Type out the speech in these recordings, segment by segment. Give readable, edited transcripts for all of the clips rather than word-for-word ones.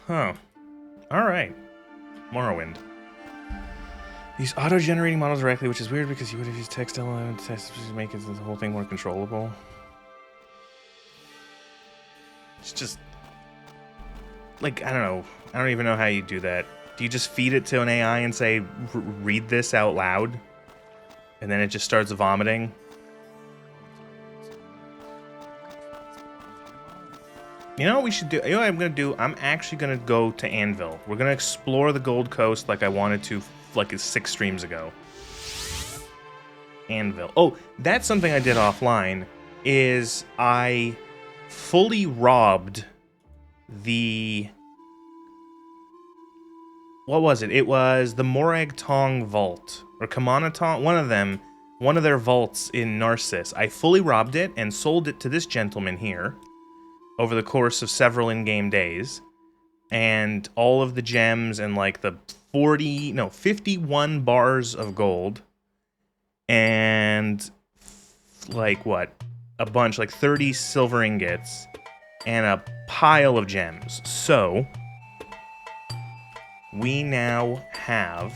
Huh. Alright. Morrowind. These auto-generating models directly, which is weird because you would have used text elements to make the whole thing more controllable. It's just... like, I don't know. I don't even know how you do that. Do you just feed it to an AI and say, read this out loud? And then it just starts vomiting? You know what we should do? You know what I'm going to do? I'm actually going to go to Anvil. We're going to explore the Gold Coast like I wanted to, like 6 streams ago. Anvil. Oh, that's something I did offline, is I fully robbed the... what was it? It was the Morag Tong Vault, or Kamanatong, one of them, one of their vaults in Narcissus. I fully robbed it and sold it to this gentleman here over the course of several in-game days. And all of the gems and like the 51 bars of gold and like what? A bunch, like 30 silver ingots and a pile of gems. So we now have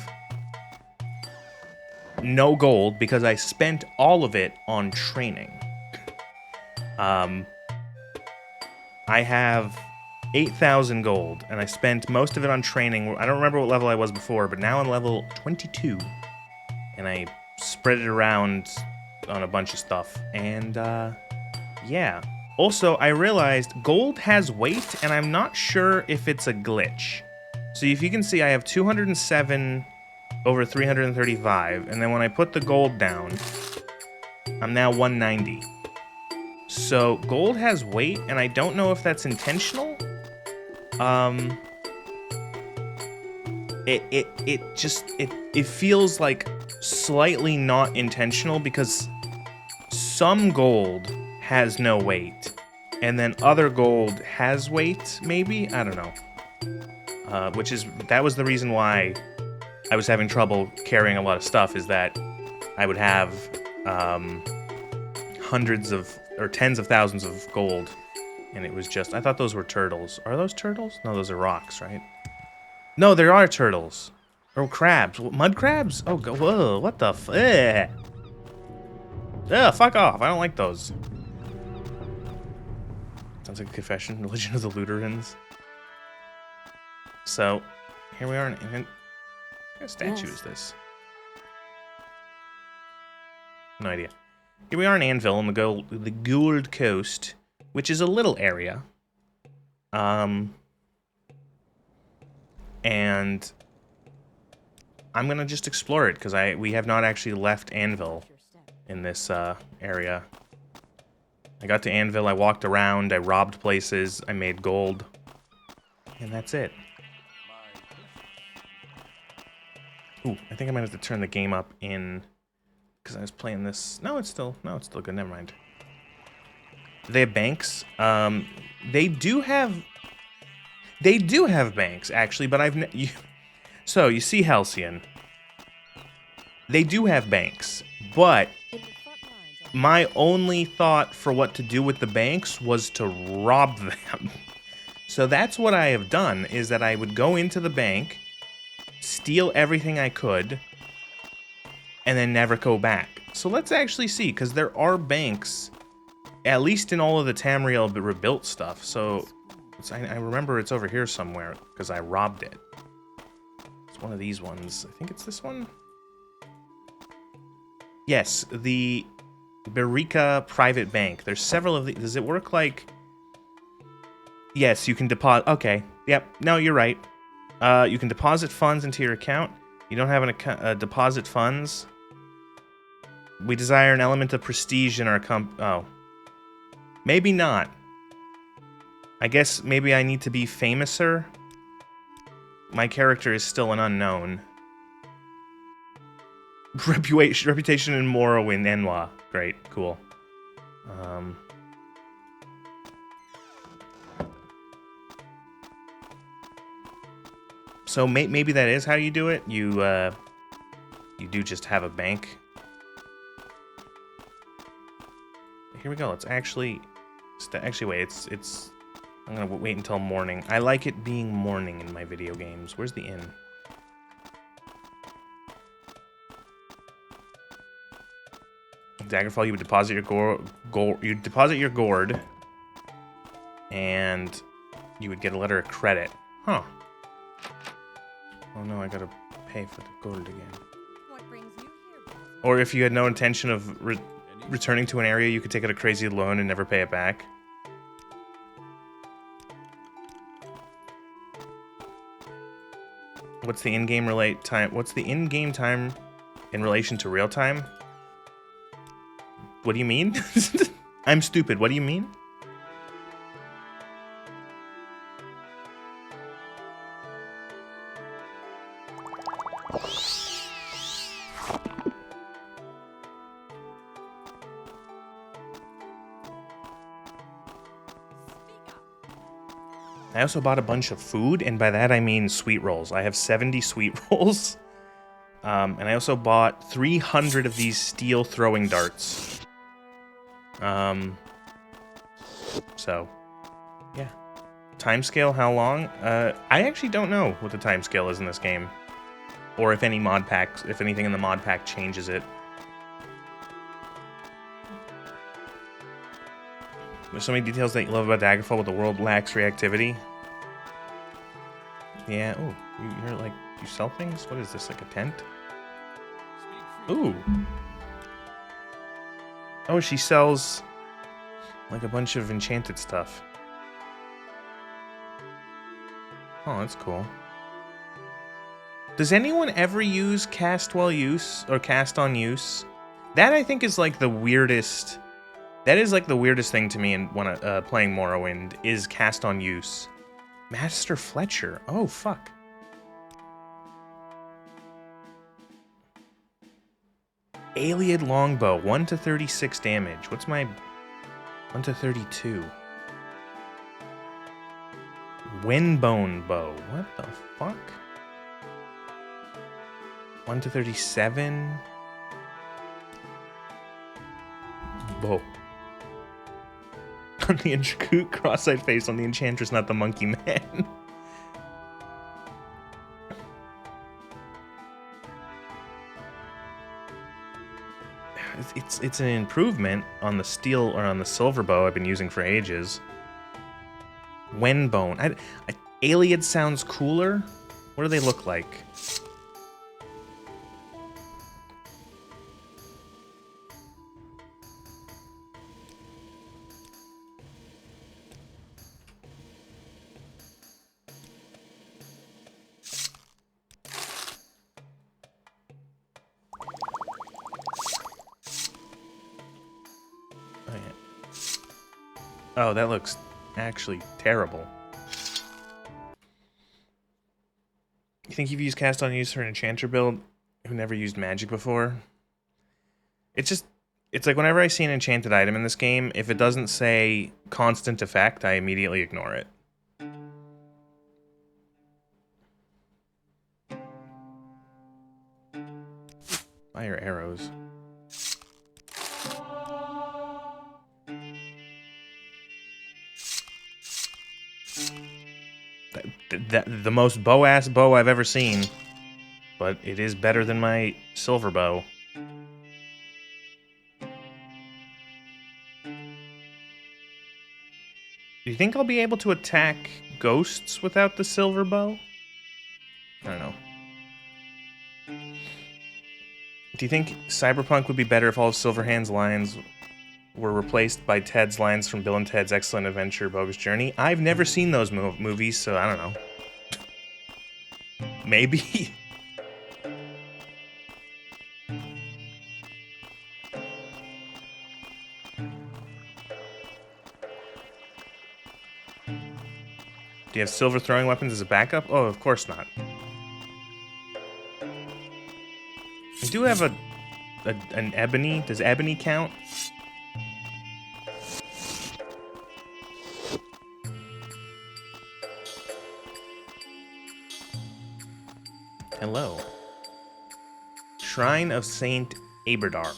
no gold because I spent all of it on training. I have 8,000 gold, and I spent most of it on training. I don't remember what level I was before, but now I'm level 22. And I spread it around on a bunch of stuff. And, yeah. Also, I realized gold has weight, and I'm not sure if it's a glitch. So if you can see, I have 207 over 335, and then when I put the gold down, I'm now 190. So gold has weight, and I don't know if that's intentional. It feels like slightly not intentional because some gold has no weight, and then other gold has weight, maybe? I don't know. That was the reason why I was having trouble carrying a lot of stuff, is that I would have hundreds of, or tens of thousands of gold, and it was just, I thought those were turtles. Are those turtles? No, those are rocks, right? No, there are turtles. Or crabs. Mud crabs? Oh, whoa, what the ugh, fuck off, I don't like those. Sounds like a confession. Religion of the Lutherans. So, here we are in... what kind of statue is this? No idea. Here we are in Anvil on the Gold Coast, which is a little area. And I'm gonna just explore it because we have not actually left Anvil in this area. I got to Anvil, I walked around, I robbed places, I made gold, and that's it. Ooh, I think I might have to turn the game up in, because I was playing this. No, it's still good. Never mind. They have banks. They do have banks actually, but so you see Halcyon. They do have banks, but my only thought for what to do with the banks was to rob them. So that's what I have done, is that I would go into the bank, steal everything I could, and then never go back. So let's actually see, because there are banks, at least in all of the Tamriel rebuilt stuff. So I remember it's over here somewhere, because I robbed it. It's one of these ones. I think it's this one. Yes, the Berika Private Bank. There's several of these. Does it work like... yes, you can deposit... okay, yep, no, you're right. You can deposit funds into your account. You don't have an deposit funds. We desire an element of prestige in our oh. Maybe not. I guess maybe I need to be famouser. My character is still an unknown. Reputation in Morrowind, Enwa. Great, cool. So maybe that is how you do it. You do just have a bank. Here we go. Let's actually wait. It's I'm gonna wait until morning. I like it being morning in my video games. Where's the inn? Daggerfall, you would deposit your gourd, and you would get a letter of credit. Huh. Oh no, I gotta pay for the gourd again. What brings you here? Or if you had no intention of returning to an area, you could take out a crazy loan and never pay it back. What's the in-game time? What's the in-game time in relation to real time? What do you mean? I'm stupid. What do you mean? I also bought a bunch of food, and by that I mean sweet rolls. I have 70 sweet rolls. And I also bought 300 of these steel throwing darts. So, yeah. Timescale, how long? I actually don't know what the timescale is in this game. Or if any mod packs, if anything in the mod pack changes it. There's so many details that you love about Daggerfall, but the world lacks reactivity. Yeah, oh, you're like, you sell things? What is this, like a tent? Ooh. Oh, she sells like a bunch of enchanted stuff. Oh, that's cool. Does anyone ever use cast while use or cast on use? That I think is like the weirdest. That is like the weirdest thing to me in when playing Morrowind is cast on use. Master Fletcher. Oh fuck. Alien longbow, 1 to 36 damage. What's my 1 to 32? Windbone bow. What the fuck? 1 to 37. Whoa. On the intricate cross-eyed face on the enchantress, not the monkey man. It's an improvement on the steel or on the silver bow I've been using for ages. Windbone. Alien sounds cooler. What do they look like? Oh, that looks actually terrible. You think you've used cast on use for an enchanter build who never used magic before? It's like whenever I see an enchanted item in this game, if it doesn't say constant effect, I immediately ignore it. Fire arrows. The most bow-ass bow I've ever seen, but it is better than my silver bow. Do you think I'll be able to attack ghosts without the silver bow? I don't know. Do you think Cyberpunk would be better if all of Silverhand's lines were replaced by Ted's lines from Bill and Ted's Excellent Adventure Bogus Journey? I've never seen those movies, so I don't know. Maybe. Do you have silver throwing weapons as a backup? Oh, of course not. I do have an ebony. Does ebony count? Hello. Shrine of Saint Aberdar.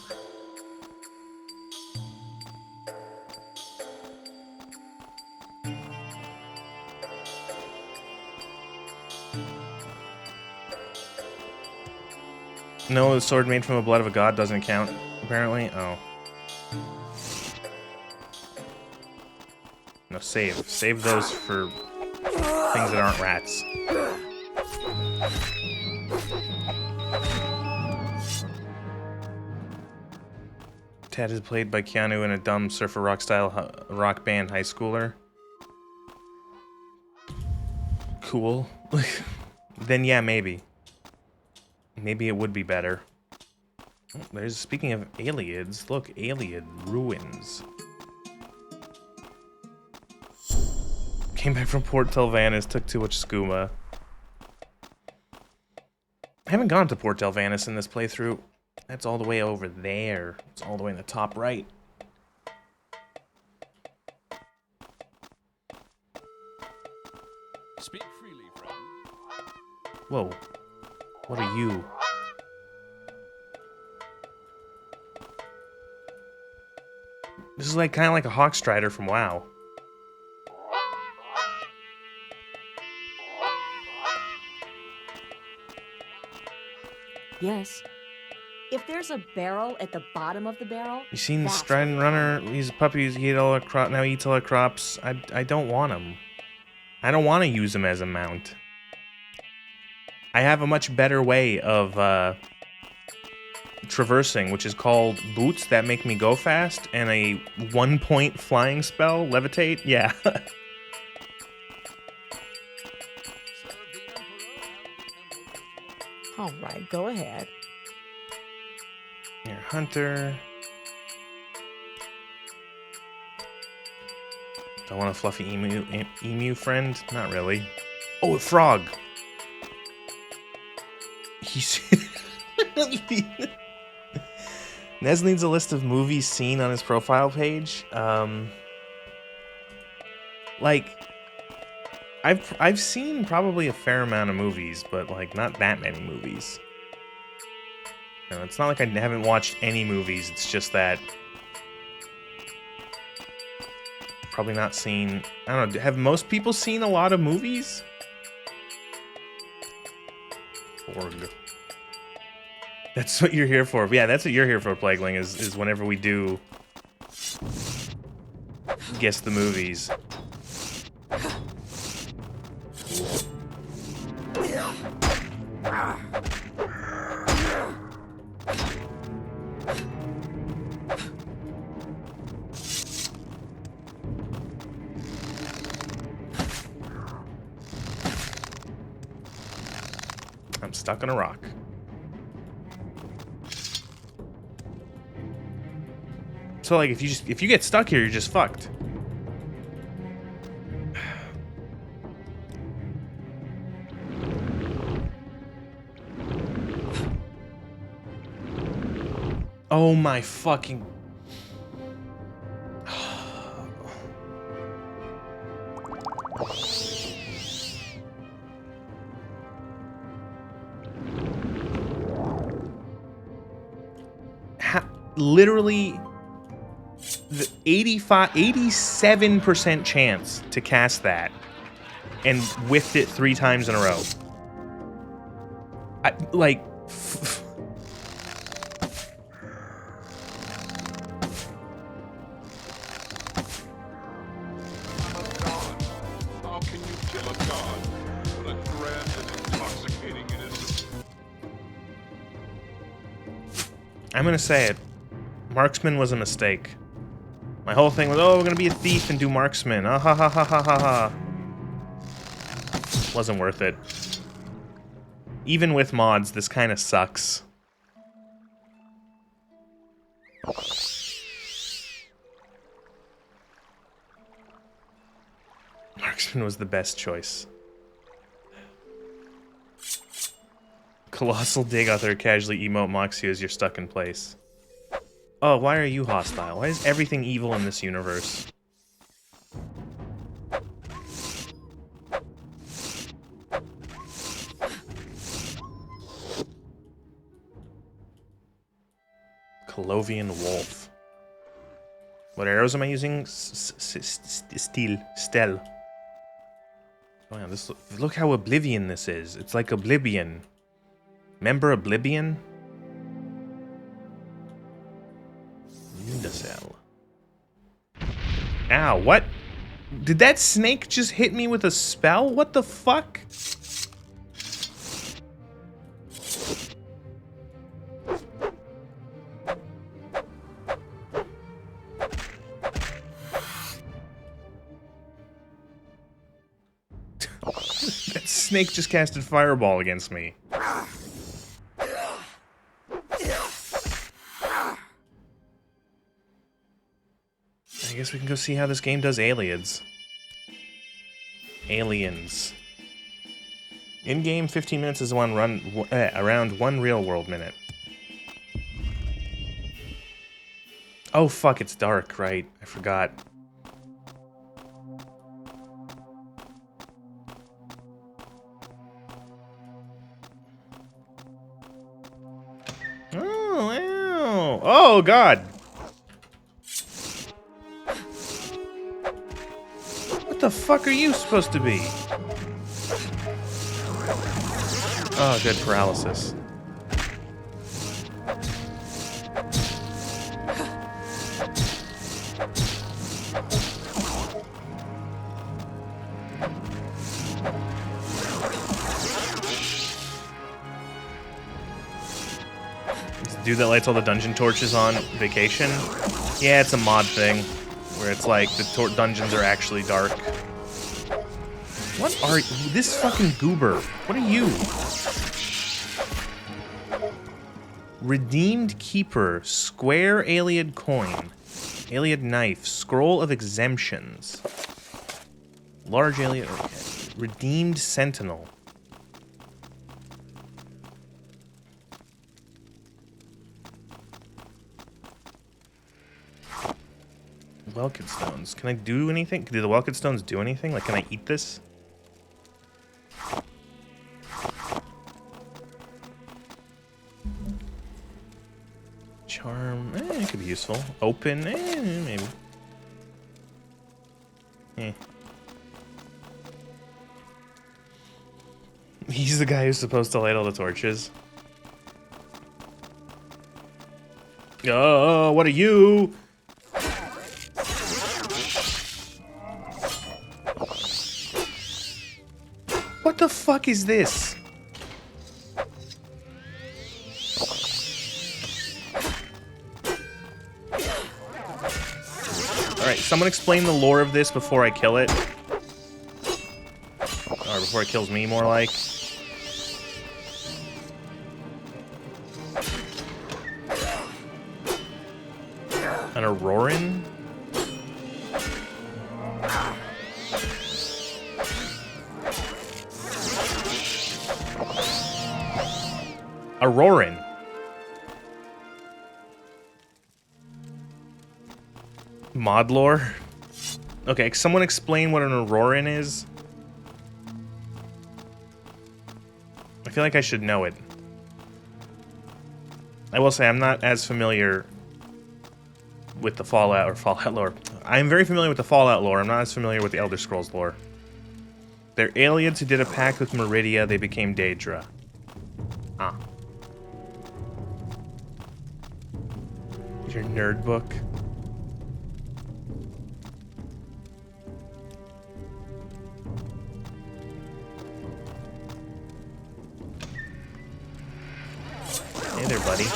No, the sword made from the blood of a god doesn't count, apparently. Oh. No, save. Save those for things that aren't rats. Ted is played by Keanu in a dumb surfer rock style rock band high schooler. Cool. Then yeah, maybe. Maybe it would be better. Oh, there's, speaking of aliens, look, alien ruins. Came back from Port Telvanus, took too much skooma. I haven't gone to Port Telvanus in this playthrough. That's all the way over there. It's all the way in the top right. Speak freely, friend. Whoa. What are you? This is like kind of like a Hawkstrider from WoW. Yes. If there's a barrel at the bottom of the barrel, You seen the that's Strident what- Runner? He's a puppy. He ate all the crop. Now he eats all the crops. I don't want him. I don't want to use him as a mount. I have a much better way of traversing, which is called boots that make me go fast, and a 1-point flying spell, levitate. Yeah. All right, go ahead. You're a hunter. Do I want a fluffy emu friend? Not really. Oh, a frog. He's... Nez needs a list of movies seen on his profile page. Like, I've seen probably a fair amount of movies, but like not that many movies. You know, it's not like I haven't watched any movies. It's just that probably not seen. I don't know. Have most people seen a lot of movies? Org. That's what you're here for. Yeah, that's what you're here for, Plagueling, is whenever we do guess the movies. I'm stuck on a rock. So like if you get stuck here, you're just fucked. Oh my fucking... Literally the 87% chance to cast that and whiffed it 3 times in a row. I'm gonna say it. Marksman was a mistake. My whole thing was, oh, we're gonna be a thief and do marksman. Ah ha ha ha ha ha ha. Wasn't worth it. Even with mods, this kind of sucks. Marksman was the best choice. Colossal dig out there casually emote mocks you as you're stuck in place. Oh, why are you hostile? Why is everything evil in this universe? Colovian wolf. What arrows am I using? Steel. Stel. Oh yeah, look how Oblivion this is. It's like Oblivion. Remember Oblivion? Ow, what? Did that snake just hit me with a spell? What the fuck? That snake just casted Fireball against me. I guess we can go see how this game does aliens. Aliens. In-game, 15 minutes is around 1 real-world minute. Oh, fuck, it's dark, right. I forgot. Oh, wow. Oh, God. What the fuck are you supposed to be? Oh, good paralysis. This dude that lights all the dungeon torches on vacation? Yeah, it's a mod thing. Where it's like the dungeons are actually dark. What are you? This fucking goober. What are you? Redeemed Keeper. Square Alien Coin. Alien Knife. Scroll of Exemptions. Large Alien... Okay. Redeemed Sentinel. Welkin Stones. Can I do anything? Do the Welkin Stones do anything? Like, can I eat this? Charm. It could be useful. Open. Maybe. He's the guy who's supposed to light all the torches. Oh, what are you? What the fuck is this? Alright, someone explain the lore of this before I kill it. Or before it kills me, more like. An Auroran? Auroran. Mod lore? Okay, someone explain what an Auroran is? I feel like I should know it. I will say I'm not as familiar with the Fallout lore. I'm very familiar with the Fallout lore. I'm not as familiar with the Elder Scrolls lore. They're aliens who did a pact with Meridia. They became Daedra. Ah. Your nerd book. Hey there, buddy.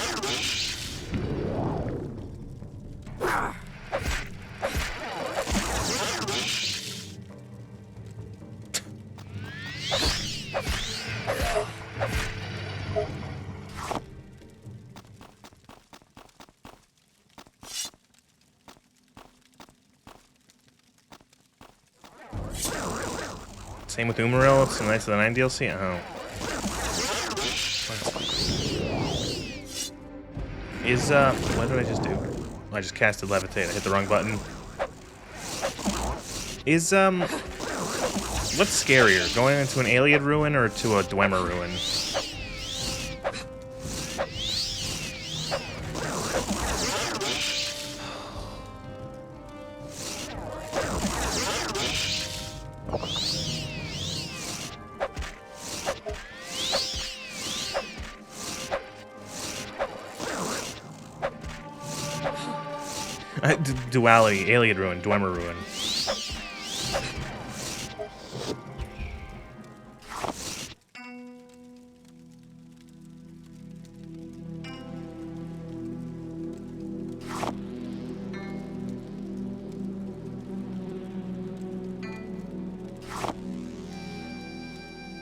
Same with Umaril, it's some Knights of the Nine DLC. Oh. What did I just do? I just casted Levitate. I hit the wrong button. What's scarier? Going into an Iliad ruin or to a Dwemer ruin? Duality, Alien Ruin, Dwemer Ruin.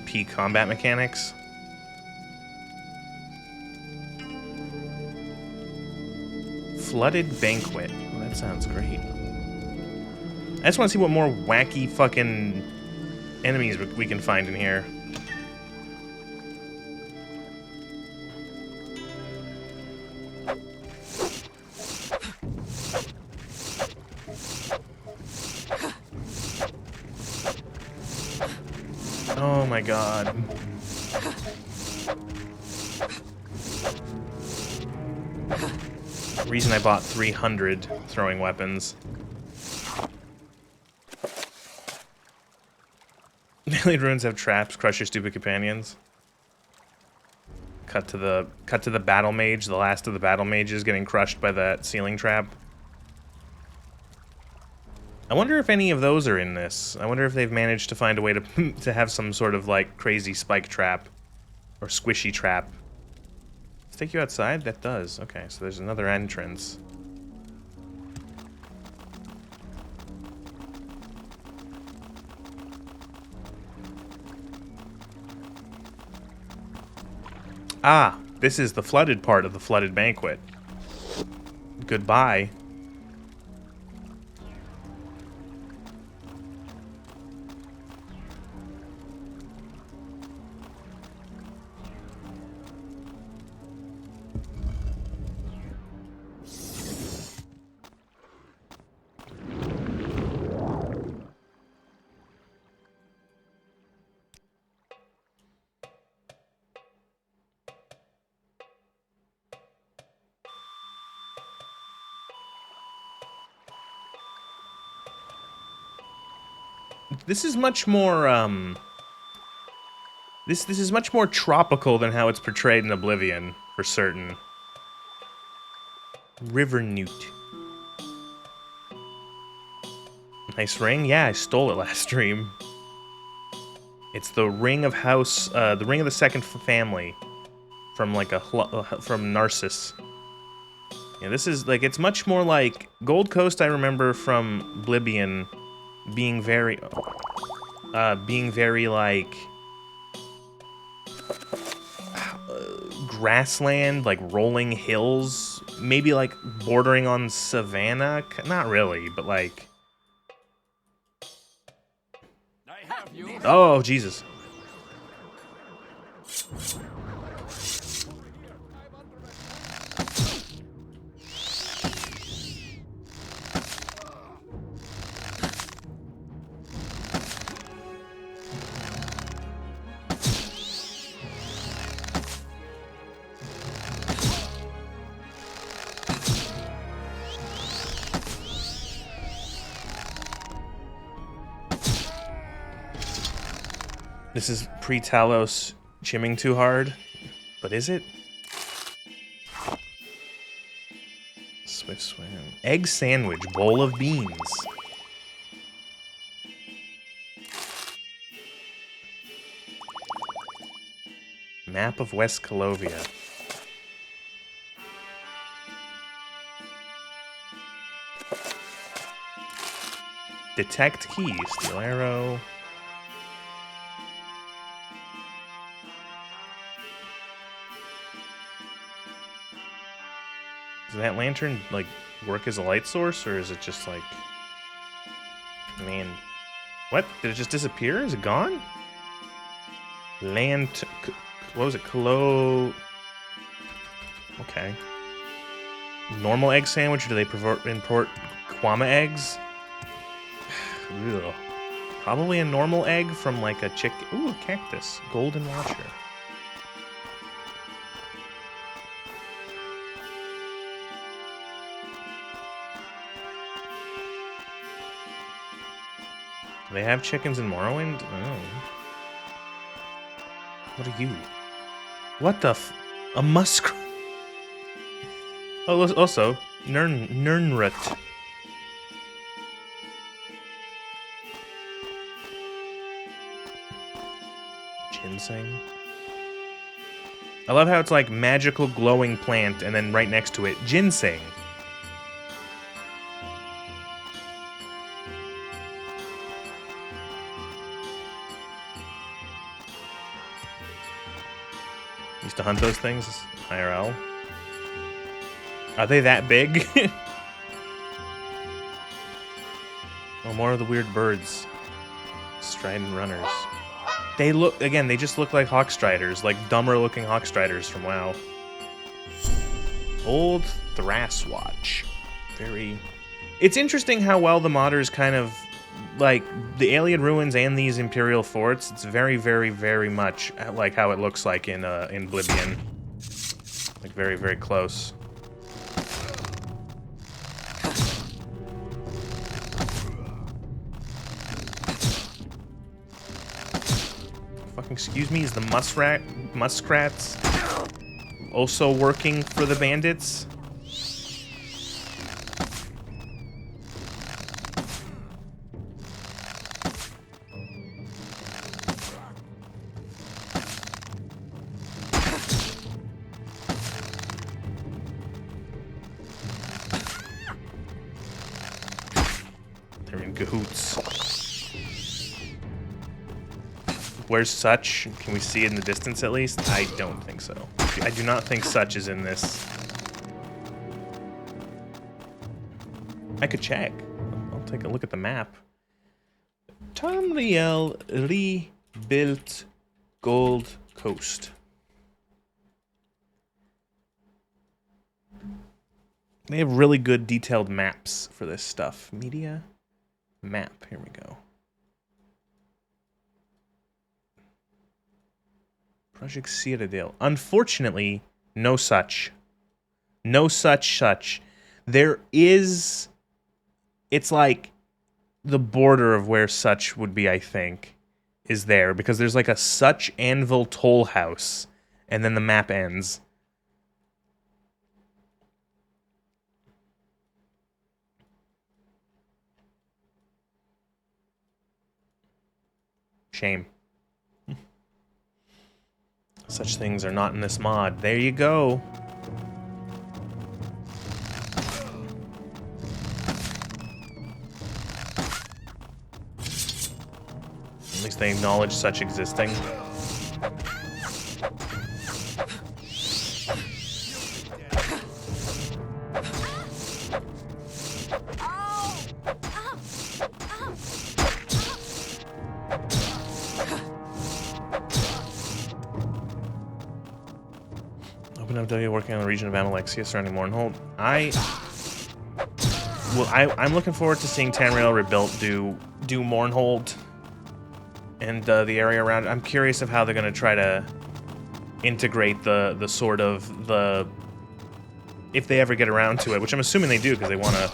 P combat mechanics. Flooded Banquet. Oh, that sounds great. I just want to see what more wacky fucking enemies we can find in here. Oh my god. Reason I bought 300 throwing weapons. Alien ruins have traps, crush your stupid companions. Cut to the battle mage, the last of the battle mages getting crushed by that ceiling trap. I wonder if any of those are in this. I wonder if they've managed to find a way to have some sort of like crazy spike trap or squishy trap. Does it take you outside? That does. Okay, so there's another entrance. Ah, this is the flooded part of the flooded banquet. Goodbye. This is much more, This is much more tropical than how it's portrayed in Oblivion, for certain. River Newt. Nice ring? Yeah, I stole it last stream. It's the ring of house, the ring of the second family. From like from Narcissus. Yeah, this is like, it's much more like Gold Coast. I remember from Oblivion being very like grassland, like rolling hills, maybe like bordering on savanna. Not really, but like. Oh Jesus. This is pre-Talos chimming too hard, but is it? Swift swim. Egg sandwich, bowl of beans. Map of West Colovia. Detect key, steel arrow. Does that lantern, like, work as a light source, or is it just, like... Man... What? Did it just disappear? Is it gone? What was it? Okay. Normal egg sandwich, or do they import Kwama eggs? Ugh. Probably a normal egg from, like, a chicken... Ooh, a cactus. Golden Watcher. Do they have chickens in Morrowind? Oh. What are you? What the a muskrat? Oh, also, Nernrut. Ginseng. I love how it's like magical glowing plant and then right next to it, ginseng. Used to hunt those things, IRL. Are they that big? Oh, more of the weird birds. Strident runners. They look, again, they just look like Hawkstriders, like dumber looking Hawkstriders from WoW. Old Thraswatch. Very... It's interesting how well the modders kind of, like, the Alien Ruins and these Imperial Forts, it's very, very, very much like how it looks like in Oblivion. Like, very, very close. Excuse me, is the muskrats also working for the bandits? They're in cahoots. Where's Such? Can we see it in the distance at least? I don't think so. I do not think Such is in this. I could check. I'll take a look at the map. Tamriel rebuilt Gold Coast. They have really good detailed maps for this stuff. Media map. Here we go. Project Citadel. Unfortunately, no such. No such. There is... It's like the border of where such would be, I think, is there. Because there's like a such anvil toll house. And then the map ends. Shame. Such things are not in this mod. There you go. At least they acknowledge such existing. OpenMW working on the region of Amalexia surrounding Mournhold. I'm looking forward to seeing Tamriel rebuilt do Mournhold and the area around it. I'm curious of how they're going to try to integrate the sort of the, if they ever get around to it, which I'm assuming they do because they want to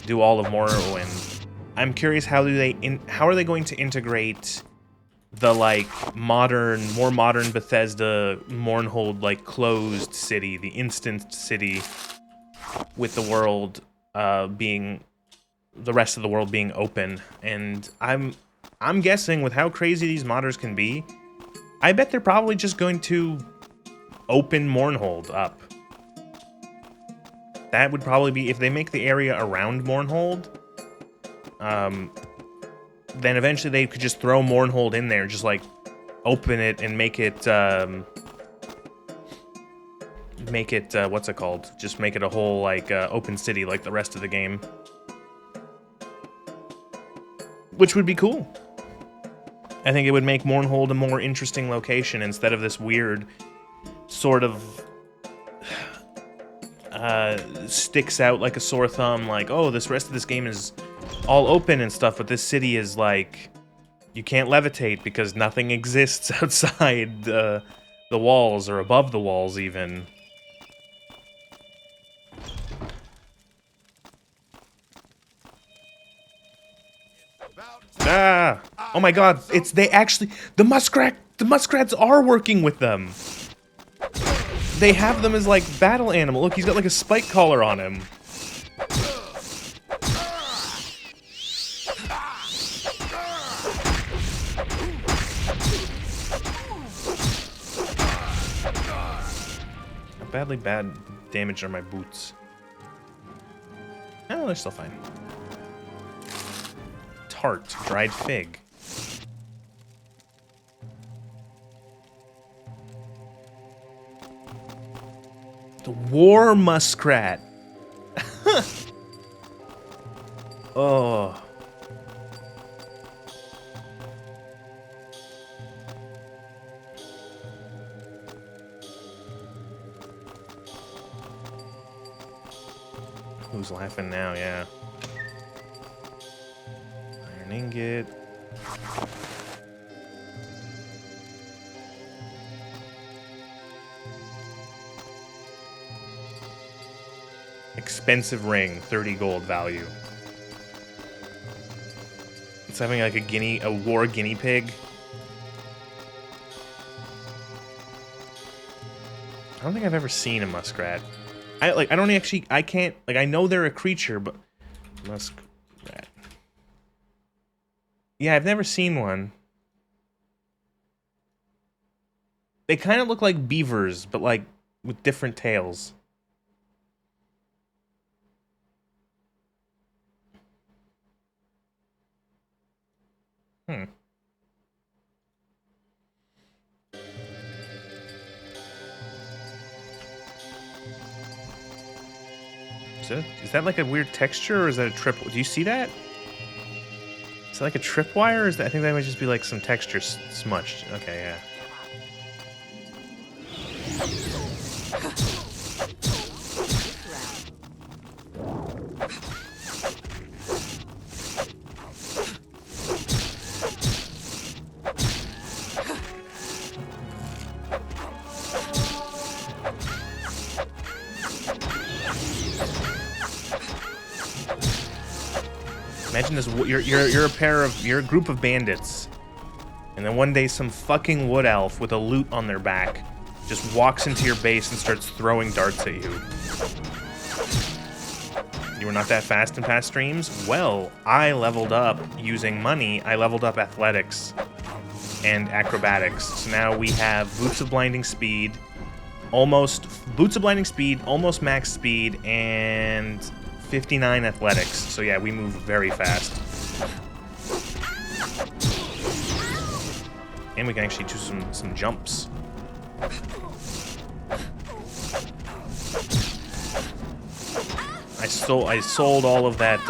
do all of Morrowind. I'm curious how are they going to integrate the like more modern Bethesda Mournhold like closed city, the instanced city, with the world being the rest of the world being open. And I'm guessing with how crazy these modders can be, I bet they're probably just going to open Mournhold up. That would probably be, if they make the area around Mournhold, then eventually they could just throw Mournhold in there, just like open it and make it what's it called? Just make it a whole like open city like the rest of the game. Which would be cool. I think it would make Mournhold a more interesting location instead of this weird sort of sticks out like a sore thumb, like, oh, this rest of this game is all open and stuff, but this city is like, you can't levitate because nothing exists outside the walls or above the walls even. Ah! Oh my god, the muskrats are working with them. They have them as like battle animal. Look, he's got like a spike collar on him. badly bad damage are my boots? Oh, they're still fine. Tart, dried fig. The war muskrat. Oh. Who's laughing now? Yeah. Iron ingot. Expensive ring, 30 gold value. It's having like a war guinea pig. I don't think I've ever seen a muskrat. I can't, I know they're a creature, but muskrat. Yeah, I've never seen one. They kind of look like beavers, but like with different tails. Hmm. Is that like a weird texture, or is that a trip? Do you see that? Is that like a tripwire, or is that? I think that might just be like some texture smudged. Okay, yeah. Imagine this: you're a group of bandits, and then one day some fucking wood elf with a lute on their back just walks into your base and starts throwing darts at you. You were not that fast in past streams? Well, I leveled up using money. I leveled up athletics and acrobatics. So now we have boots of blinding speed, almost max speed, and 59 athletics. So yeah, we move very fast. And we can actually do some jumps. I sold all of that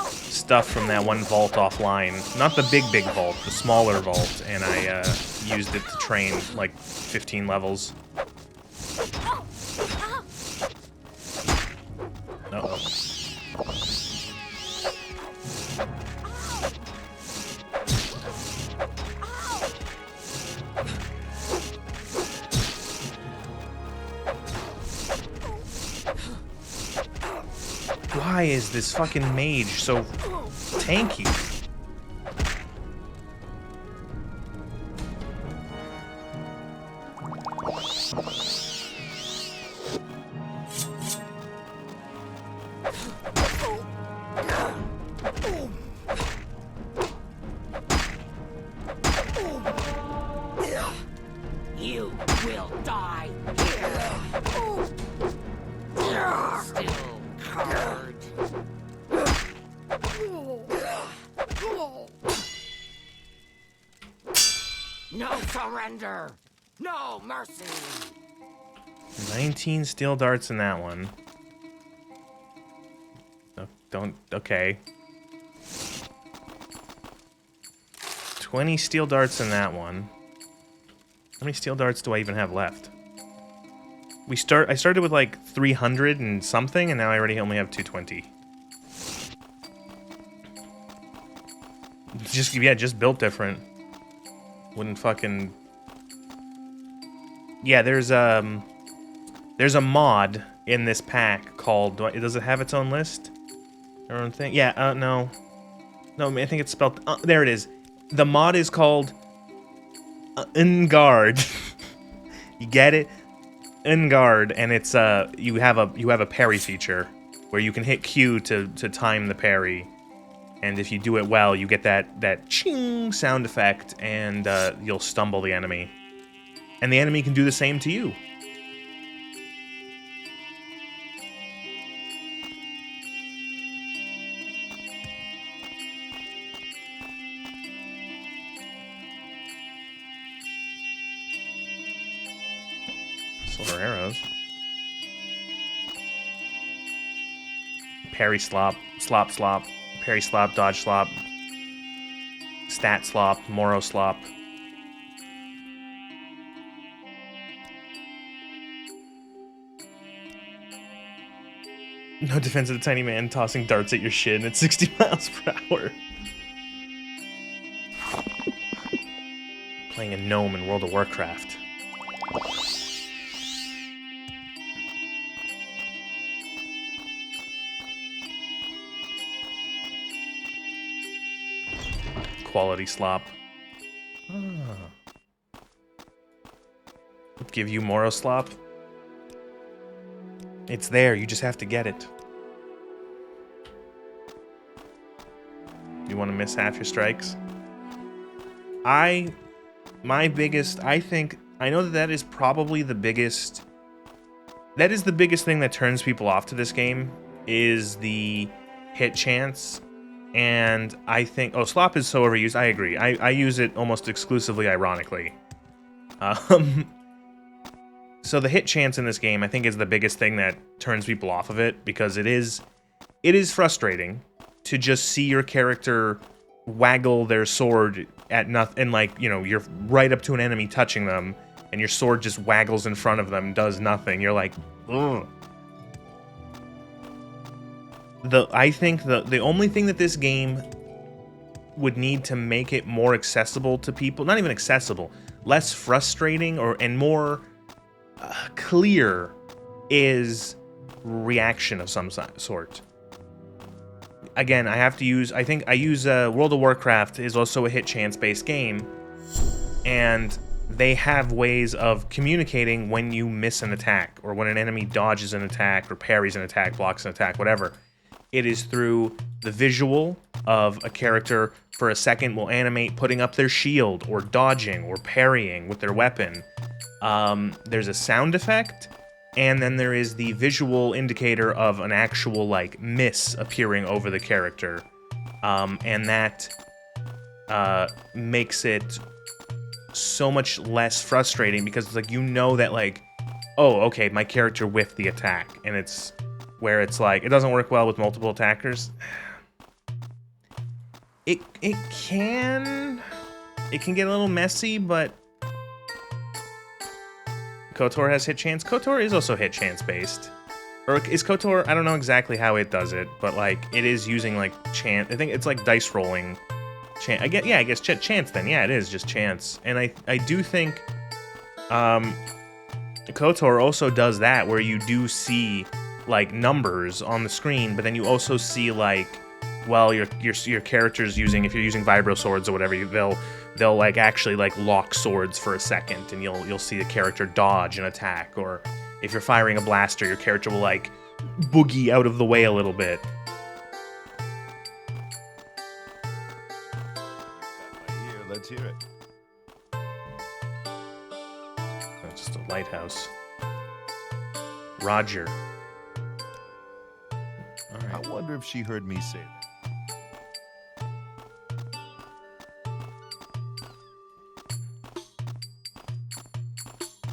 stuff from that one vault offline. Not the big vault, the smaller vault, and I used it to train like 15 levels. Uh-oh. Why is this fucking mage so tanky? You will die here. Still coward. No surrender. No mercy. 19 steel darts in that one. Okay. 20 steel darts in that one. How many steel darts do I even have left? I started with like 300 and something, and now I already only have 220. Just built different. Wouldn't fucking... Yeah, there's a mod in this pack called... Does it have its own list? Their own thing? Yeah, no. No, I think it's spelled... there it is. The mod is called... Unguard. You get it? Unguard, and it's you have a parry feature where you can hit Q to time the parry, and if you do it well, you get that ching sound effect, and you'll stumble the enemy, and the enemy can do the same to you. Silver arrows. Parry slop, slop slop, parry slop, dodge slop, stat slop, Morrow slop. No defense of the tiny man tossing darts at your shin at 60 miles per hour. Playing a gnome in World of Warcraft. Quality slop. Give you Morrow slop. It's there, you just have to get it. You want to miss half your strikes? I know that is probably the biggest... That is the biggest thing that turns people off to this game, is the hit chance. And I think... Oh, slop is so overused, I agree. I use it almost exclusively ironically. So the hit chance in this game, I think, is the biggest thing that turns people off of it, because it is frustrating to just see your character waggle their sword at nothing, and like, you know, you're right up to an enemy touching them, and your sword just waggles in front of them, does nothing. You're like, ugh. I think the only thing that this game would need to make it more accessible to people, not even accessible, less frustrating and more clear, is reaction of some sort. Again, I use World of Warcraft is also a hit chance based game, and they have ways of communicating when you miss an attack, or when an enemy dodges an attack, or parries an attack, blocks an attack, whatever. It is through the visual of a character for a second will animate putting up their shield, or dodging, or parrying with their weapon. There's a sound effect, and then there is the visual indicator of an actual, like, miss appearing over the character. And that makes it so much less frustrating, because it's like, you know that, like, oh, okay, my character whiffed the attack, and it's where it's like, it doesn't work well with multiple attackers. It can get a little messy, but KOTOR has hit chance. KOTOR is also hit chance based. Or is KOTOR, I don't know exactly how it does it, but like, it is using like chance. I think it's like dice rolling. I guess chance then. Yeah, it is just chance. And I do think KOTOR also does that, where you do see like numbers on the screen, but then you also see like, well, your character's using, if you're using vibro swords or whatever, they'll like actually like lock swords for a second, and you'll see the character dodge an attack. Or if you're firing a blaster, your character will like boogie out of the way a little bit. Let's hear it. That's just a lighthouse. Roger. All right. I wonder if she heard me say that.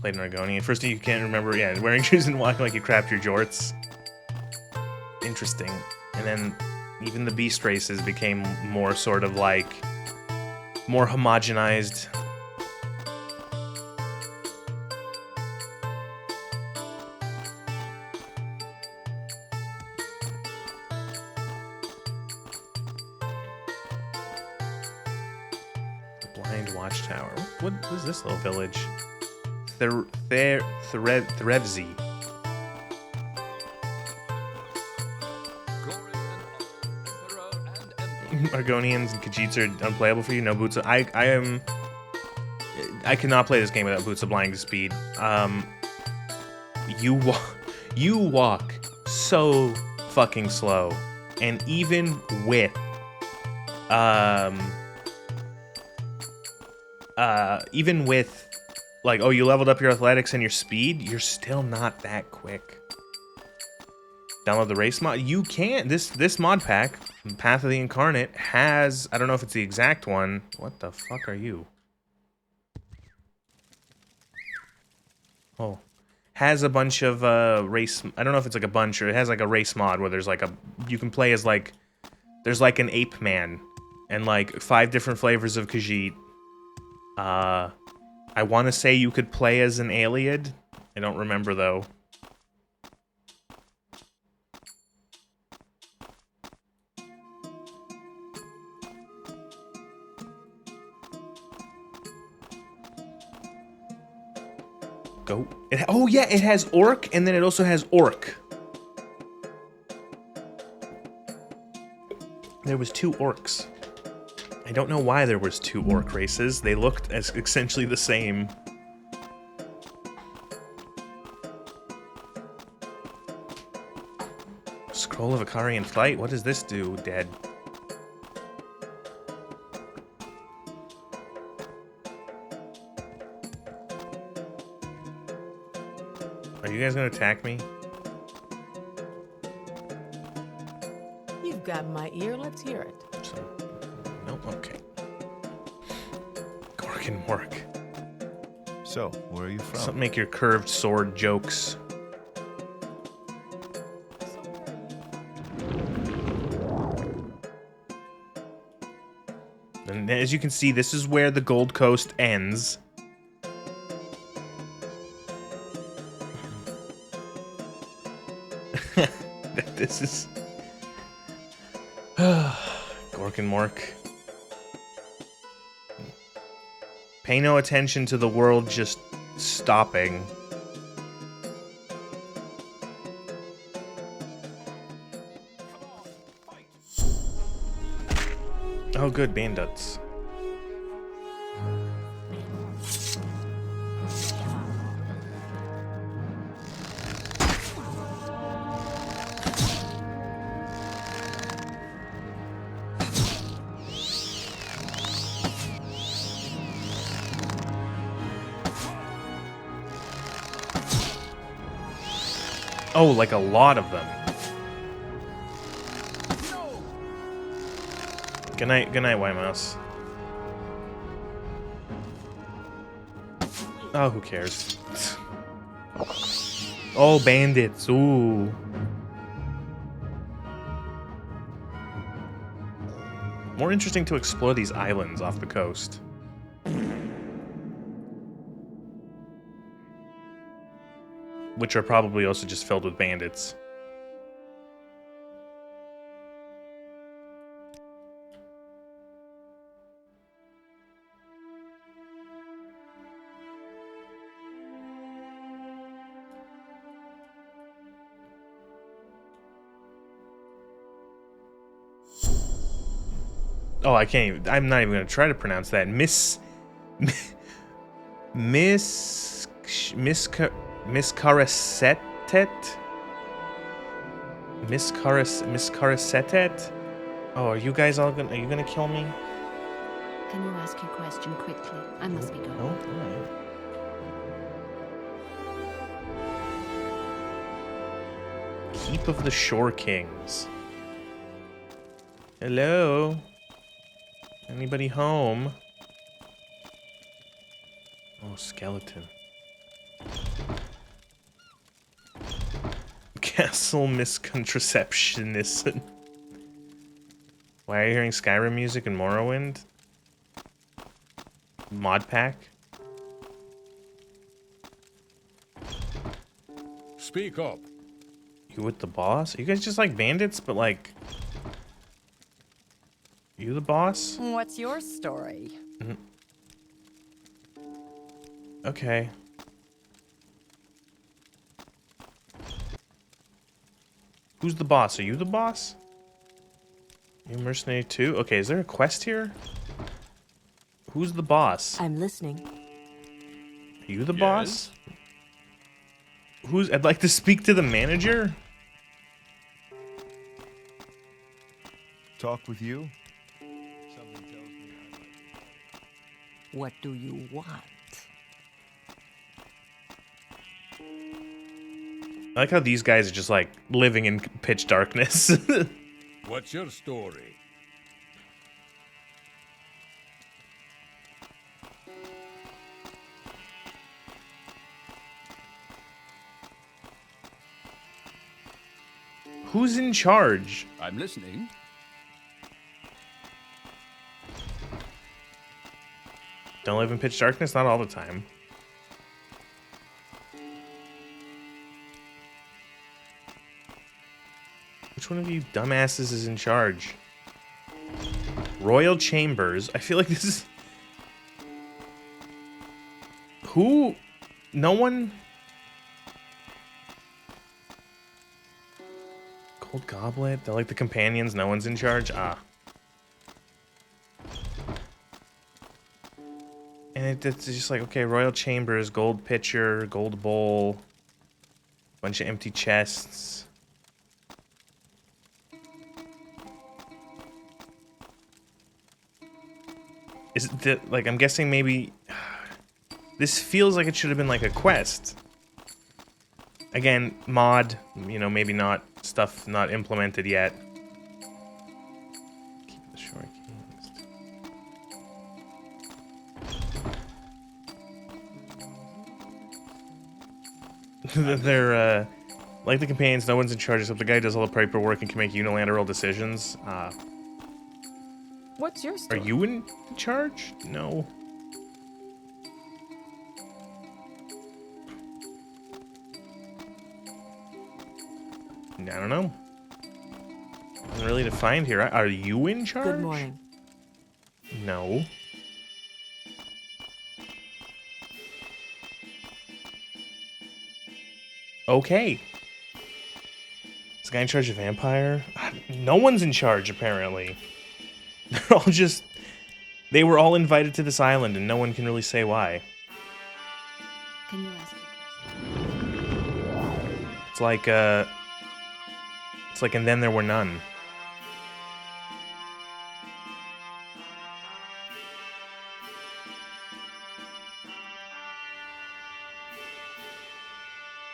Played an Argonian. First thing you can't remember, yeah, wearing shoes and walking like you crapped your jorts. Interesting. And then even the beast races became more sort of like, more homogenized. The Blind Watchtower. What is this little village? Threvzi. Argonians and Khajiits are unplayable for you. No boots. I cannot play this game without boots of blinding speed. You walk so fucking slow, and even with like, oh, you leveled up your athletics and your speed, you're still not that quick. Download the race mod. You can't. This mod pack, Path of the Incarnate, has, I don't know if it's the exact one. What the fuck are you? Oh. has a bunch of race. I don't know if it's like a bunch or it has like a race mod where there's like you can play as like there's like an ape man and like 5 different flavors of Khajiit. I want to say you could play as an Aliad. I don't remember though. Go. Oh yeah, it has orc, and then it also has orc. There was 2 orcs. I don't know why there was 2 orc races. They looked as essentially the same. Scroll of Ikarian Flight? What does this do, Dead? Are you guys gonna attack me? You've got my ear, let's hear it. Nope, okay. Gorgon work. So, where are you from? Don't make your curved sword jokes. And as you can see, this is where the Gold Coast ends. This is... Gork and Mork. Pay no attention to the world just stopping. Oh good, bandits. Oh, like a lot of them. Good night, White Mouse. Oh, who cares? Oh, bandits, ooh. More interesting to explore these islands off the coast. Which are probably also just filled with bandits. Oh, I can't even, I'm not even gonna try to pronounce that. Miscarasetet? Miscarasetet? Oh, are you guys all gonna, are you gonna kill me? Can you ask your question quickly? I must be going. Oh, alright. Keep of the Shore Kings. Hello? Anybody home? Oh, skeleton. Castle miscontraceptionist. Why are you hearing Skyrim music in Morrowind? Mod pack? Speak up. You with the boss? Are you guys just like bandits, but like... You the boss? What's your story? Okay. Who's the boss? Are you the boss? You mercenary too? Okay, is there a quest here? Who's the boss? I'm listening. Are you the boss? Who's... I'd like to speak to the manager? Talk with you? Something tells me I might. What do you want? I like how these guys are just like living in pitch darkness. What's your story? Who's in charge? I'm listening. Don't live in pitch darkness? Not all the time. Which one of you dumbasses is in charge? Royal Chambers. I feel like this is... Who? No one? Gold Goblet? They're like the companions, no one's in charge? Ah. And it's just like, okay, Royal Chambers, gold pitcher, gold bowl, bunch of empty chests. Is it the, like, I'm guessing maybe... This feels like it should have been like a quest. Again, mod, you know, maybe not stuff not implemented yet. Keep the short keys. They're, like the companions, no one's in charge except the guy who does all the paperwork and can make unilateral decisions. What's your Are story? you in charge? No. I don't know. Nothing really to find here. Are you in charge? Good morning. No. Okay. Is the guy in charge of vampire? No one's in charge, apparently. They're all just... They were all invited to this island, and no one can really say why. Can you ask me a question? It's like, and then there were none.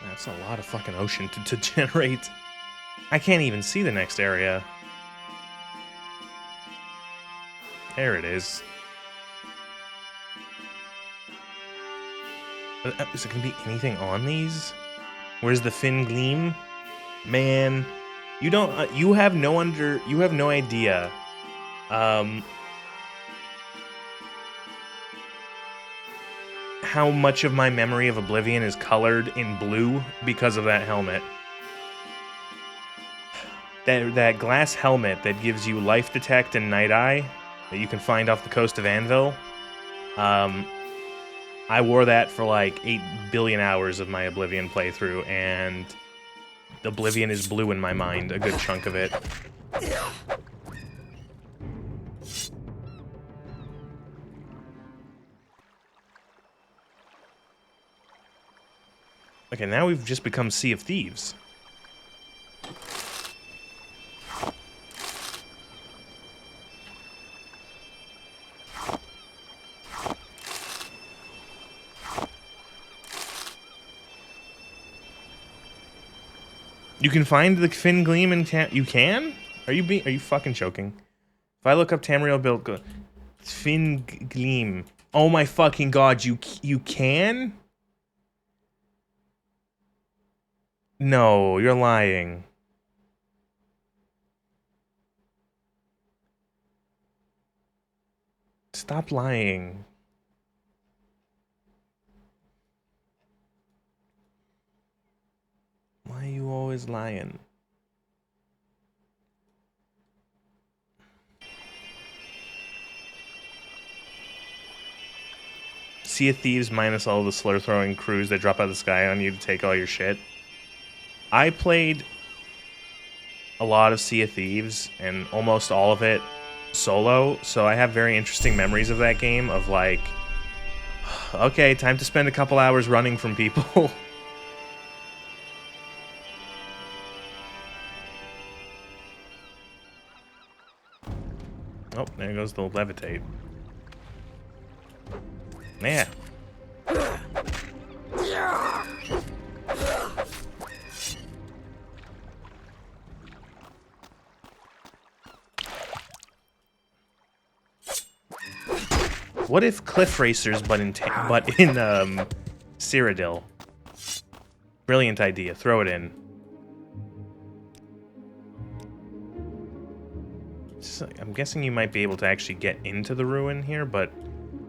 That's a lot of fucking ocean to generate. I can't even see the next area. There it is. Is there gonna be anything on these? Where's the fin gleam? Man, you don't. You have no idea. How much of my memory of Oblivion is colored in blue because of that helmet. That glass helmet that gives you life detect and night eye that you can find off the coast of Anvil. I wore that for like 8 billion hours of my Oblivion playthrough, and Oblivion is blue in my mind, a good chunk of it. Okay, now we've just become Sea of Thieves. You can find the fin gleam in you can? Are you fucking joking? If I look up Tamriel build fin gleam. Oh my fucking god, you can? No, you're lying. Stop lying. Why are you always lying? Sea of Thieves minus all the slur-throwing crews that drop out of the sky on you to take all your shit. I played a lot of Sea of Thieves, and almost all of it solo, so I have very interesting memories of that game, of like, okay, time to spend a couple hours running from people. Oh, there goes the levitate. Yeah. What if Cliff Racers, but in Cyrodiil? Brilliant idea. Throw it in. I'm guessing you might be able to actually get into the ruin here, but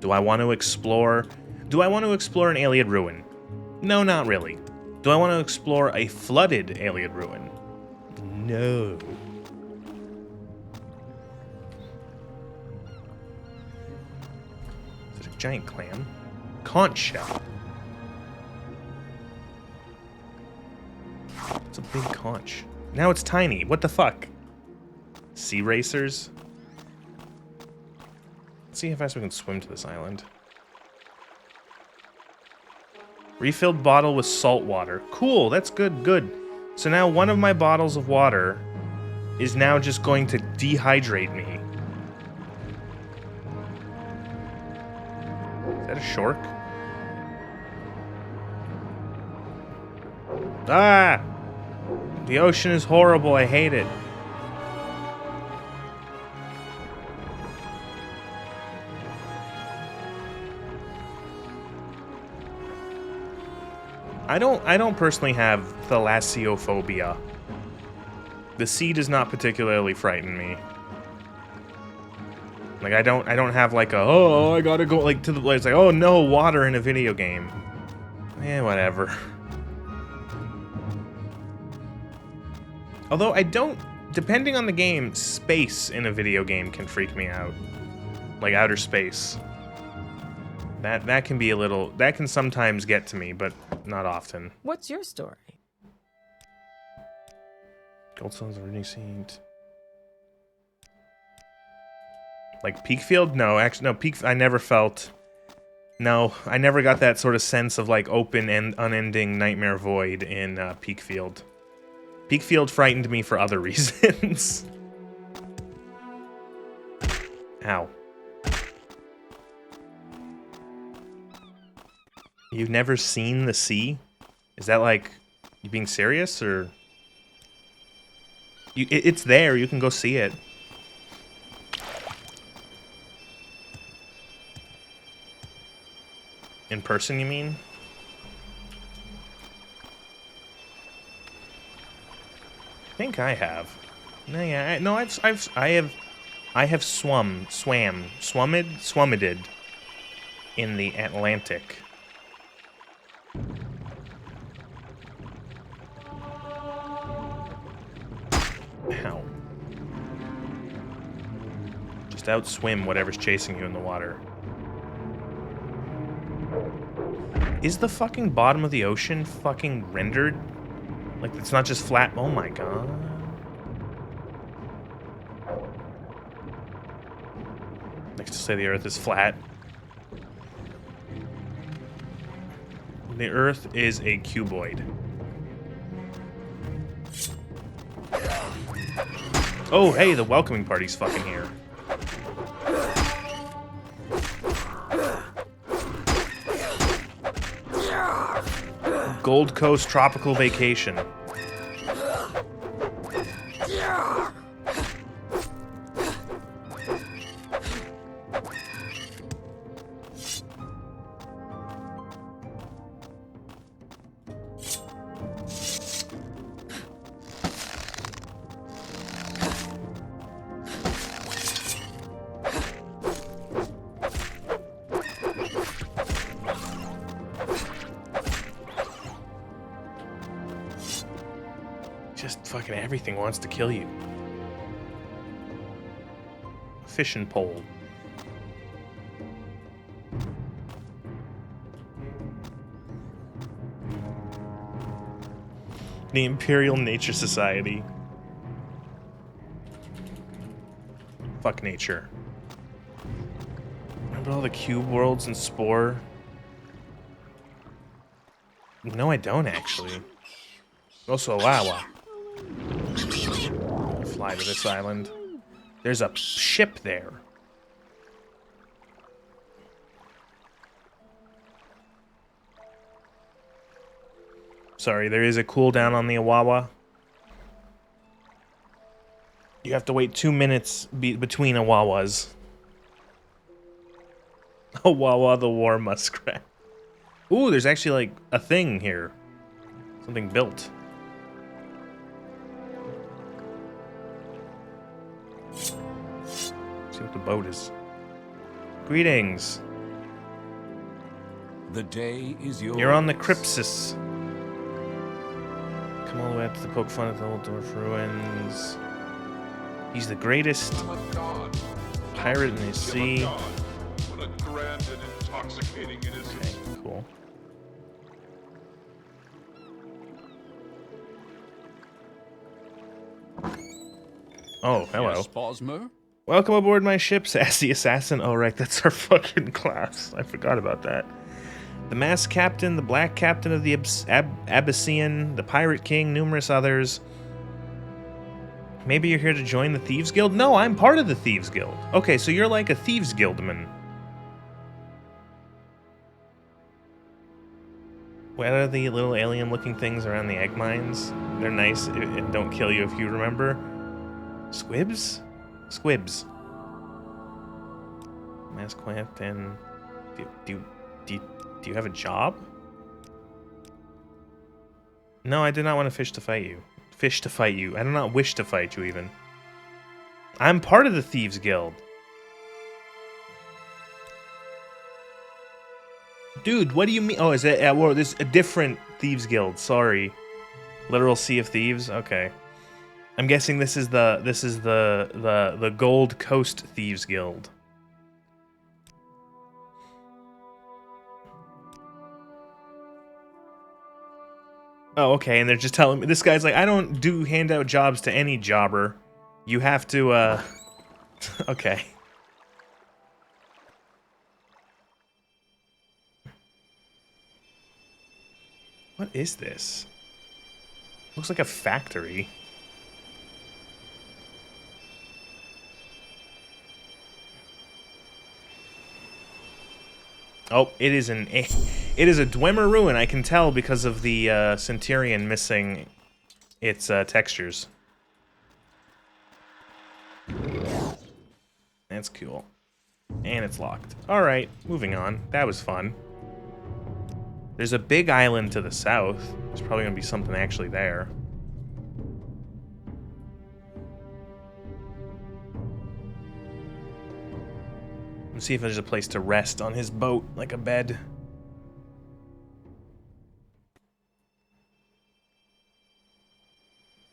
do I want to explore? Do I want to explore an alien ruin? No, not really. Do I want to explore a flooded alien ruin? No. Is it a giant clam? Conch shell. It's a big conch. Now it's tiny. What the fuck? Sea racers? Let's see how fast we can swim to this island. Refilled bottle with salt water. Cool, that's good, good. So now one of my bottles of water is now just going to dehydrate me. Is that a shark? Ah! The ocean is horrible, I hate it. I don't personally have thalassophobia. The sea does not particularly frighten me. Like I don't have like a oh I gotta go like to the place like oh no water in a video game. Eh, whatever. Although I don't, depending on the game, space in a video game can freak me out. Like outer space. That can be a little, that can sometimes get to me, but not often. What's your story? Goldstone's already seen. Like Peakfield? No, actually, no, I never felt, no, I never got that sort of sense of like open and unending nightmare void in Peakfield. Peakfield frightened me for other reasons. Ow. You've never seen the sea? Is that like, you being serious, or? It's there, you can go see it. In person, you mean? I think I have. No, yeah, I have swummited in the Atlantic. Ow. Just outswim whatever's chasing you in the water. Is the fucking bottom of the ocean fucking rendered? Like, it's not just flat. Oh my god. Next to say the Earth is flat. The Earth is a cuboid. Oh, hey, the welcoming party's fucking here. Gold Coast Tropical Vacation. Just fucking everything wants to kill you. Fishing pole. The Imperial Nature Society. Fuck nature. Remember all the cube worlds and Spore? No, I don't actually. Also, Alawa. Fly to this island. There's a ship there. Sorry, there is a cooldown on the Awawa. You have to wait 2 minutes between Awawas. Awawa the War Muskrat. Ooh, there's actually like a thing here. Something built. See what the boat is. Greetings. The day is yours. You're on the Crypsis. Come all the way up to poke fun at the old dwarf ruins. He's the greatest pirate in the sea. What a grand and intoxicating innocence. Okay, cool. Oh, hello. Yes, Bosmer? Welcome aboard my ship, Sassy Assassin. Oh, right, that's our fucking class. I forgot about that. The Masked Captain, the Black Captain of the Abyssinian, the Pirate King, numerous others. Maybe you're here to join the Thieves Guild? No, I'm part of the Thieves Guild. Okay, so you're like a Thieves Guildman. What are the little alien-looking things around the egg mines? They're nice and don't kill you if you remember. Squibs? Squibs. Masked Captain. Do you have a job? No, I did not want to fish to fight you. Fish to fight you. I do not wish to fight you, even. I'm part of the Thieves Guild. Dude, what do you mean? Oh, is it? Well, there's a different Thieves Guild. Sorry. Literal Sea of Thieves? Okay. I'm guessing this is the Gold Coast Thieves Guild. Oh, okay, and they're just telling me, this guy's like, I don't do handout jobs to any jobber. You have to, okay. What is this? Looks like a factory. Oh, it is a Dwemer ruin. I can tell because of the Centurion missing its textures. That's cool. And it's locked. All right, moving on. That was fun. There's a big island to the south. There's probably gonna be something actually there. Let's see if there's a place to rest on his boat, like a bed.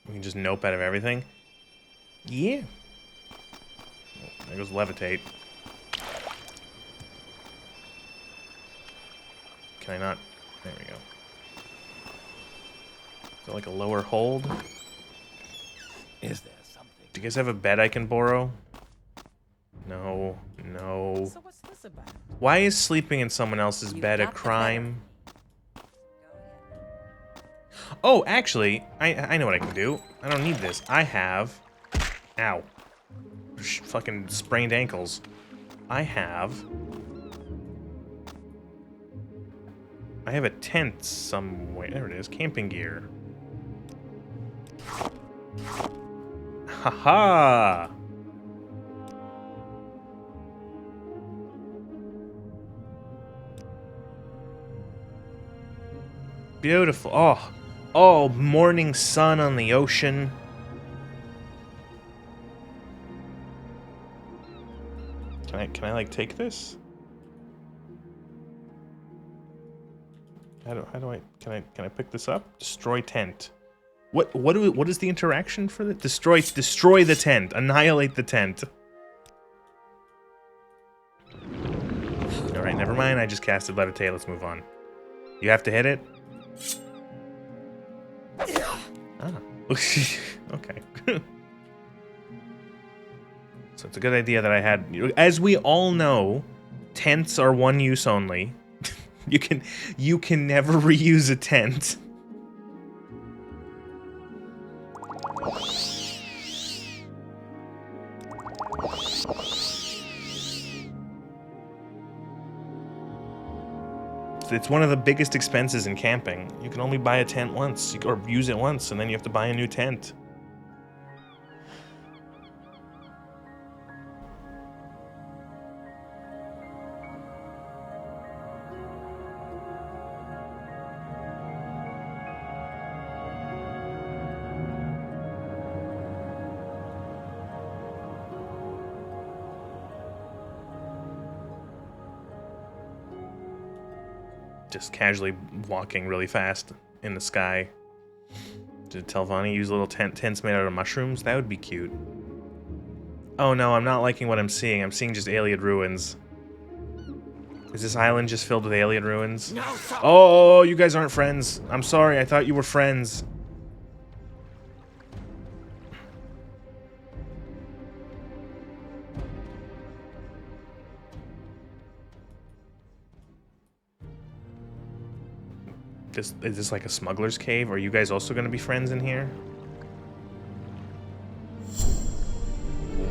We can just nope out of everything. Yeah. Oh, there goes levitate. Can I not? There we go. Is that like a lower hold? Is there something? Do you guys have a bed I can borrow? No, no. So what's this about? Why is sleeping in someone else's bed a crime? Oh, actually, I know what I can do. I don't need this. I have... Ow. Fucking sprained ankles. I have a tent somewhere. There it is. Camping gear. Haha! Beautiful. Oh, morning sun on the ocean. Can I like take this? How do I can I pick this up? Destroy tent. What is the interaction for the destroy the tent. Annihilate the tent. All right, never mind. I just casted levitate. Let's move on. You have to hit it. Ah. Okay. So it's a good idea that I had. As we all know, tents are one use only. You can never reuse a tent. It's one of the biggest expenses in camping. You can only buy a tent once, or use it once, and then you have to buy a new tent. just casually walking really fast in the sky. Did Telvanni use little tents made out of mushrooms? That would be cute. Oh no, I'm not liking what I'm seeing. I'm seeing just alien ruins. Is this island just filled with alien ruins? No, Oh, you guys aren't friends. I'm sorry, I thought you were friends. Is this like a smuggler's cave? Are you guys also going to be friends in here?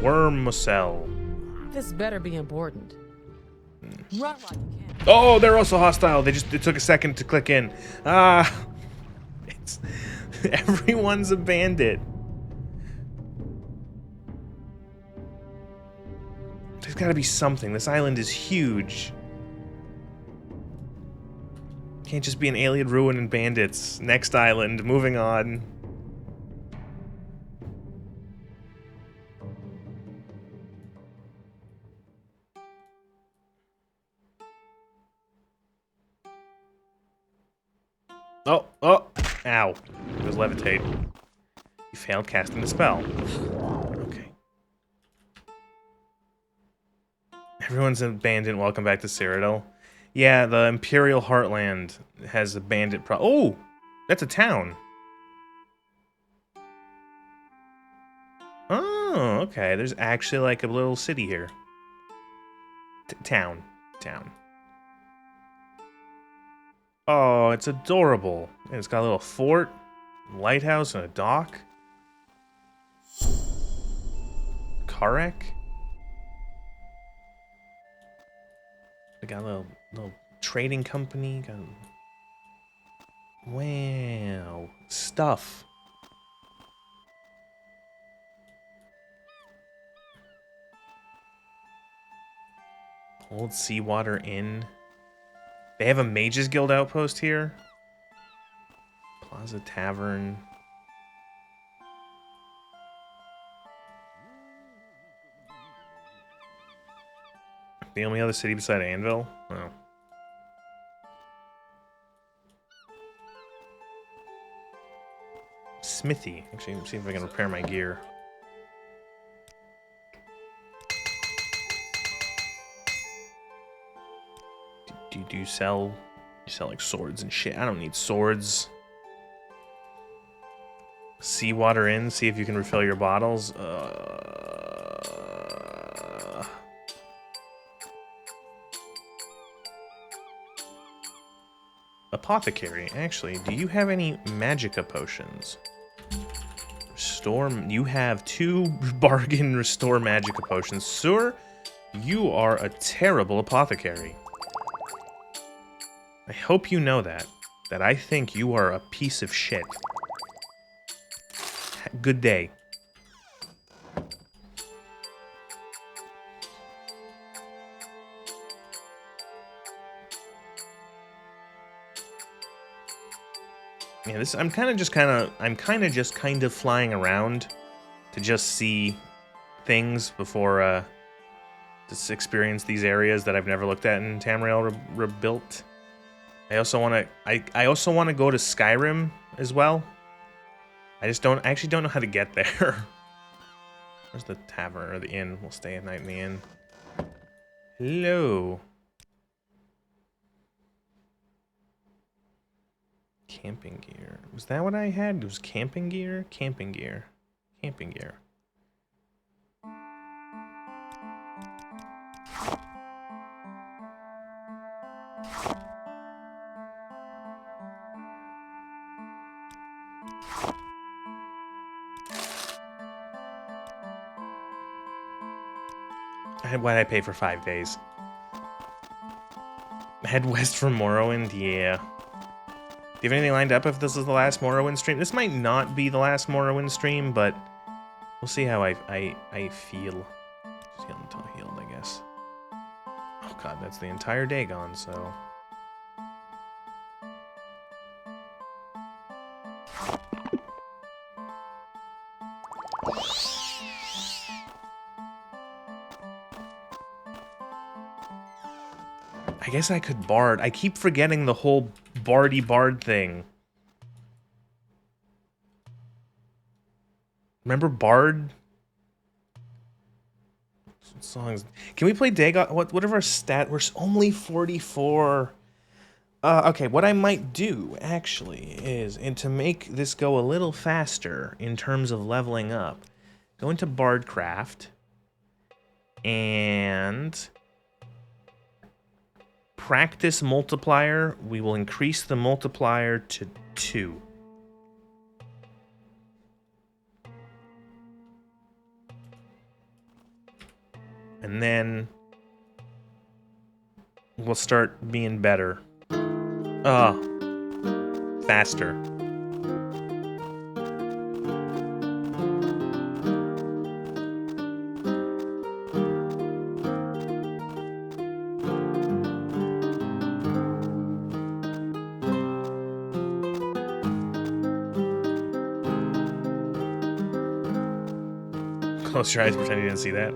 Wormcell. This better be important. Run while you can. Oh, they're also hostile. It took a second to click in. It's everyone's a bandit. There's got to be something. This island is huge. Can't just be an alien ruin and bandits. Next island. Moving on. Oh, oh, ow. It was levitate. You failed casting the spell. Okay. Everyone's a bandit. Welcome back to Cyrodiil. Yeah, the Imperial Heartland has a bandit oh! That's a town. Oh, okay. There's actually like a little city here. Town. Oh, it's adorable. And it's got a little fort, lighthouse, and a dock. Karek? They got a little trading company. Wow. Stuff. Old Seawater Inn. They have a Mages Guild outpost here. Plaza Tavern. The only other city beside Anvil? Oh. Smithy. Actually, let me see if I can repair my gear. Do you sell? You sell like swords and shit. I don't need swords. Seawater Inn. See if you can refill your bottles. Apothecary. Actually, do you have any Magicka potions? Restore. You have 2 bargain restore Magicka potions. Sir, you are a terrible apothecary. I hope you know that. That I think you are a piece of shit. Good day. Yeah, this I'm kind of just flying around to just see things before just experience these areas that I've never looked at in Tamriel Rebuilt. I also want to go to Skyrim as well. I actually don't know how to get there. Where's the tavern or the inn? We'll stay at night in the inn. Hello. Camping gear. Was that what I had? It was camping gear? Camping gear. Camping gear. Why'd I pay for 5 days? Head west from Morrowind? Yeah. Do you have anything lined up if this is the last Morrowind stream? This might not be the last Morrowind stream, but we'll see how I feel. Just heal until healed, I guess. Oh god, that's the entire day gone, so... I guess I could bard. I keep forgetting the whole bardy bard thing. Remember bard? Songs. Can we play Dagon? What are our stat? We're only 44. Okay, what I might do, actually, is, and to make this go a little faster in terms of leveling up, go into Bardcraft, and practice multiplier. We will increase the multiplier to 2. And then we'll start being better. Faster. Close your eyes, pretend you didn't see that.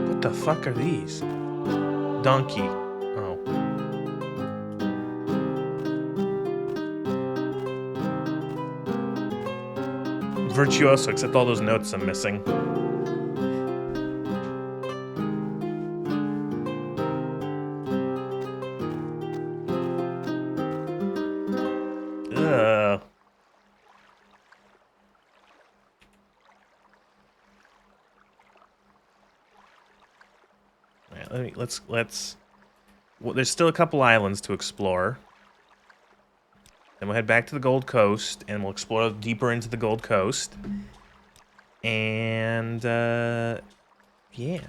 What the fuck are these? Donkey. Oh. Virtuoso, except all those notes I'm missing. Ugh. Let's. Well, there's still a couple islands to explore. Then we'll head back to the Gold Coast, and we'll explore deeper into the Gold Coast. And yeah.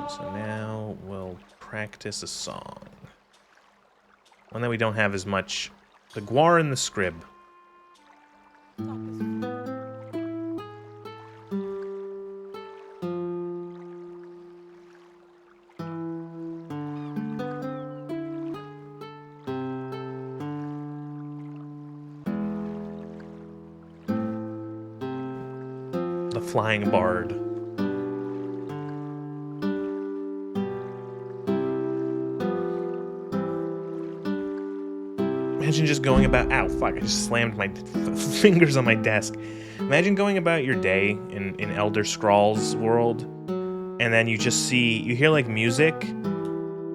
So now we'll practice a song. One that we don't have as much. The Gwar and the Scrib. The Flying Bard. Imagine just going about. Ow, fuck, I just slammed my fingers on my desk. Imagine going about your day in Elder Scrolls world, and then you just see, you hear like music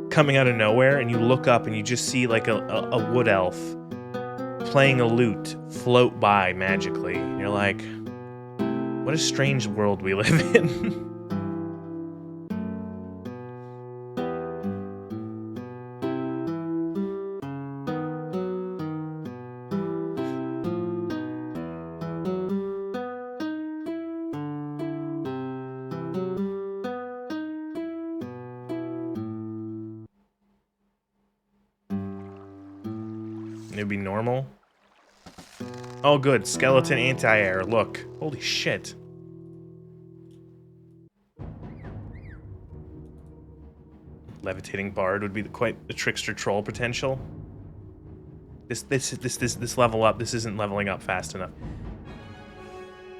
coming out of nowhere, and you look up and you just see like a wood elf playing a lute float by magically. And you're like, what a strange world we live in. It'd be normal. Oh, good. Skeleton anti-air. Look. Holy shit. Levitating bard would be quite a trickster troll potential. This level up. This isn't leveling up fast enough.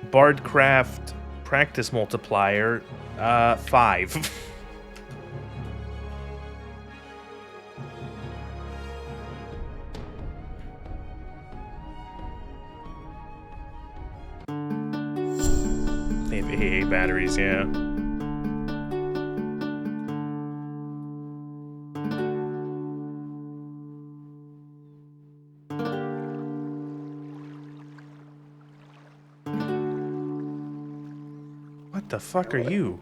Bardcraft practice multiplier 5. They have AA batteries, yeah. What the fuck are you?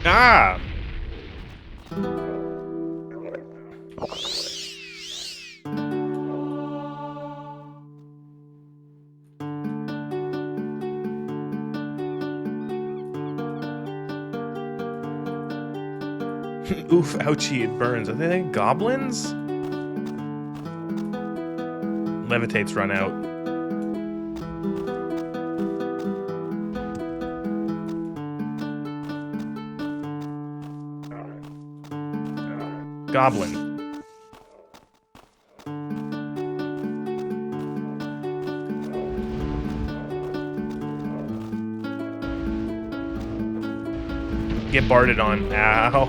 Ah! Oof, ouchie, it burns. Are they like goblins? Levitates run out. Goblin. Get barded on. Ow.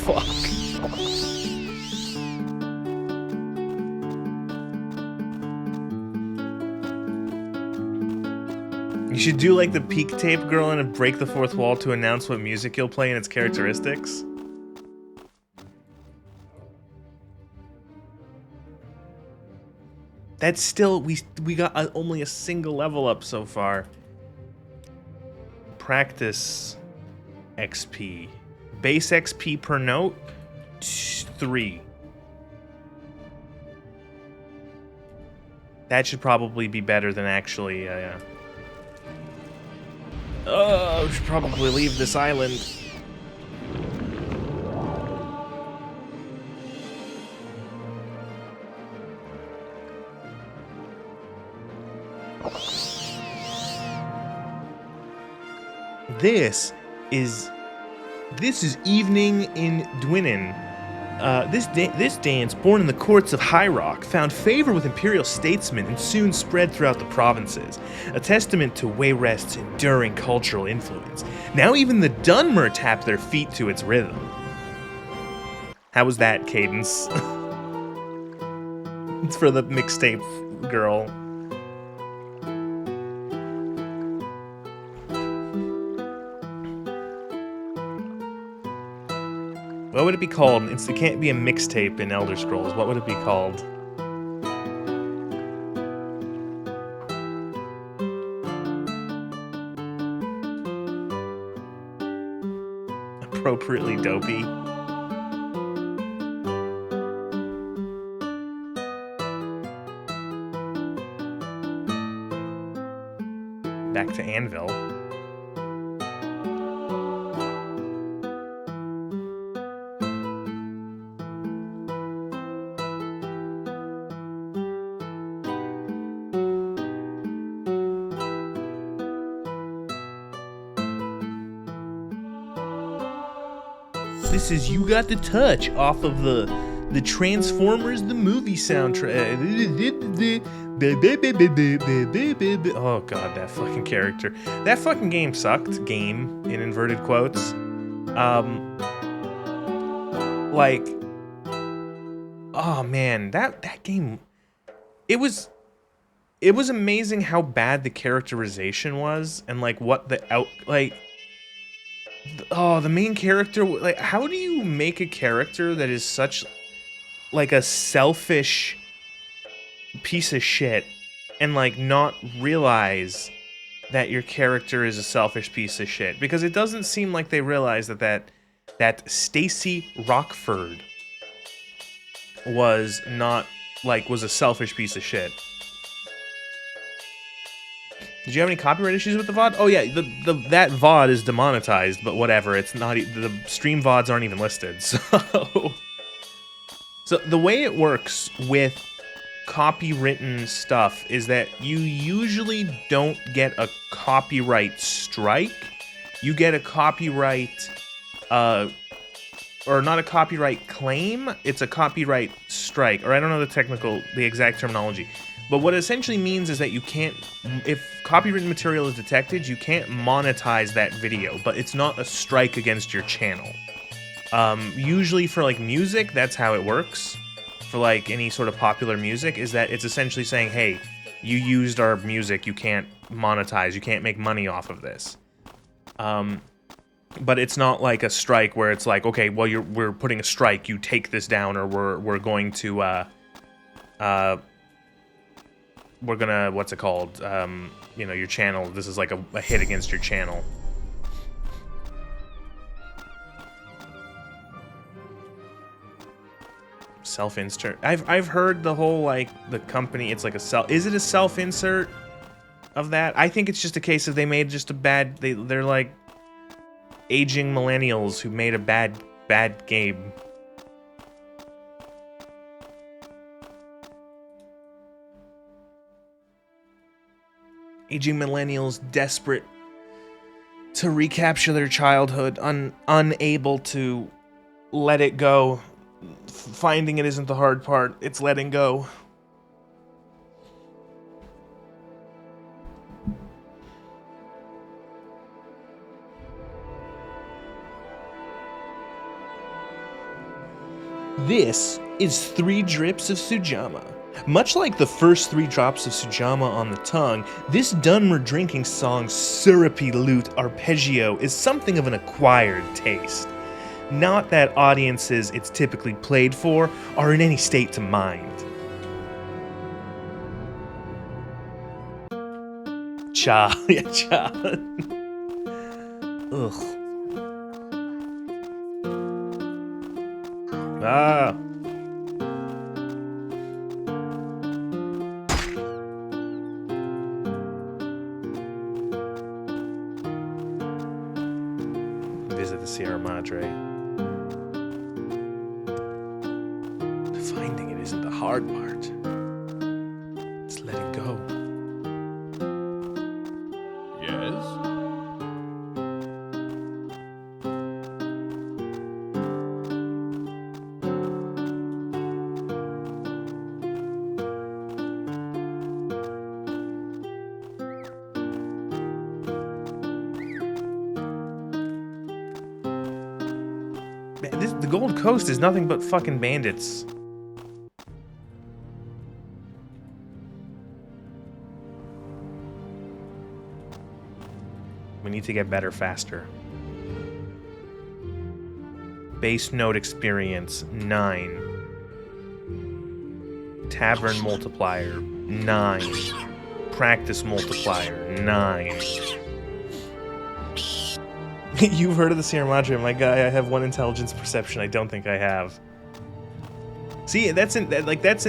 Fuck. You should do like the peak tape girl and break the fourth wall to announce what music you'll play and its characteristics. That's still, we got only a single level up so far. Practice XP. Base XP per note, 3. That should probably be better than actually, oh, we should probably leave this island. This is evening in Dwinin. This dance, born in the courts of High Rock, found favor with imperial statesmen and soon spread throughout the provinces, a testament to Wayrest's enduring cultural influence. Now even the Dunmer tap their feet to its rhythm. How was that, Cadence? It's for the mixtape girl. What would it be called? It can't be a mixtape in Elder Scrolls. What would it be called? Appropriately dopey. Back to Anvil. This is You Got the Touch off of the Transformers the movie soundtrack. Oh god, that fucking character. That fucking game sucked. Game in inverted quotes. Like, oh man, that game. It was amazing how bad the characterization was and like what the the main character, like, how do you make a character that is such, like, a selfish piece of shit and, like, not realize that your character is a selfish piece of shit? Because it doesn't seem like they realize that Stacy Rockford was a selfish piece of shit. Did you have any copyright issues with the VOD? Oh yeah, that VOD is demonetized, but whatever. It's not. The stream VODs aren't even listed. So the way it works with copywritten stuff is that you usually don't get a copyright strike. You get a copyright, or not a copyright claim. It's a copyright strike, or I don't know the exact terminology. But what it essentially means is that you can't, if copywritten material is detected, you can't monetize that video, but it's not a strike against your channel. Usually for like music, that's how it works. For like any sort of popular music, is that it's essentially saying, hey, you used our music, you can't monetize, you can't make money off of this. But it's not like a strike where it's like, okay, well we're putting a strike, you take this down, or we're going to we're gonna, what's it called? You know, your channel, this is like a hit against your channel. Self-insert. I've heard the whole, like, the company, it's like is it a self-insert of that? I think it's just a case of they made just a bad, they're like aging millennials who made a bad game. Aging millennials desperate to recapture their childhood, unable to let it go. Finding it isn't the hard part, it's letting go. This is 3 drips of Sujamma. Much like the first 3 drops of Sujamma on the tongue, this Dunmer drinking song's syrupy lute arpeggio is something of an acquired taste. Not that audiences it's typically played for are in any state to mind. Cha, yeah, cha. Ugh. Ah. Visit the Sierra Madre. Finding it isn't the hard part. It's letting go. Yes? The Gold Coast is nothing but fucking bandits. We need to get better faster. Base note experience 9. Tavern multiplier 9. Practice multiplier 9. You've heard of the Sierra Madre, my guy. I have 1 intelligence perception. I don't think I have. See, that's an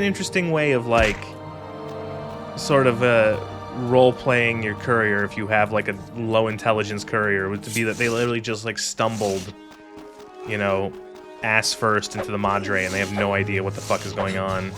interesting way of like, sort of role playing your courier. If you have like a low intelligence courier, would to be that they literally just like stumbled, you know, ass first into the Madre, and they have no idea what the fuck is going on.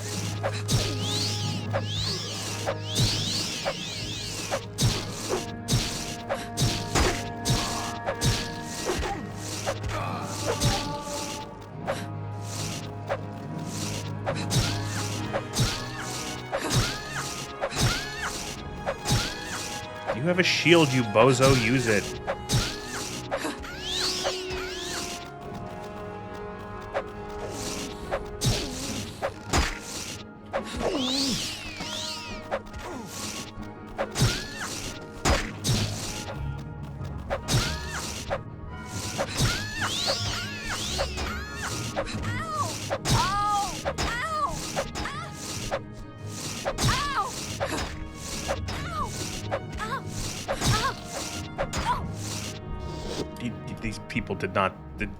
You have a shield, you bozo. Use it.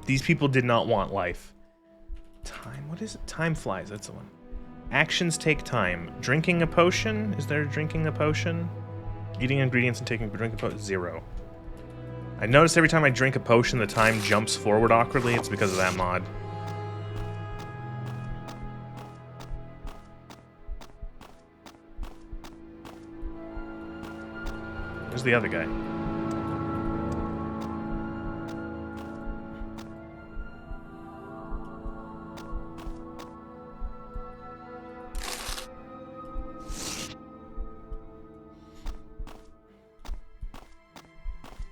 These people did not want life. Time, what is it? Time flies, that's the one. Actions take time. Drinking a potion? Is there drinking a potion? Eating ingredients and taking drink a potion? 0. I notice every time I drink a potion, the time jumps forward awkwardly. It's because of that mod. Where's the other guy?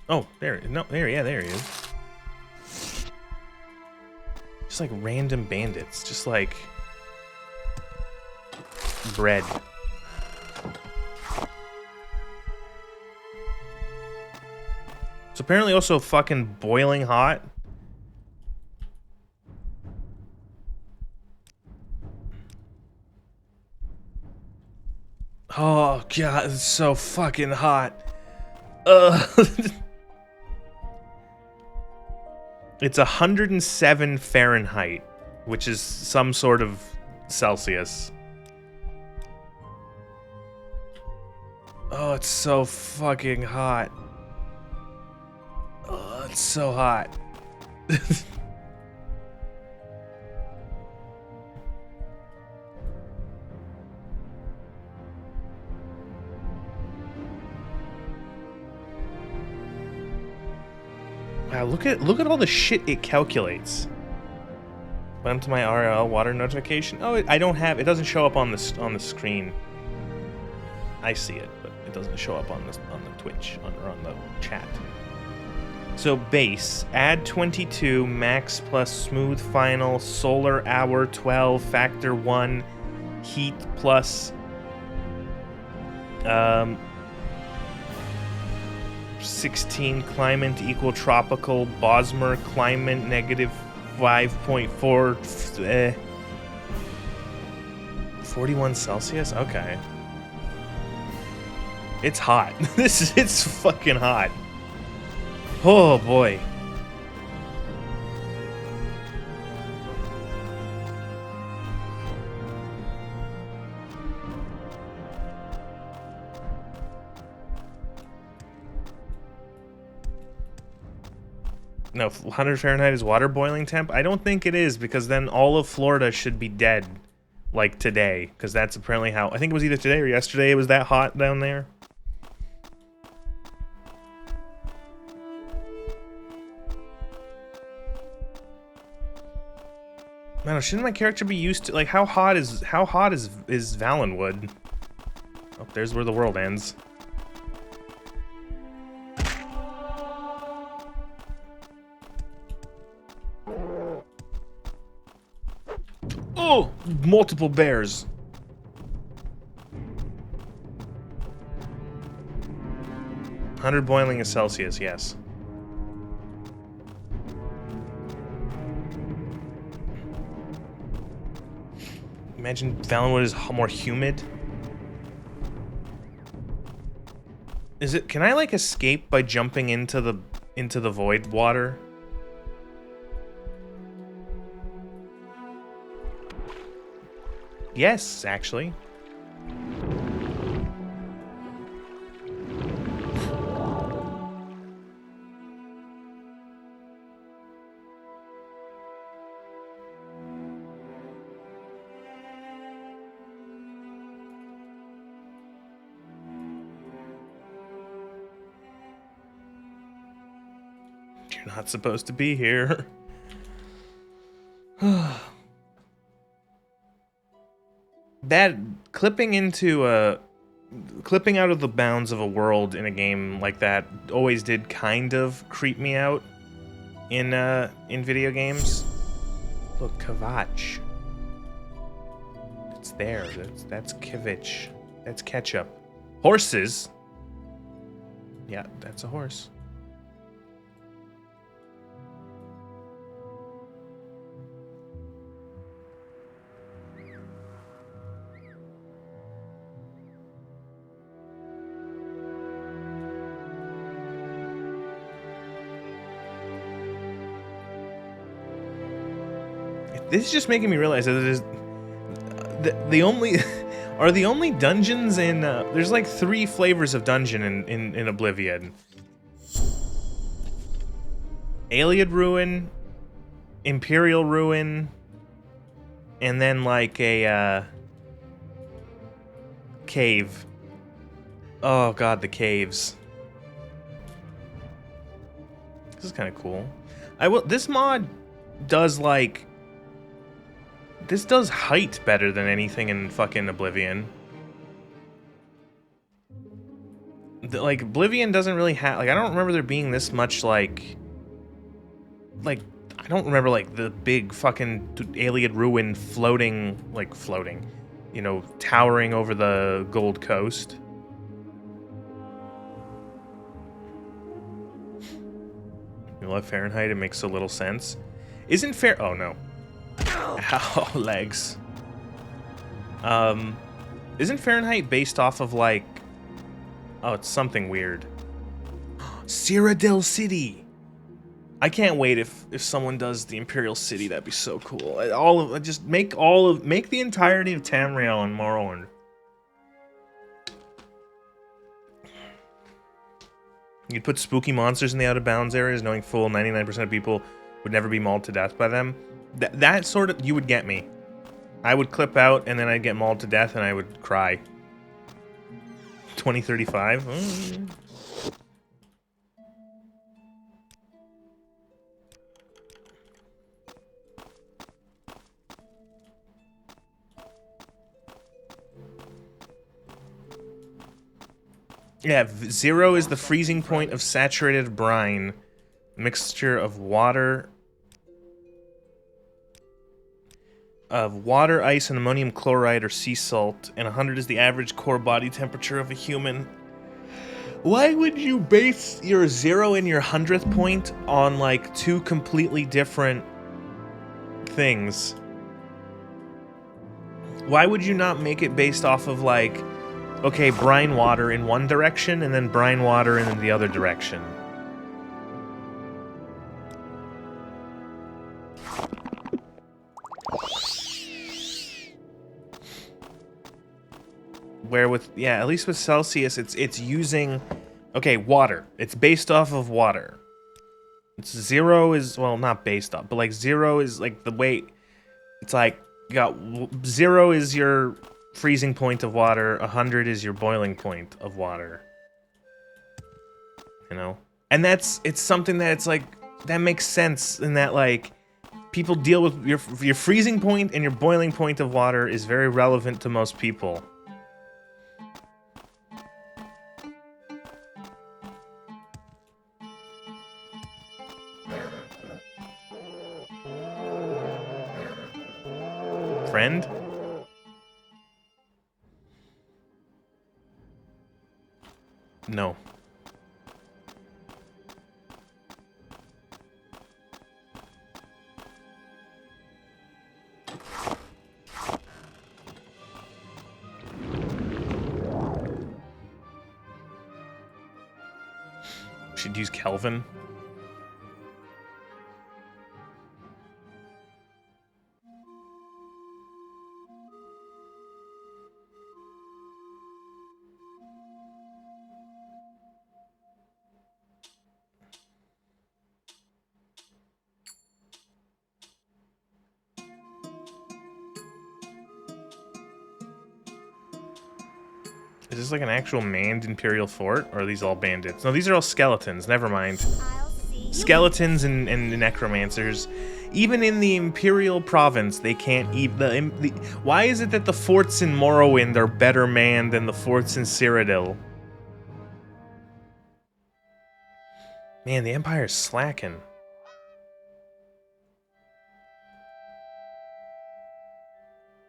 Oh, there he is. Just like random bandits, just like bread. It's apparently also fucking boiling hot. Oh god, it's so fucking hot. It's 107 Fahrenheit, which is some sort of Celsius. Oh, it's so fucking hot. Oh, it's so hot. Wow, look at all the shit it calculates. Went to my RL water notification. Oh, I don't have. It doesn't show up on the screen. I see it, but it doesn't show up on the Twitch or on the chat. So base, add 22, max plus smooth final, solar hour 12, factor 1, heat plus 16, climate equal tropical, Bosmer climate negative 5.4, 41 Celsius? Okay. It's hot. It's fucking hot. Oh boy. No, 100 Fahrenheit is water boiling temp? I don't think it is, because then all of Florida should be dead, like today, because that's apparently how, I think it was either today or yesterday it was that hot down there. Man, shouldn't my character be used to, like, how hot is Valenwood? Oh, there's where the world ends. Oh, multiple bears. $100 boiling is Celsius, yes. Imagine Valenwood is more humid. Is it? Can I like escape by jumping into the void water? Yes, actually. You're not supposed to be here. That clipping out of the bounds of a world in a game like that always did kind of creep me out in video games. Look, Kvatch. It's there. That's Kivich. That's ketchup. Horses. Yeah, that's a horse. This is just making me realize that it is the only are the only dungeons in there's like 3 flavors of dungeon in Oblivion. Alien Ruin, Imperial Ruin, and then like a cave. Oh god, the caves. This is kind of cool. This mod does like this does height better than anything in fucking Oblivion. Like, Oblivion doesn't really have... Like, I don't remember there being this much, like... I don't remember, like, the big fucking alien ruin floating... You know, towering over the Gold Coast. You love Fahrenheit, it makes so little sense. Isn't fair... Oh, no. Ow, legs. Isn't Fahrenheit based off of like... Oh, it's something weird. Cyrodiil City! I can't wait if someone does the Imperial City, that'd be so cool. Make the entirety of Tamriel and Morrowind. You'd put spooky monsters in the out-of-bounds areas, knowing full 99% of people would never be mauled to death by them. That sort of... You would get me. I would clip out, and then I'd get mauled to death, and I would cry. 2035? Mm. Yeah, 0 is the freezing point of saturated brine. Mixture of water, ice, and ammonium chloride or sea salt, and 100 is the average core body temperature of a human. Why would you base your 0 and your 100th point on, like, two completely different things? Why would you not make it based off of, like, okay, brine water in one direction and then brine water in the other direction? Where with, yeah, at least with Celsius, it's using, okay, water. It's based off of water. It's 0 is, well, not based off, but like 0 is like the way, it's like, you got 0 is your freezing point of water, 100 is your boiling point of water. You know? And it's something that it's like, that makes sense in that, like, people deal with your freezing point and your boiling point of water is very relevant to most people. Friend? No. Should use Kelvin. Is this like an actual manned Imperial fort, or are these all bandits? No, these are all skeletons. Never mind. Skeletons and necromancers. Even in the Imperial province, they can't even... Why is it that the forts in Morrowind are better manned than the forts in Cyrodiil? Man, the Empire's slacking.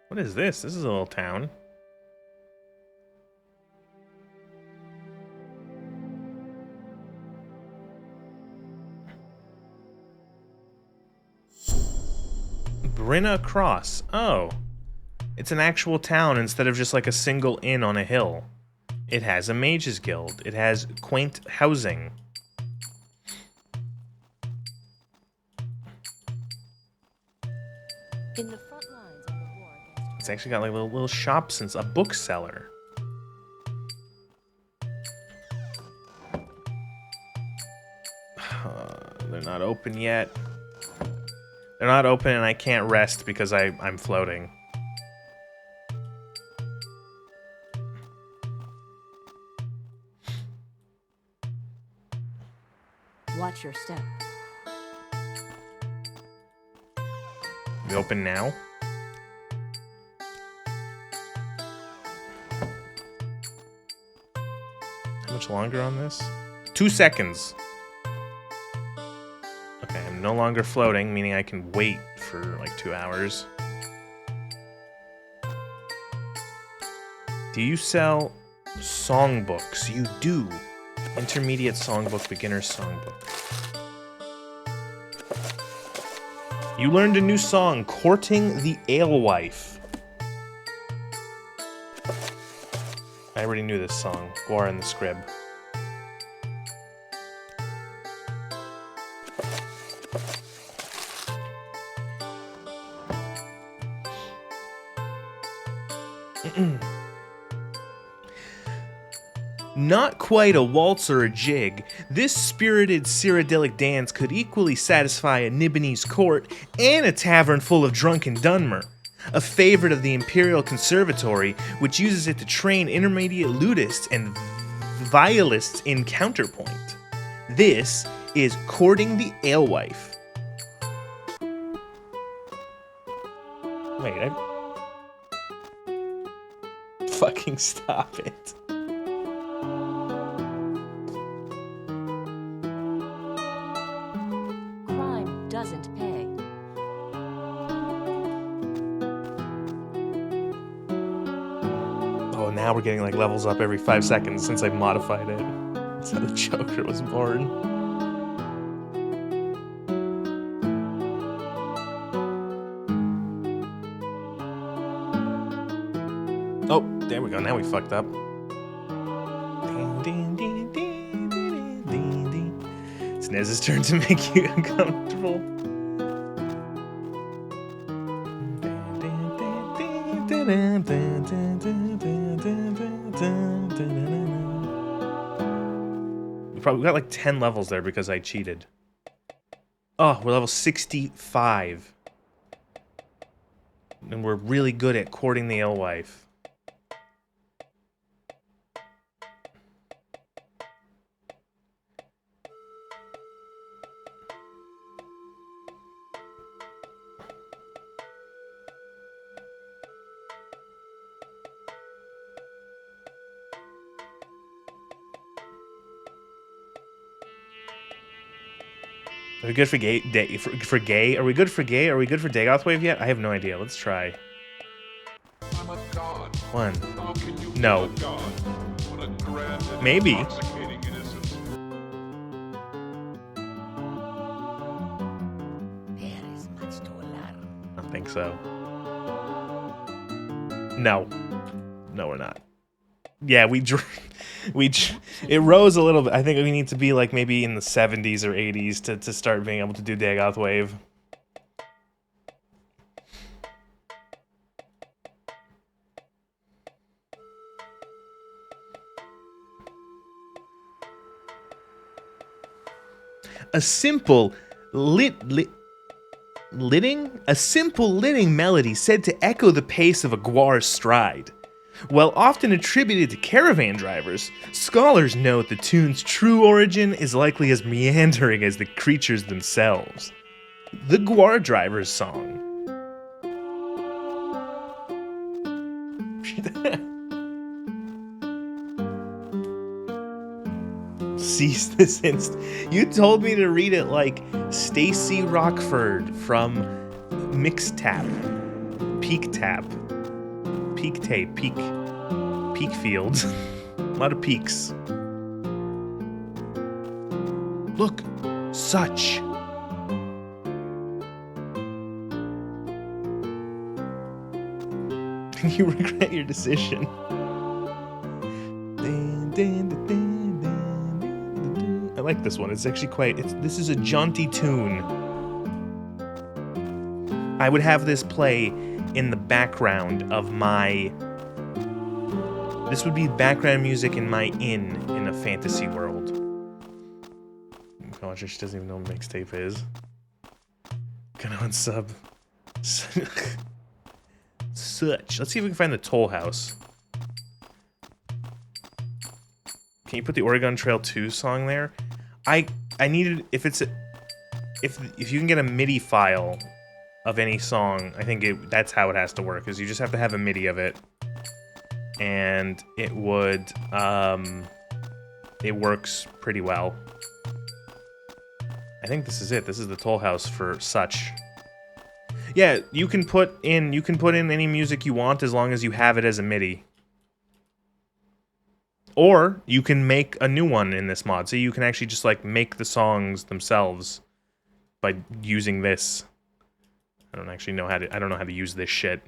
What is this? This is a little town. Brinna Cross. Oh. It's an actual town instead of just like a single inn on a hill. It has a mage's guild. It has quaint housing. In the front lines of the war against... It's actually got like little shops and a bookseller. They're not open yet. They're not open and I can't rest because I'm floating. Watch your step. We open now? How much longer on this? 2 seconds. Okay, I'm no longer floating, meaning I can wait for like 2 hours. Do you sell songbooks? You do. Intermediate songbook, beginner songbook. You learned a new song, Courting the Alewife. I already knew this song, Gwar and the Scrib. Not quite a waltz or a jig, this spirited Cyrodiilic dance could equally satisfy a Nibonese court and a tavern full of drunken Dunmer. A favorite of the Imperial Conservatory, which uses it to train intermediate lutists and violists in counterpoint. This is Courting the Alewife. Wait, fucking stop it. now we're getting like levels up every 5 seconds since I modified it. That's how the Joker was born. Oh, there we go. Now we fucked up. It's Nez's turn to make you uncomfortable. We got like 10 levels there because I cheated. Oh, we're level 65. And we're really good at courting the alewife. Are we good for gay? For gay? Are we good for gay? Are we good for Dagoth Wave yet? I have no idea. Let's try. I'm a god. One. How can you No. kill a god? What a grand and Maybe. intoxicating innocence. There is much to learn. I don't think so. No. No, we're not. Yeah, it rose a little bit. I think we need to be like maybe in the 70s or 80s to start being able to do Dagoth Wave. A simple litting melody said to echo the pace of a guar's stride. While often attributed to caravan drivers, scholars note the tune's true origin is likely as meandering as the creatures themselves. The Guar Driver's Song. Cease this You told me to read it like Stacy Rockford from Mix Tap. Peak Tap. Peak tape, peak fields. A lot of peaks. Look, such. You regret your decision. I like this one. It's actually this is a jaunty tune. I would have this play in the background of my... This would be background music in my inn in a fantasy world. Gosh, she doesn't even know what mixtape is. Gonna unsub. Such. Let's see if we can find the Toll House. Can you put the Oregon Trail 2 song there? I needed... If you can get a MIDI file of any song, I think that's how it has to work, is you just have to have a MIDI of it. And it would, it works pretty well. I think this is it. This is the Toll House for Such. Yeah, you can put in any music you want as long as you have it as a MIDI. Or you can make a new one in this mod. So you can actually just like make the songs themselves by using this. I don't actually know how to, I don't know how to use this shit.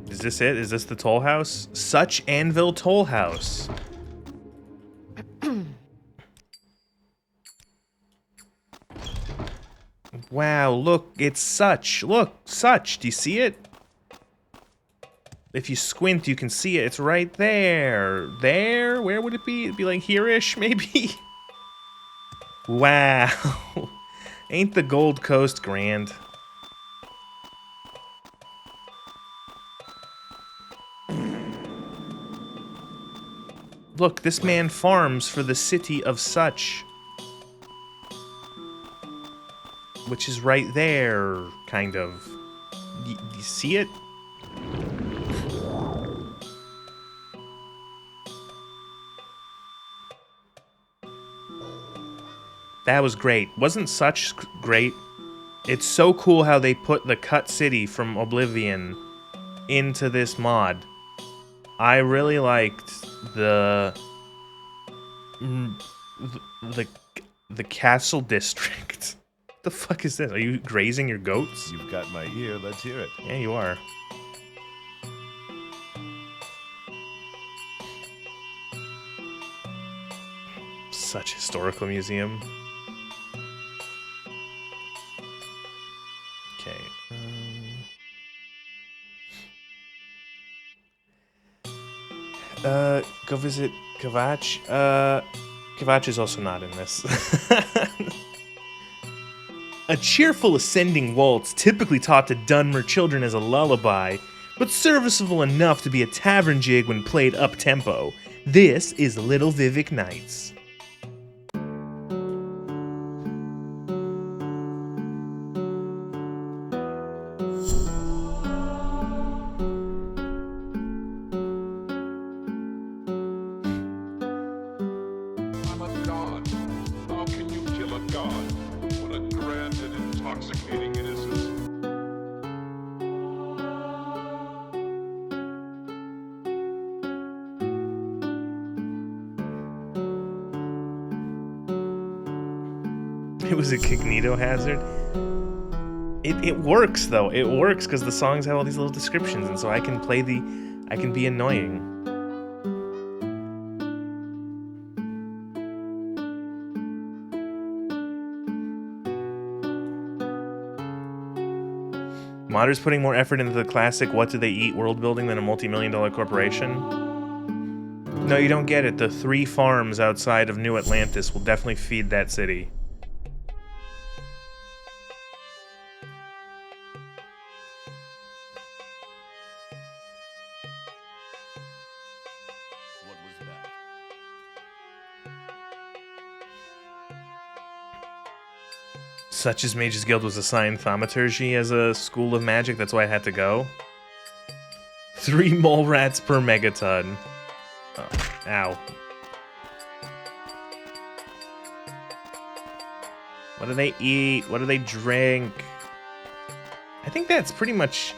Is this it? Is this the Toll House? Such Anvil Toll House. Wow, look, it's Such. Look, Such, do you see it? If you squint, you can see it. It's right there. There? Where would it be? It'd be like here-ish, maybe? Wow. Ain't the Gold Coast grand? Look, this man farms for the city of Such. Which is right there, kind of. You see it? That was great. Wasn't Such great? It's so cool how they put the cut city from Oblivion into this mod. I really liked the castle district. What the fuck is this? Are you grazing your goats? You've got my ear. Let's hear it. Yeah, you are. Such historical museum. Okay. Go visit Kavach. Kavach is also not in this. A cheerful ascending waltz typically taught to Dunmer children as a lullaby, but serviceable enough to be a tavern jig when played up-tempo. This is Little Vivek Nights. I'm a god. How can you kill a god? What a grand and intoxicating innocence. It was a cognito hazard. It works though. It works because the songs have all these little descriptions, and so I can be annoying. Modders putting more effort into the classic what do they eat world building than a multi-million-dollar corporation? No, you don't get it. The 3 farms outside of New Atlantis will definitely feed that city. What was that? Such as Mages Guild was assigned thaumaturgy as a school of magic, that's why I had to go. 3 mole rats per megaton. Oh, ow. What do they eat? What do they drink? I think that's pretty much...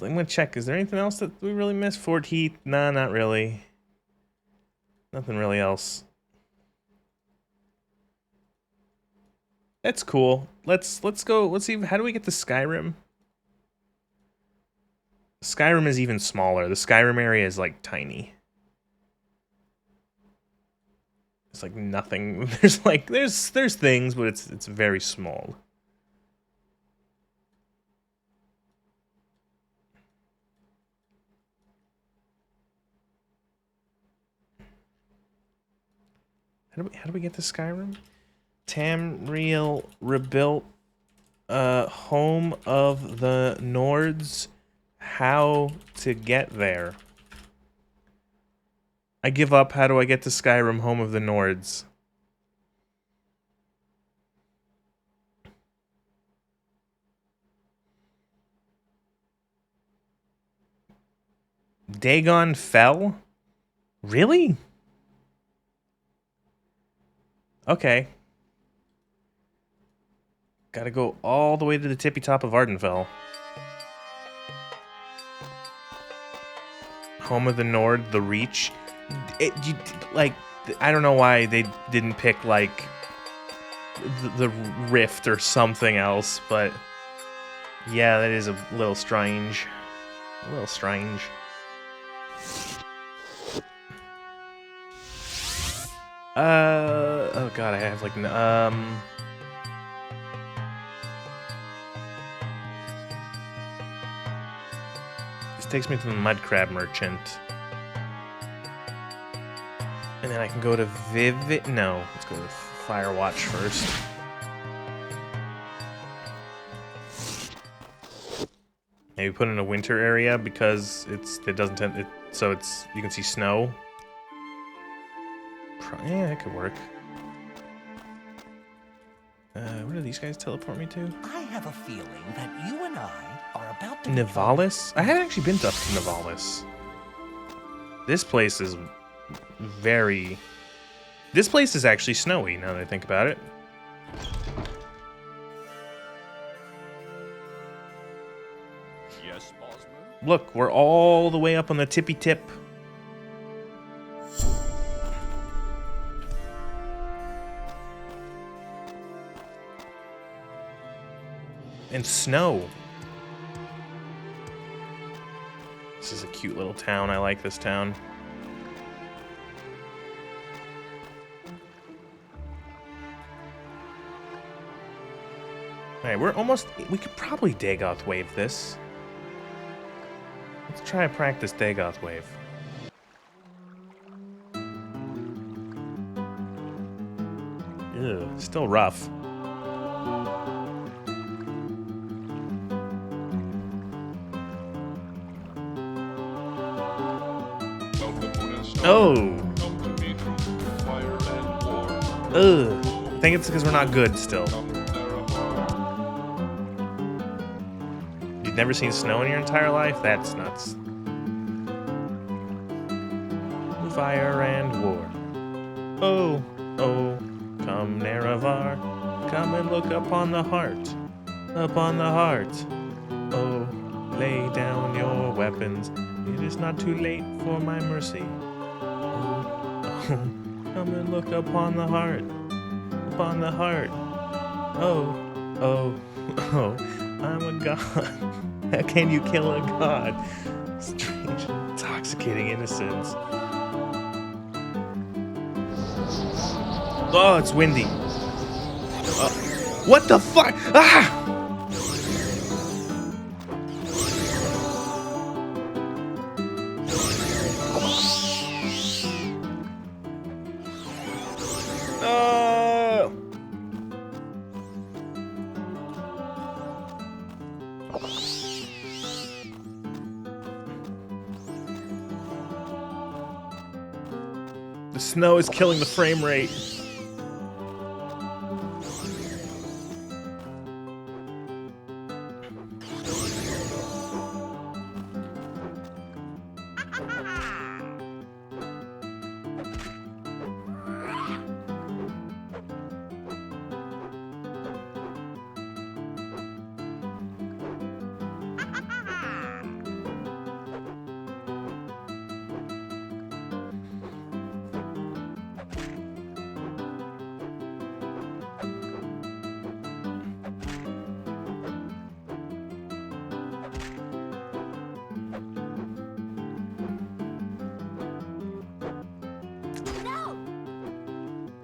I'm gonna check, is there anything else that we really missed? Fort Heath? Nah, not really. Nothing really else. That's cool. Let's go. Let's see. How do we get to Skyrim? Skyrim is even smaller. The Skyrim area is like tiny. It's like nothing. There's things, but it's very small. How do we get to Skyrim? Tamriel rebuilt, home of the Nords. How to get there? I give up. How do I get to Skyrim, home of the Nords? Dagon fell? Really? Okay. Gotta go all the way to the tippy top of Ardenfell. Home of the Nord, the Reach. I don't know why they didn't pick, like, the Rift or something else, but... Yeah, that is a little strange. A little strange. Oh god, I have, like, This takes me to the Mud Crab Merchant. And then I can go to Vivid... No, let's go to Firewatch first. Maybe put in a winter area because it doesn't tend... so you can see snow. Yeah, that could work. Where do these guys teleport me to? I have a feeling that you and I are about to... Nivalis? I haven't actually been up to Nivalis. This place is very... This place is actually snowy, now that I think about it. Yes, Bosmer? Look, we're all the way up on the tippy tip. And snow. This is a cute little town. I like this town. Alright, we're almost... We could probably Dagoth wave this. Let's try a practice Dagoth wave. Ew, still rough. Oh! Ugh. I think it's because we're not good still. You've never seen snow in your entire life? That's nuts. Fire and war. Oh, oh, come Nerevar. Come and look upon the heart. Upon the heart. Oh, lay down your weapons. It is not too late for my mercy. Oh, come and look upon the heart. Upon the heart. Oh, oh, oh, I'm a god. How can you kill a god? Strange, intoxicating innocence. Oh, it's windy. What the fuck? Ah! The snow is killing the frame rate.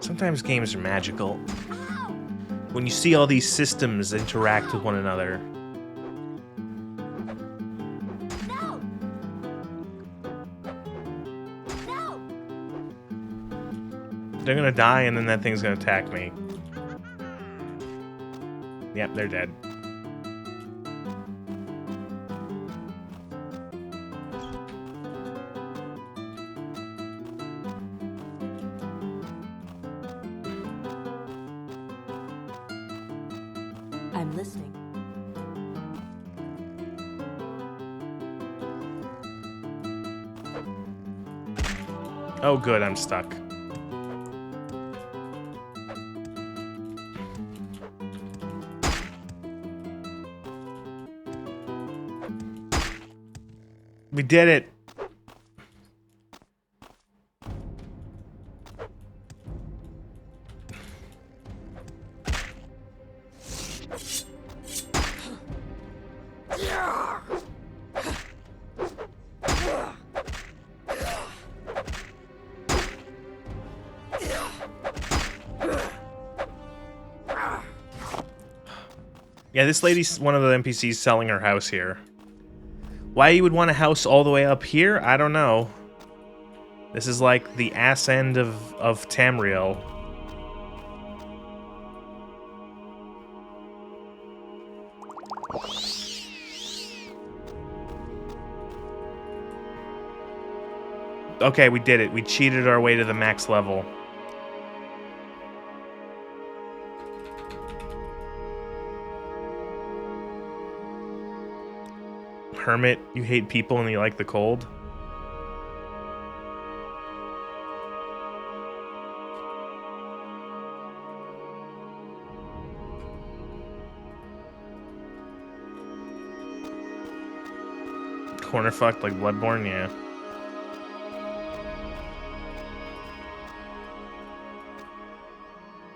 Sometimes games are magical. When you see all these systems interact with one another. No! No! They're gonna die and then that thing's gonna attack me. Yep, they're dead. I'm listening. Oh good, I'm stuck. We did it. Yeah, this lady's one of the NPCs selling her house here. Why you would want a house all the way up here? I don't know. This is like the ass end of Tamriel. Okay, we did it. We cheated our way to the max level. Hermit, you hate people and you like the cold? Corner fucked like Bloodborne, yeah.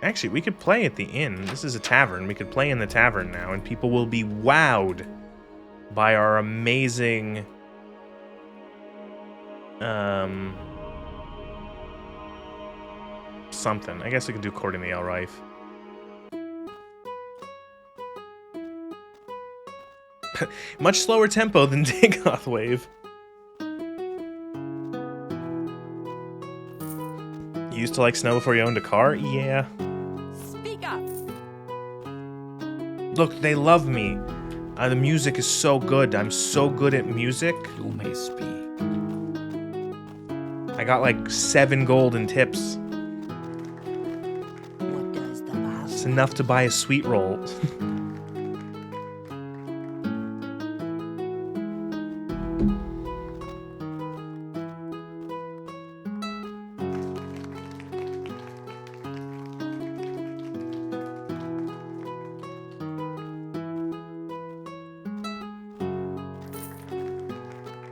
Actually, we could play at the inn. This is a tavern. We could play in the tavern now, and people will be wowed by our amazing... something. I guess we could do Courting the Elrife. Much slower tempo than Dagoth Wave. You used to like snow before you owned a car? Yeah. Speak up. Look, they love me. The music is so good. I'm so good at music. You may speak. I got like 7 gold in tips. What does the Bible It's enough to buy a sweet roll.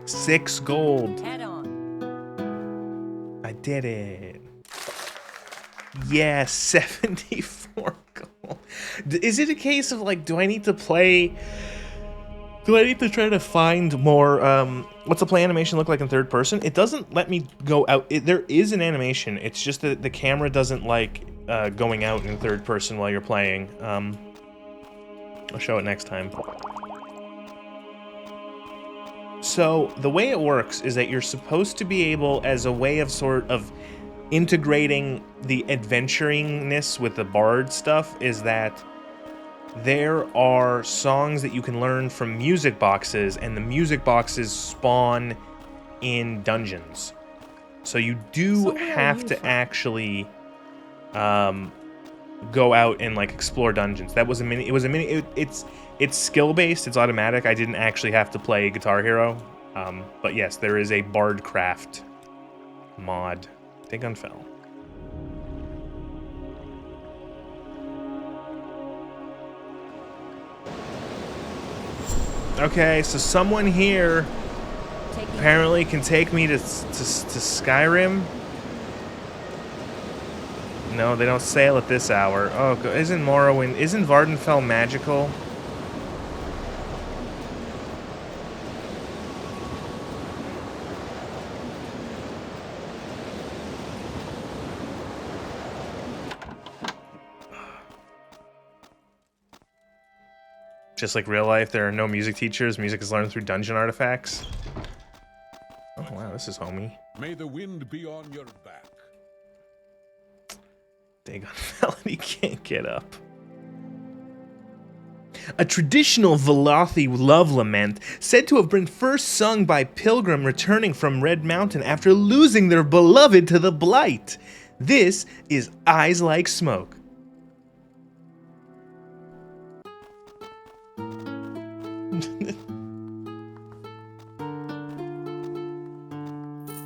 Six gold. head on? I did it. Yeah, 74 gold. Is it a case of like, do I need to play? Do I need to try to find more? What's the play animation look like in third person? It doesn't let me go out. There is an animation. It's just that the camera doesn't like going out in third person while you're playing. I'll show it next time. So the way it works is that you're supposed to be able, as a way of sort of integrating the adventuringness with the bard stuff, is that there are songs that you can learn from music boxes, and the music boxes spawn in dungeons. So you do have to actually go out and like explore dungeons. That was a mini. It was a mini. It's skill based. It's automatic. I didn't actually have to play Guitar Hero. But yes, there is a Bardcraft mod. Dagon fell. Okay, so someone here apparently can take me to Skyrim. No, they don't sail at this hour. Oh, isn't Morrowind... Isn't Vardenfell magical? Just like real life, there are no music teachers. Music is learned through dungeon artifacts. Oh, wow, this is homey. May the wind be on your back. Dagon fell and he can't get up. A traditional Velothi love lament said to have been first sung by pilgrim returning from Red Mountain after losing their beloved to the Blight. This is Eyes Like Smoke.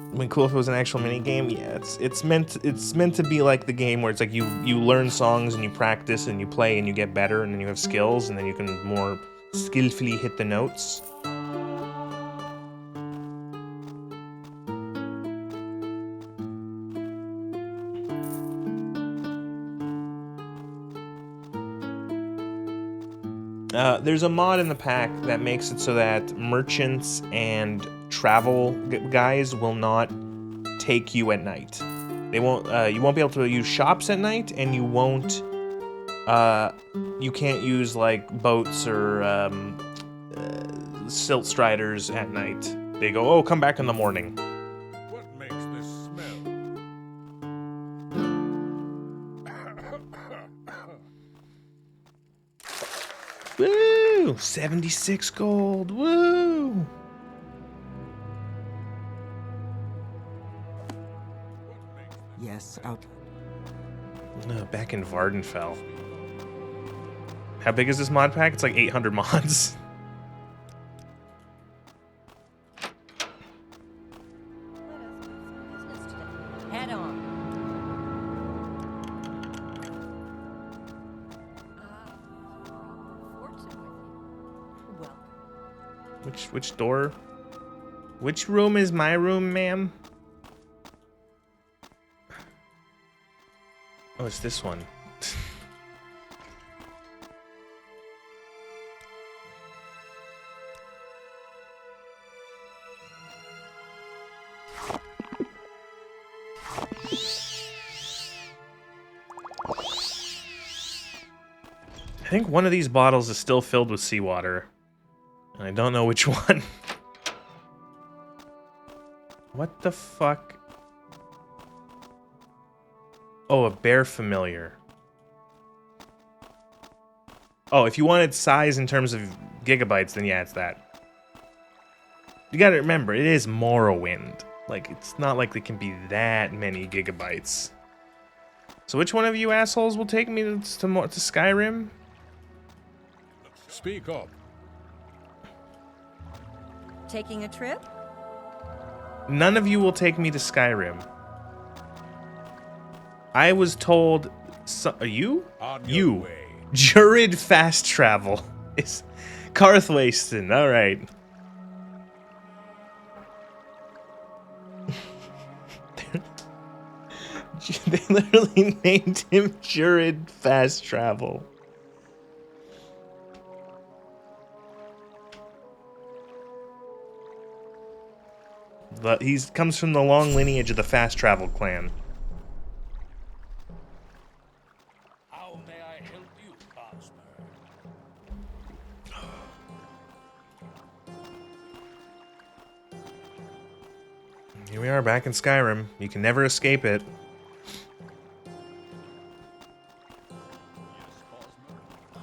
I mean, cool if it was an actual mini game. Yeah, it's meant to be like the game where it's like you learn songs and you practice and you play and you get better and then you have skills and then you can more skillfully hit the notes. There's a mod in the pack that makes it so that merchants and travel guys will not take you at night. They won't. You won't be able to use shops at night, and you won't. You can't use like boats or silt striders at night. They go, oh, come back in the morning. What makes this smell? Woo! 76 gold. Woo! Yes, out. Back in Vardenfell. How big is this mod pack? It's like 800 mods. Head on. Which door? Which room is my room, ma'am? Oh, it's this one. I think one of these bottles is still filled with seawater. And I don't know which one. What the fuck? Oh, a bear familiar. Oh, if you wanted size in terms of gigabytes, then yeah, it's that. You gotta remember, it is Morrowind. Like, it's not like there can be that many gigabytes. So which one of you assholes will take me to Skyrim? Speak up. Taking a trip? None of you will take me to Skyrim. I was told... you? On your You. way. Jurid fast travel. It's Karthwasten, alright. They literally named him Jurid fast travel. But he comes from the long lineage of the fast travel clan. How may I help you, Cosmo? Here we are back in Skyrim. You can never escape it.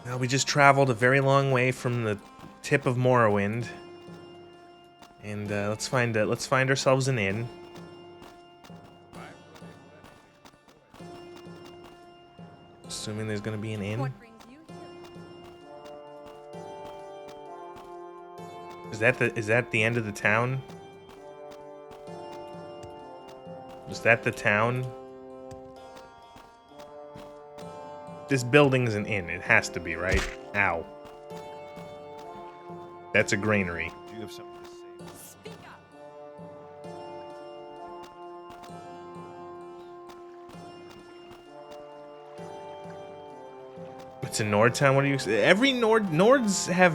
Well, we just traveled a very long way from the tip of Morrowind. And let's find ourselves an inn. Assuming there's gonna be an inn. What brings you here? Is that the end of the town? Is that the town? This building's an inn. It has to be, right? Ow. That's a granary. Do you have something to say? Speak up. It's in Nordtown. What do you? Every Nords have.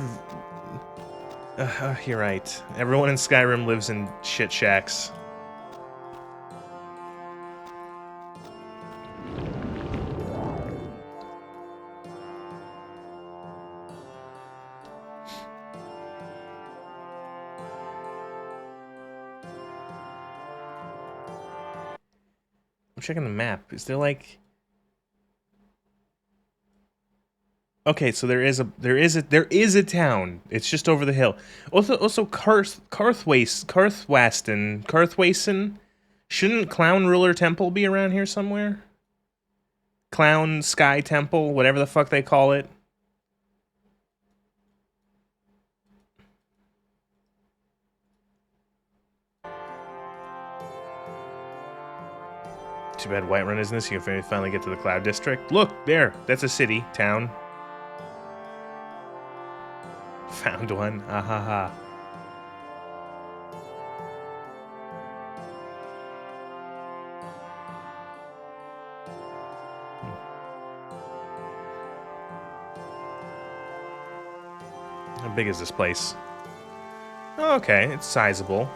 You're right. Everyone in Skyrim lives in shit shacks. I'm checking the map. Is there like? Okay, so there is a town. It's just over the hill. Also Karthwasten. Shouldn't Clown Ruler Temple be around here somewhere? Clown Sky Temple, whatever the fuck they call it. Too bad Whiterun isn't this. You can finally get to the Cloud District. Look, there. That's a city, town. Found one. Ah ha ha. How big is this place? Oh, okay, it's sizable.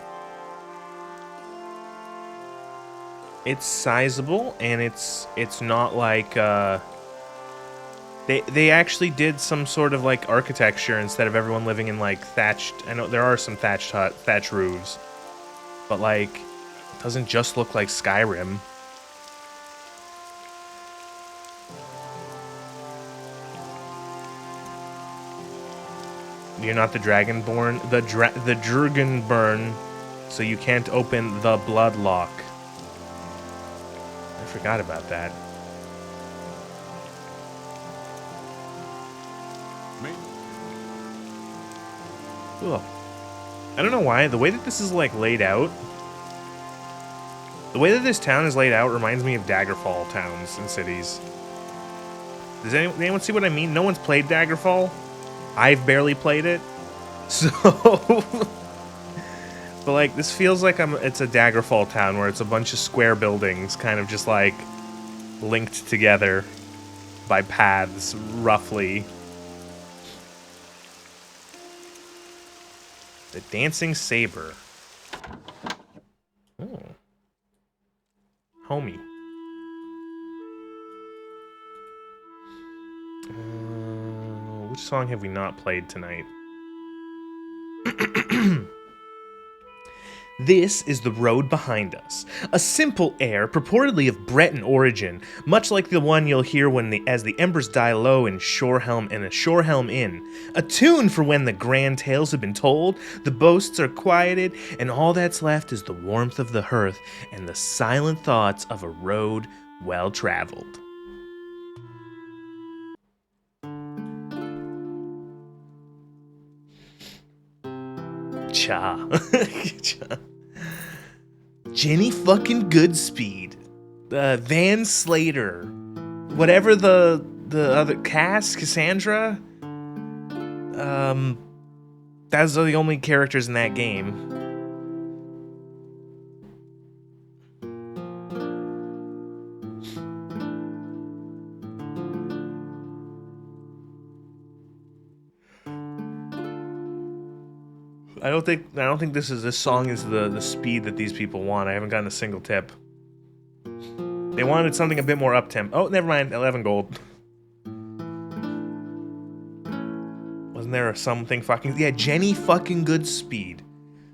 It's sizable, and it's not like they actually did some sort of like architecture instead of everyone living in like thatched. I know there are some thatch roofs, but like it doesn't just look like Skyrim. You're not the Dragonborn, the Dragonborn, so you can't open the Bloodlock. I forgot about that. Ugh. I don't know why, the way that this is like laid out, the way that this town is laid out reminds me of Daggerfall towns and cities. Does anyone see what I mean? No one's played Daggerfall. I've barely played it. So But like this feels like it's a Daggerfall town where it's a bunch of square buildings kind of just like linked together by paths roughly. The dancing saber. Oh. Homie. Which song have we not played tonight? This is the road behind us, a simple air purportedly of Breton origin, much like the one you'll hear as the embers die low in a Shorehelm Inn. A tune for when the grand tales have been told, the boasts are quieted, and all that's left is the warmth of the hearth and the silent thoughts of a road well traveled. Cha. Cha. Jenny fucking Goodspeed, Van Slater, whatever the other Cassandra. Those are the only characters in that game. I don't think this song is the speed that these people want. I haven't gotten a single tip. They wanted something a bit more up-tempo. Oh, never mind. 11 gold. Wasn't there something fucking... Yeah, Jenny fucking Goodspeed.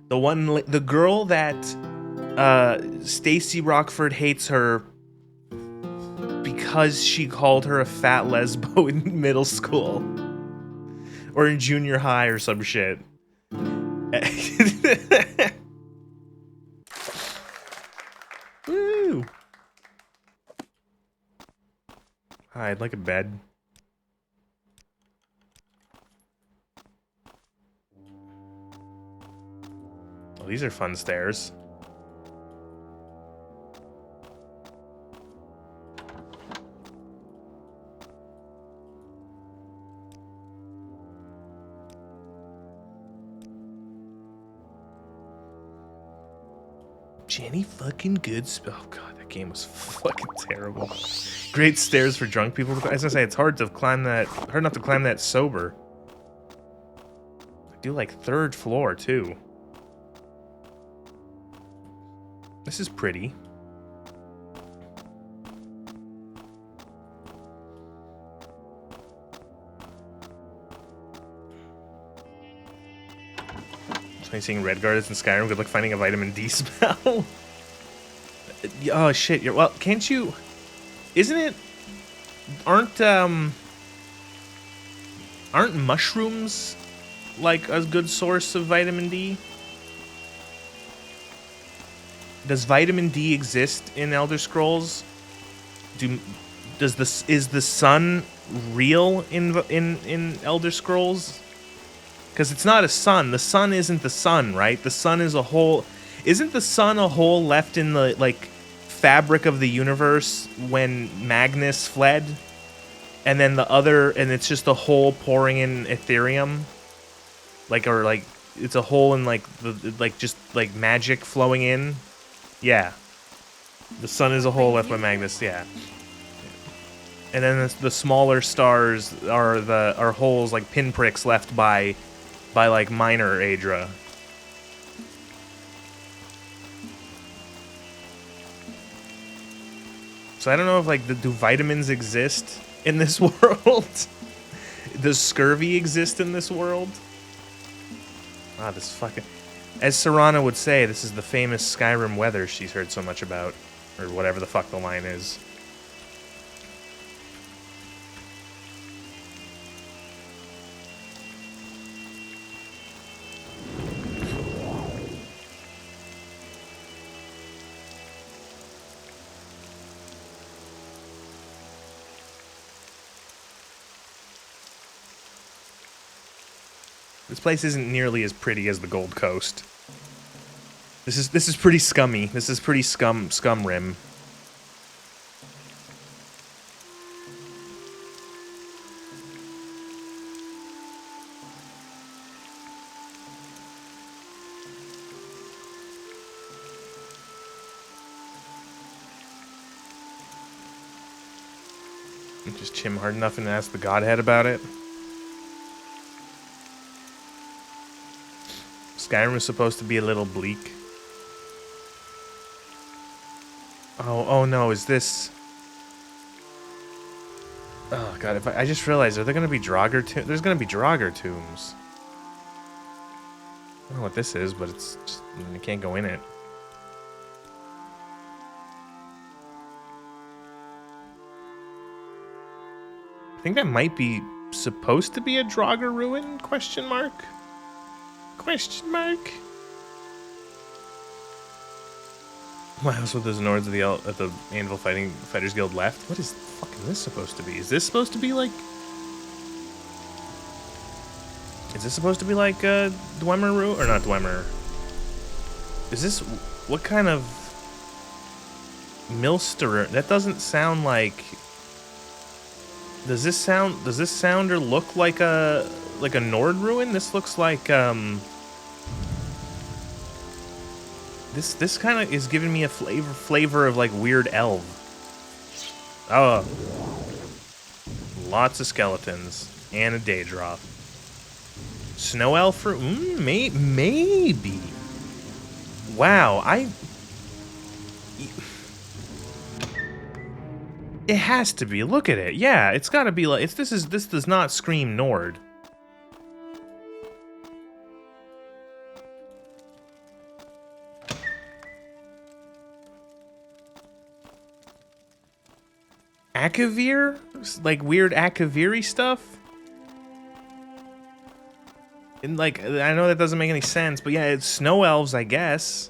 The girl that Stacy Rockford hates her because she called her a fat lesbo in middle school. Or in junior high or some shit. Woo! Hi, I'd like a bed. Oh, these are fun stairs. Jenny fucking Goodspeed. Oh god, that game was fucking terrible. Great stairs for drunk people. I was gonna say it's hard enough to climb that sober. I do like 3rd floor too. This is pretty. Seeing Redguard is in Skyrim. Good luck finding a vitamin D spell. Oh shit! Well, can't you? Isn't it? Aren't mushrooms like a good source of vitamin D? Does vitamin D exist in Elder Scrolls? Is the sun real in Elder Scrolls? Because it's not a sun. The sun isn't the sun, right? The sun is a hole. Isn't the sun a hole left in the, like, fabric of the universe when Magnus fled? And then and it's just a hole pouring in Ethereum? It's a hole in, just magic flowing in? Yeah. The sun is a hole left by Magnus, yeah. And then the smaller stars are holes, like pinpricks left by like minor Aedra. So I don't know if do vitamins exist in this world? Does scurvy exist in this world? Ah, this fucking... As Serana would say, this is the famous Skyrim weather she's heard so much about. Or whatever the fuck the line is. This place isn't nearly as pretty as the Gold Coast. This is pretty scummy. This is pretty scum rim. Just chim hard enough and ask the Godhead about it. Skyrim is supposed to be a little bleak. Oh no, is this... Oh god, I just realized, are there gonna be Draugr tombs? There's gonna be Draugr tombs. I don't know what this is, but it's just, you can't go in it. I think that might be supposed to be a Draugr ruin? Question mark? Question mark? Wow, that's what those Nords at the Anvil Fighters Guild left. What is fucking this supposed to be? Is this supposed to be like... Is this supposed to be like Dwemer ruin? Or not Dwemer. Is this... What kind of... Milster? That doesn't sound like... Does this sound or look like a Nord ruin? This looks like this kind of is giving me a flavor of like weird elf. Oh, lots of skeletons and a Daedra. Snow elf maybe. Wow, it has to be. Look at it. Yeah, it's got to be like this does not scream Nord. Akavir? Like weird Akaviri stuff? And like I know that doesn't make any sense, but yeah, it's snow elves, I guess.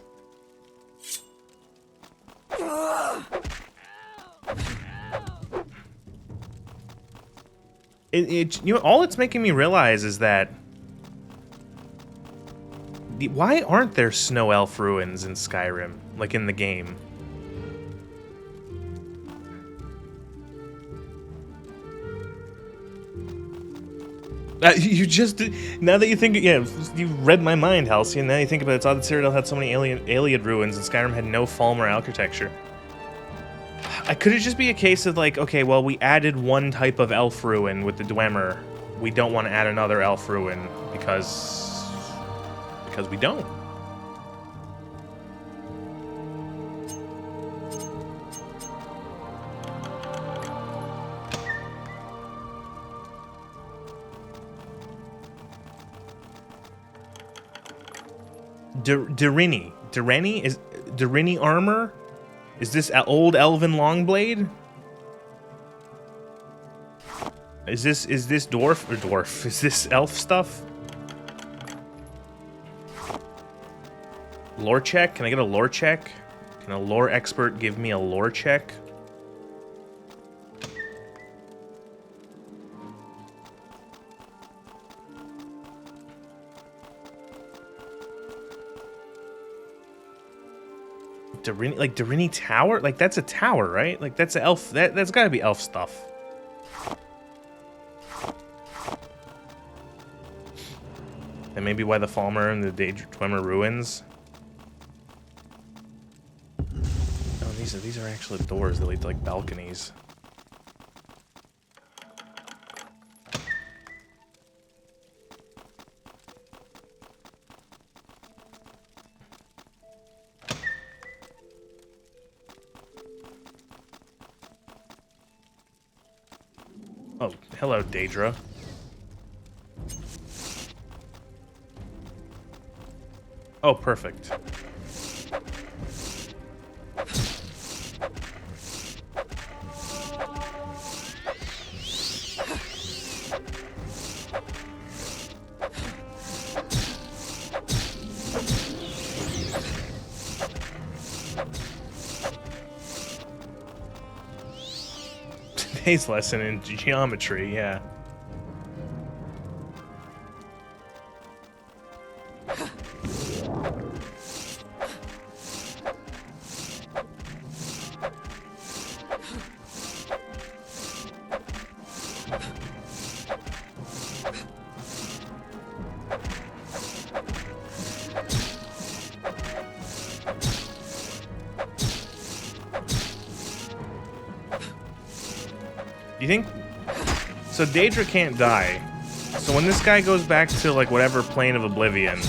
You know, all it's making me realize is that why aren't there snow elf ruins in Skyrim, like in the game? You just now that you think, yeah, you read my mind, Halcyon. Now you think about it, it's odd that Cyrodiil had so many Iliad ruins and Skyrim had no Falmer architecture. Could it just be a case of like, okay, well, we added one type of elf ruin with the Dwemer. We don't want to add another elf ruin because we don't. Dirini is Dirini armor? Is this old elven longblade? Is this dwarf? Is this elf stuff? Lore check? Can I get a lore check? Can a lore expert give me a lore check? Dirini Tower? Like, that's a tower, right? Like, that's an elf. That's gotta be elf stuff. And maybe why the Falmer and the Dwemer ruins. Oh, these are actually doors that lead to, like, balconies. Oh, hello, Daedra. Oh, perfect. Today's lesson in geometry, yeah. Do you think... So Daedra can't die. So when this guy goes back to, like, whatever plane of oblivion,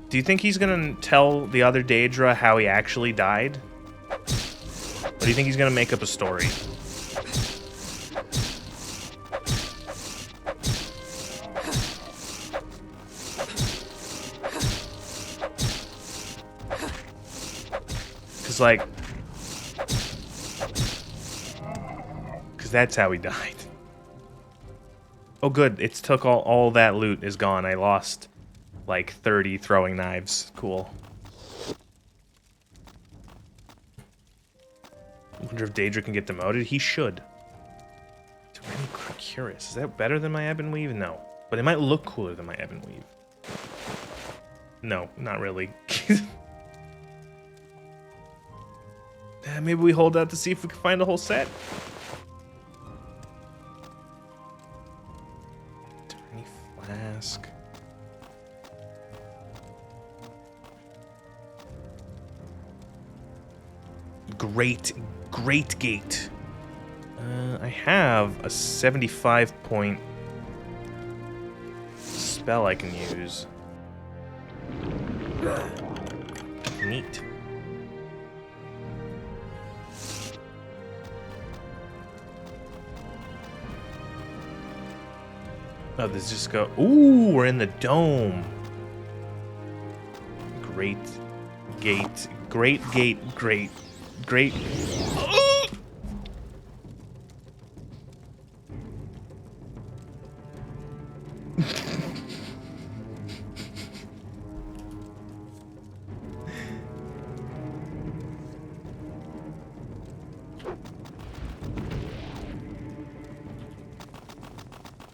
do you think he's gonna tell the other Daedra how he actually died? Or do you think he's gonna make up a story? Cause, like... Cause that's how he died. Oh good, it took all that loot is gone. I lost like 30 throwing knives. Cool. I wonder if Daedra can get demoted. He should. Tyranny Curious. Is that better than my Ebb and Weave? No. But it might look cooler than my Ebb and Weave. No, not really. Maybe we hold out to see if we can find a whole set. Flask. Great gate. I have a 75-point spell I can use. Neat. Oh, this just go. Ooh, we're in the dome. Great gate. Great gate. Great.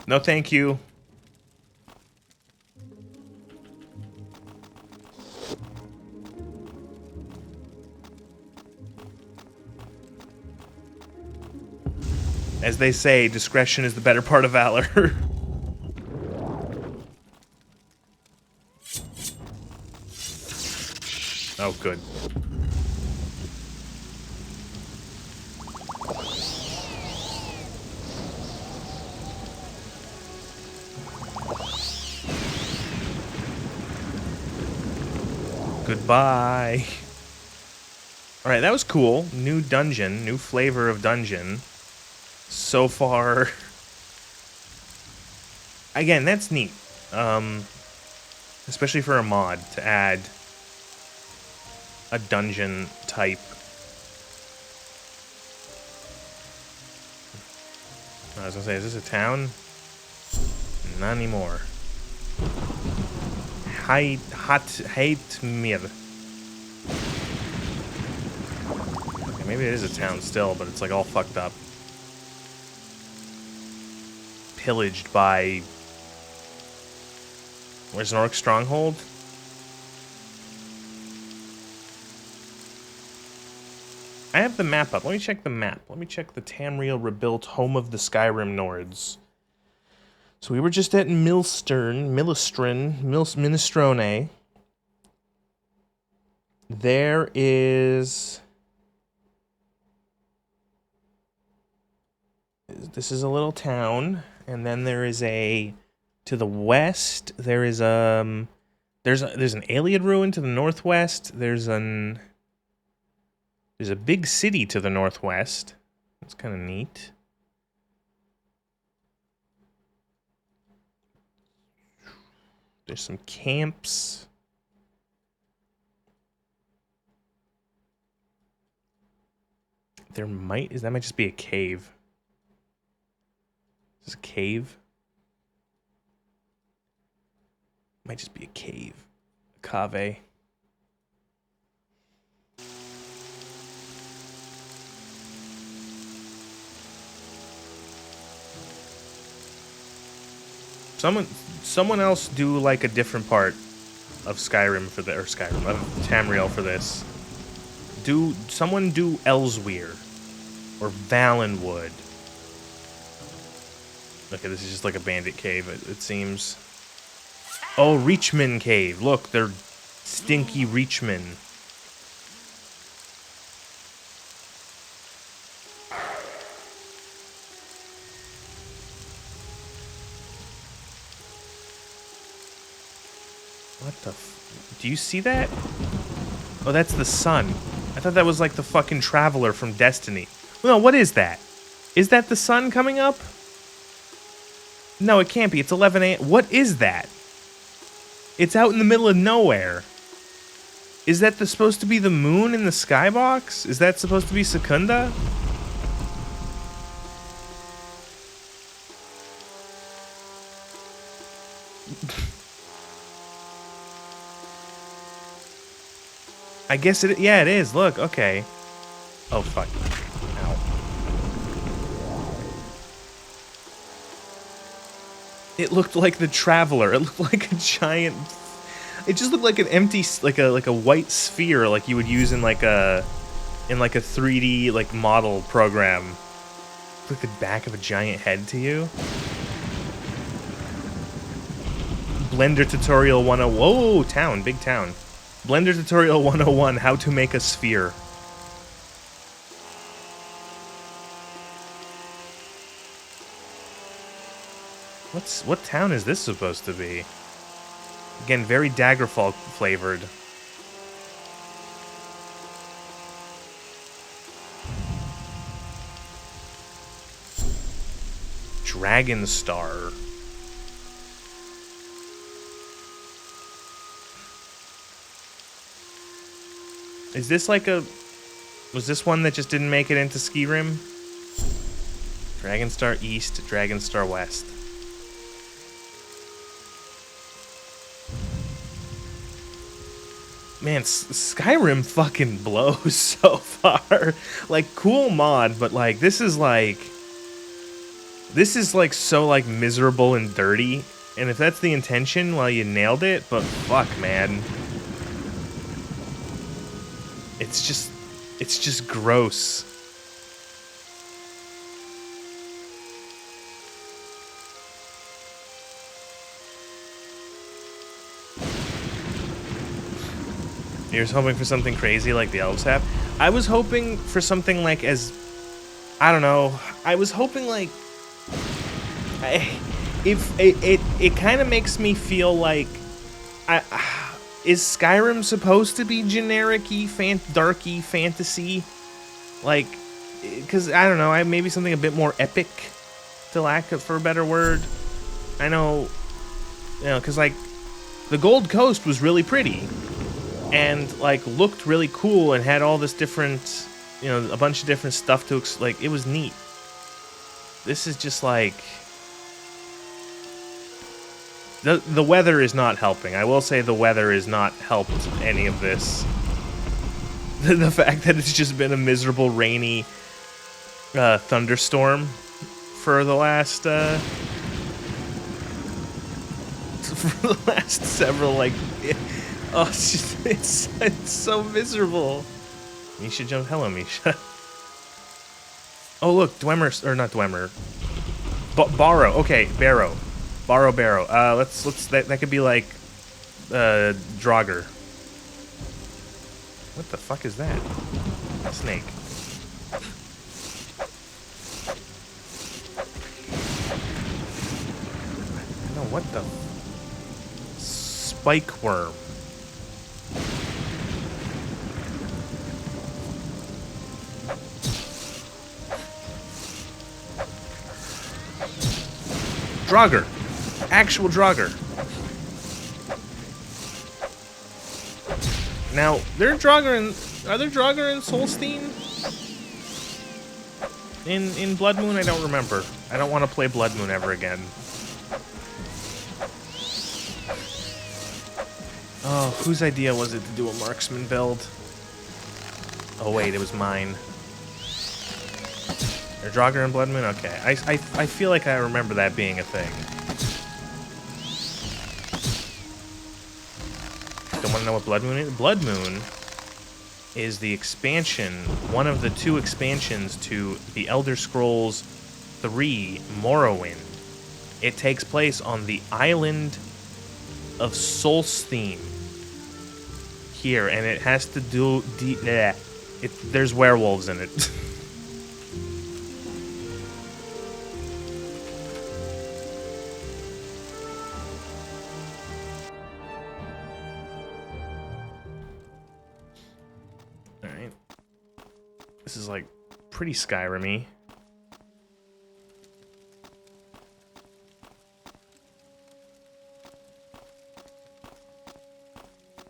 No, thank you. As they say, discretion is the better part of valor. Oh, good. Goodbye. Alright, that was cool. New dungeon, new flavor of dungeon. So far... Again, that's neat. Especially for a mod to add a dungeon type. I was gonna say, is this a town? Not anymore. Hate mir. Okay, maybe it is a town still, but it's like all fucked up. Pillaged by... Where's an orc stronghold? I have the map up. Let me check the map. Let me check the Tamriel rebuilt home of the Skyrim Nords. So we were just at Minestrone. There is... This is a little town, and then there is a... To the west, there is there's an Iliad ruin to the northwest. There's a big city to the northwest. That's kind of neat. There's some camps. That might just be a cave. Is this a cave? Might just be a cave. A cave. Someone else do like a different part of Skyrim for of Tamriel for this. Someone do Elsewhere or Valenwood. Okay, this is just like a bandit cave, it seems. Oh, Reachman Cave. Look, they're stinky Reachmen. What the do you see that? Oh, that's the sun. I thought that was like the fucking traveler from Destiny. No, what is that? Is that the sun coming up? No, it can't be. It's 11 a.m. What is that? It's out in the middle of nowhere. Is that supposed to be the moon in the skybox? Is that supposed to be Secunda? I guess it. Yeah, it is. Look. Okay. Oh fuck. Ow. It looked like the Traveler. It looked like a giant. It just looked like an empty, like a white sphere, like you would use in like a 3D like model program. Look like the back of a giant head to you. Blender tutorial 101. Whoa, town, big town. Blender tutorial 101, how to make a sphere. What town is this supposed to be? Again, very Daggerfall flavored. Dragonstar. Is this like a... Was this one that just didn't make it into Skyrim? Dragonstar East, Dragonstar West. Man, Skyrim fucking blows so far. Like, cool mod, but like, this is like so like miserable and dirty. And if that's the intention, well, you nailed it, but fuck, man. It's just gross. You're just hoping for something crazy like the elves have? I was hoping for something like I don't know. I was hoping like... It kind of makes me feel like... is Skyrim supposed to be generic-y, darky fantasy? Like, because, I don't know, maybe something a bit more epic, to lack for a better word. I know, you know, because, like, the Gold Coast was really pretty. And, like, looked really cool and had all this different, you know, a bunch of different stuff to, like, it was neat. This is just, like... The weather is not helping. I will say the weather has not helped any of this. The fact that it's just been a miserable, rainy thunderstorm for the last several, like... Oh, it's so miserable. Misha jump. Hello, Misha. Oh, look, Dwemer, or not Dwemer. Barrow. Okay, Barrow. Barrow. That could be like Draugr. What the fuck is that? A snake. No, what the? Spike worm. Draugr. Actual Draugr. Now, are there Draugr in Solstein? In Blood Moon? I don't remember. I don't want to play Blood Moon ever again. Oh, whose idea was it to do a marksman build? Oh wait, it was mine. Are Draugr in Blood Moon? Okay. I feel like I remember that being a thing. Don't want to know what Blood Moon is? Blood Moon is the expansion, one of the 2 expansions to the Elder Scrolls 3 Morrowind. It takes place on the island of Solstein here, and it has to do... there's werewolves in it. This is like pretty Skyrim-y.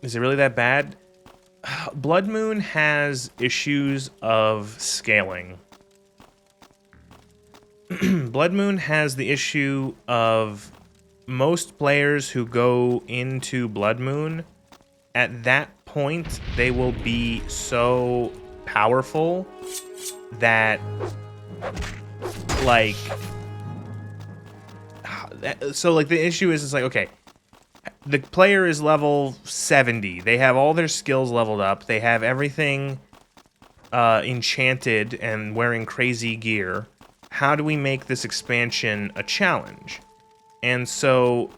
Is it really that bad? Blood Moon has issues of scaling. Blood Moon has the issue of most players who go into Blood Moon, at that point, they will be so powerful that, like, so like the issue is, it's like, okay, the player is level 70. They have all their skills leveled up. They have everything enchanted and wearing crazy gear. How do we make this expansion a challenge? And so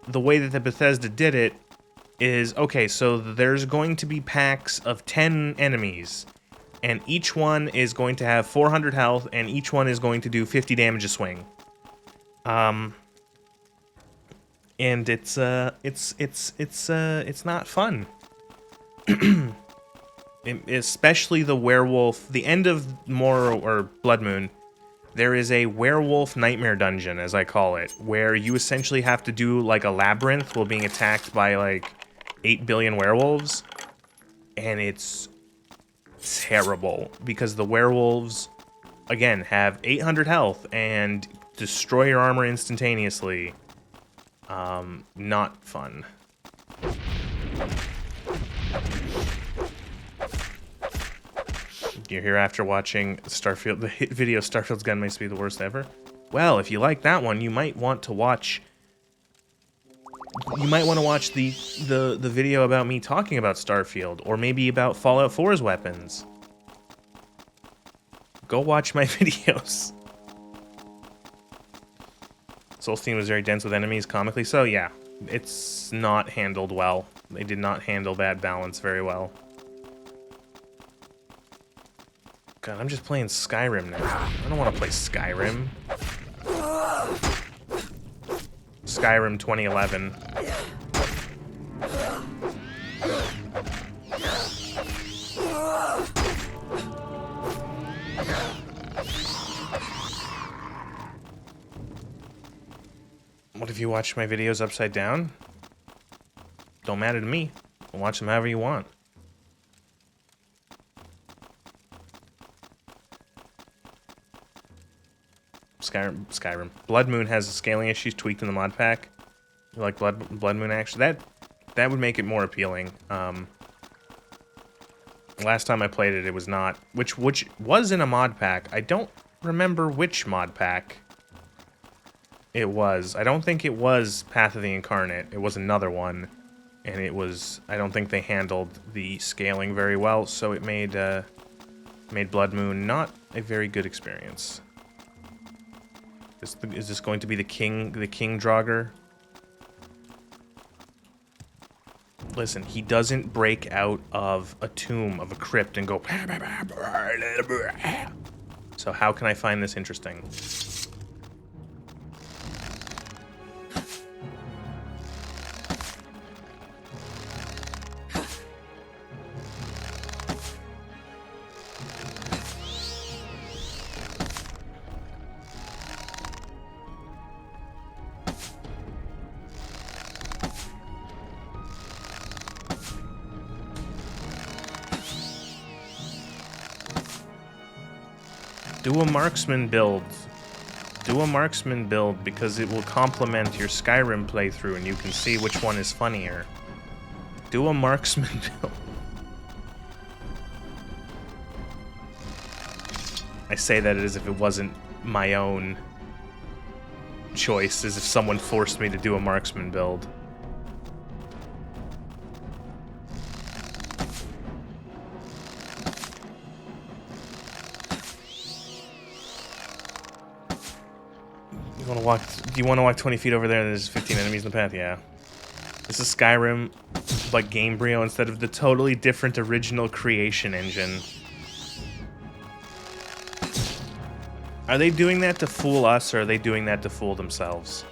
the way that the Bethesda did it is, okay, so there's going to be packs of 10 enemies, and each one is going to have 400 health, and each one is going to do 50 damage a swing. And it's not fun. Especially the werewolf, the end of or Blood Moon, there is a werewolf nightmare dungeon, as I call it, where you essentially have to do like a labyrinth while being attacked by like 8 billion werewolves. And it's terrible because the werewolves, again, have 800 health and destroy your armor instantaneously. Not fun. You're here after watching Starfield, the hit video Starfield's gun might be the worst ever. Well, if you like that one, you might want to watch the video about me talking about Starfield, or maybe about Fallout 4's weapons. Go watch my videos. Solstein was very dense with enemies, comically so. Yeah, it's not handled well. They did not handle that balance very well. God, I'm just playing Skyrim now. I don't want to play Skyrim. Skyrim 2011. What if you watch my videos upside down? Don't matter to me. Watch them however you want. Skyrim. Blood Moon has scaling issues tweaked in the mod pack. You like Blood Moon actually? That would make it more appealing. Last time I played it, it was not. Which was in a mod pack. I don't remember which mod pack it was. I don't think it was Path of the Incarnate. It was another one. And it was... I don't think they handled the scaling very well, so it made Blood Moon not a very good experience. Is this going to be the king Draugr? Listen, he doesn't break out of a tomb, of a crypt, and go... So how can I find this interesting? Do a marksman build. Do a marksman build because it will complement your Skyrim playthrough and you can see which one is funnier. Do a marksman build. I say that as if it wasn't my own choice, as if someone forced me to do a marksman build. Do you want to walk 20 feet over there? There's 15 enemies in the path. Yeah. This is Skyrim, like Gamebryo, instead of the totally different original creation engine. Are they doing that to fool us, or are they doing that to fool themselves?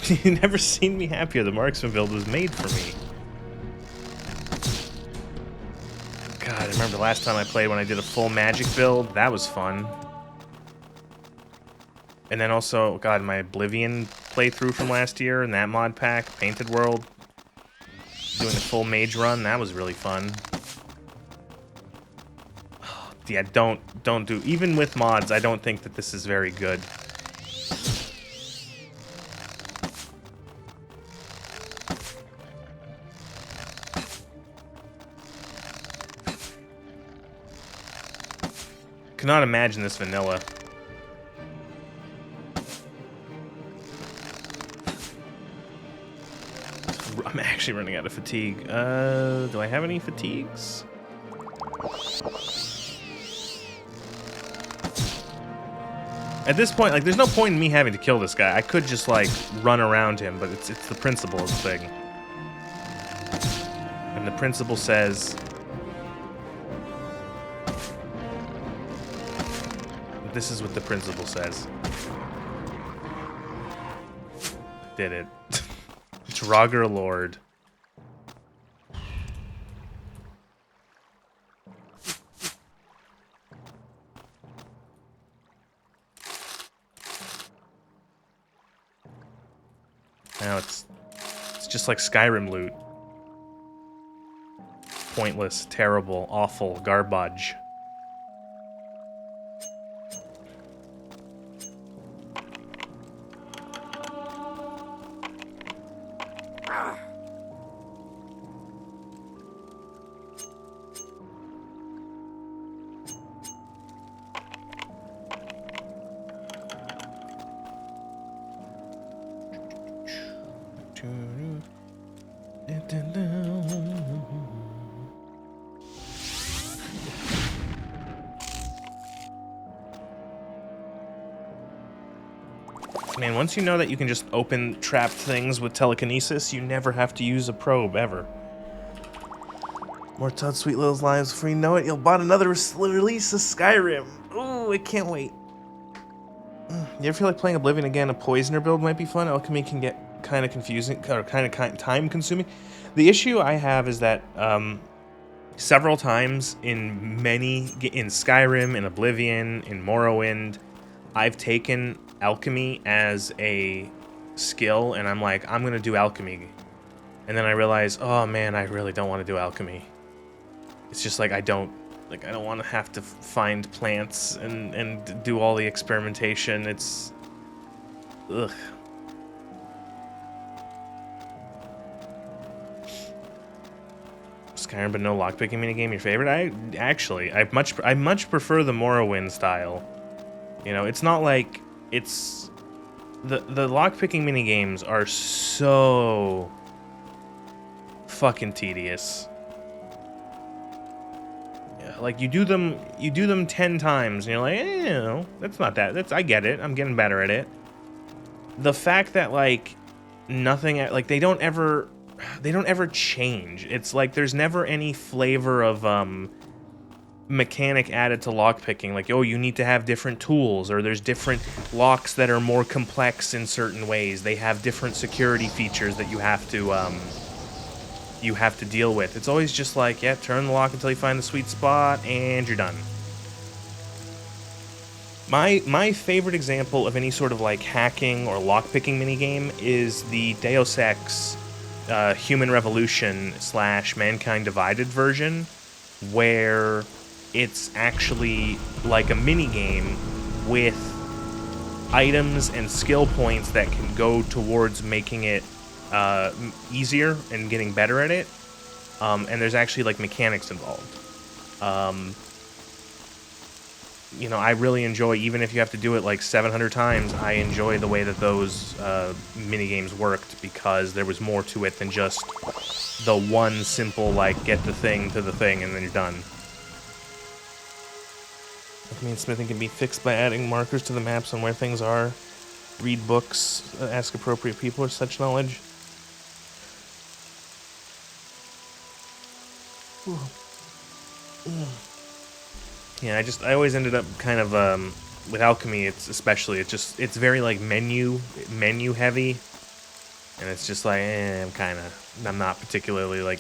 You never seen me happier. The marksman build was made for me. God, I remember the last time I played when I did a full magic build. That was fun. And then also, God, my Oblivion playthrough from last year and that mod pack, Painted World. Doing the full mage run, that was really fun. Yeah, don't do... Even with mods, I don't think that this is very good. Cannot imagine this vanilla. I'm actually running out of fatigue. Do I have any fatigues? At this point, like, there's no point in me having to kill this guy. I could just, like, run around him, but it's the principle of the thing. And the principle says... This is what the principle says. Did it. Draugr Lord. Now it's just like Skyrim loot. Pointless, terrible, awful, garbage. Man, once you know that you can just open trapped things with telekinesis, you never have to use a probe, ever. More Todd Sweet Little's lives before you know it, you'll bought another release of Skyrim. Ooh, I can't wait. You ever feel like playing Oblivion again? A Poisoner build might be fun. Alchemy can get kind of confusing, or kind of time-consuming. The issue I have is that several times in Skyrim, in Oblivion, in Morrowind, I've taken alchemy as a skill, and I'm like, I'm gonna do alchemy. And then I realize, oh man, I really don't want to do alchemy. It's just like I don't want to have to find plants and do all the experimentation. It's ugh. Skyrim, but no lockpicking minigame. Your favorite? I much prefer the Morrowind style. You know, it's not like it's the lockpicking minigames are so fucking tedious. Yeah, like you do them 10 times and you're like, you know, that's not that. I get it. I'm getting better at it. The fact that like nothing, like they don't ever change. It's like there's never any flavor of mechanic added to lockpicking, like, oh, you need to have different tools, or there's different locks that are more complex in certain ways. They have different security features that you have to deal with. It's always just like, yeah, turn the lock until you find the sweet spot, and you're done. My favorite example of any sort of like hacking or lockpicking minigame is the Deus Ex Human Revolution / Mankind Divided version, where it's actually like a minigame with items and skill points that can go towards making it easier and getting better at it. And there's actually like mechanics involved. You know, I really enjoy, even if you have to do it like 700 times, I enjoy the way that those minigames worked, because there was more to it than just the one simple, like, get the thing to the thing and then you're done. Alchemy and smithing can be fixed by adding markers to the maps on where things are. Read books, ask appropriate people for such knowledge. Yeah, I always ended up kind of with alchemy. It's very like menu heavy. And it's just like, I'm not particularly, like,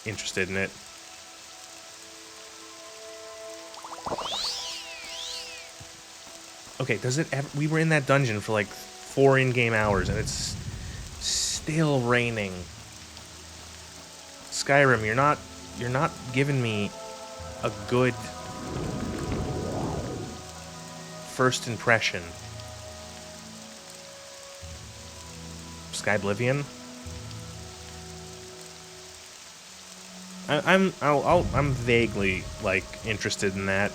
interested in it. Okay, does it ever... We were in that dungeon for, like, 4 in-game hours, and it's still raining. Skyrim, you're not giving me a good first impression. Skyblivion? I'm vaguely, like, interested in that.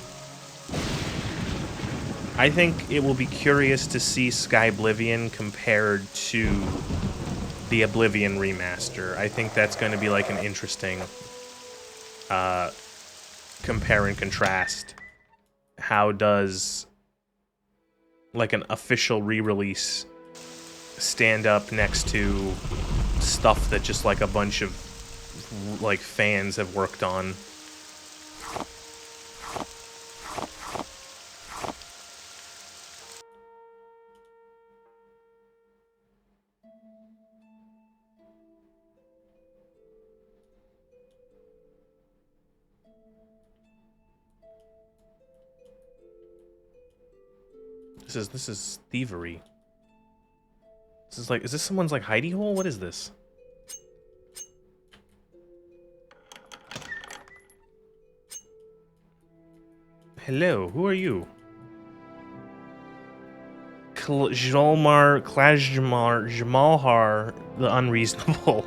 I think it will be curious to see Skyblivion compared to the Oblivion remaster. I think that's going to be, like, an interesting compare and contrast. How does, like, an official re-release stand up next to stuff that just, like, a bunch of, like, fans have worked on? This is thievery. This is like, is this someone's, like, hidey hole? What is this? Hello, who are you? Jamalhar the Unreasonable.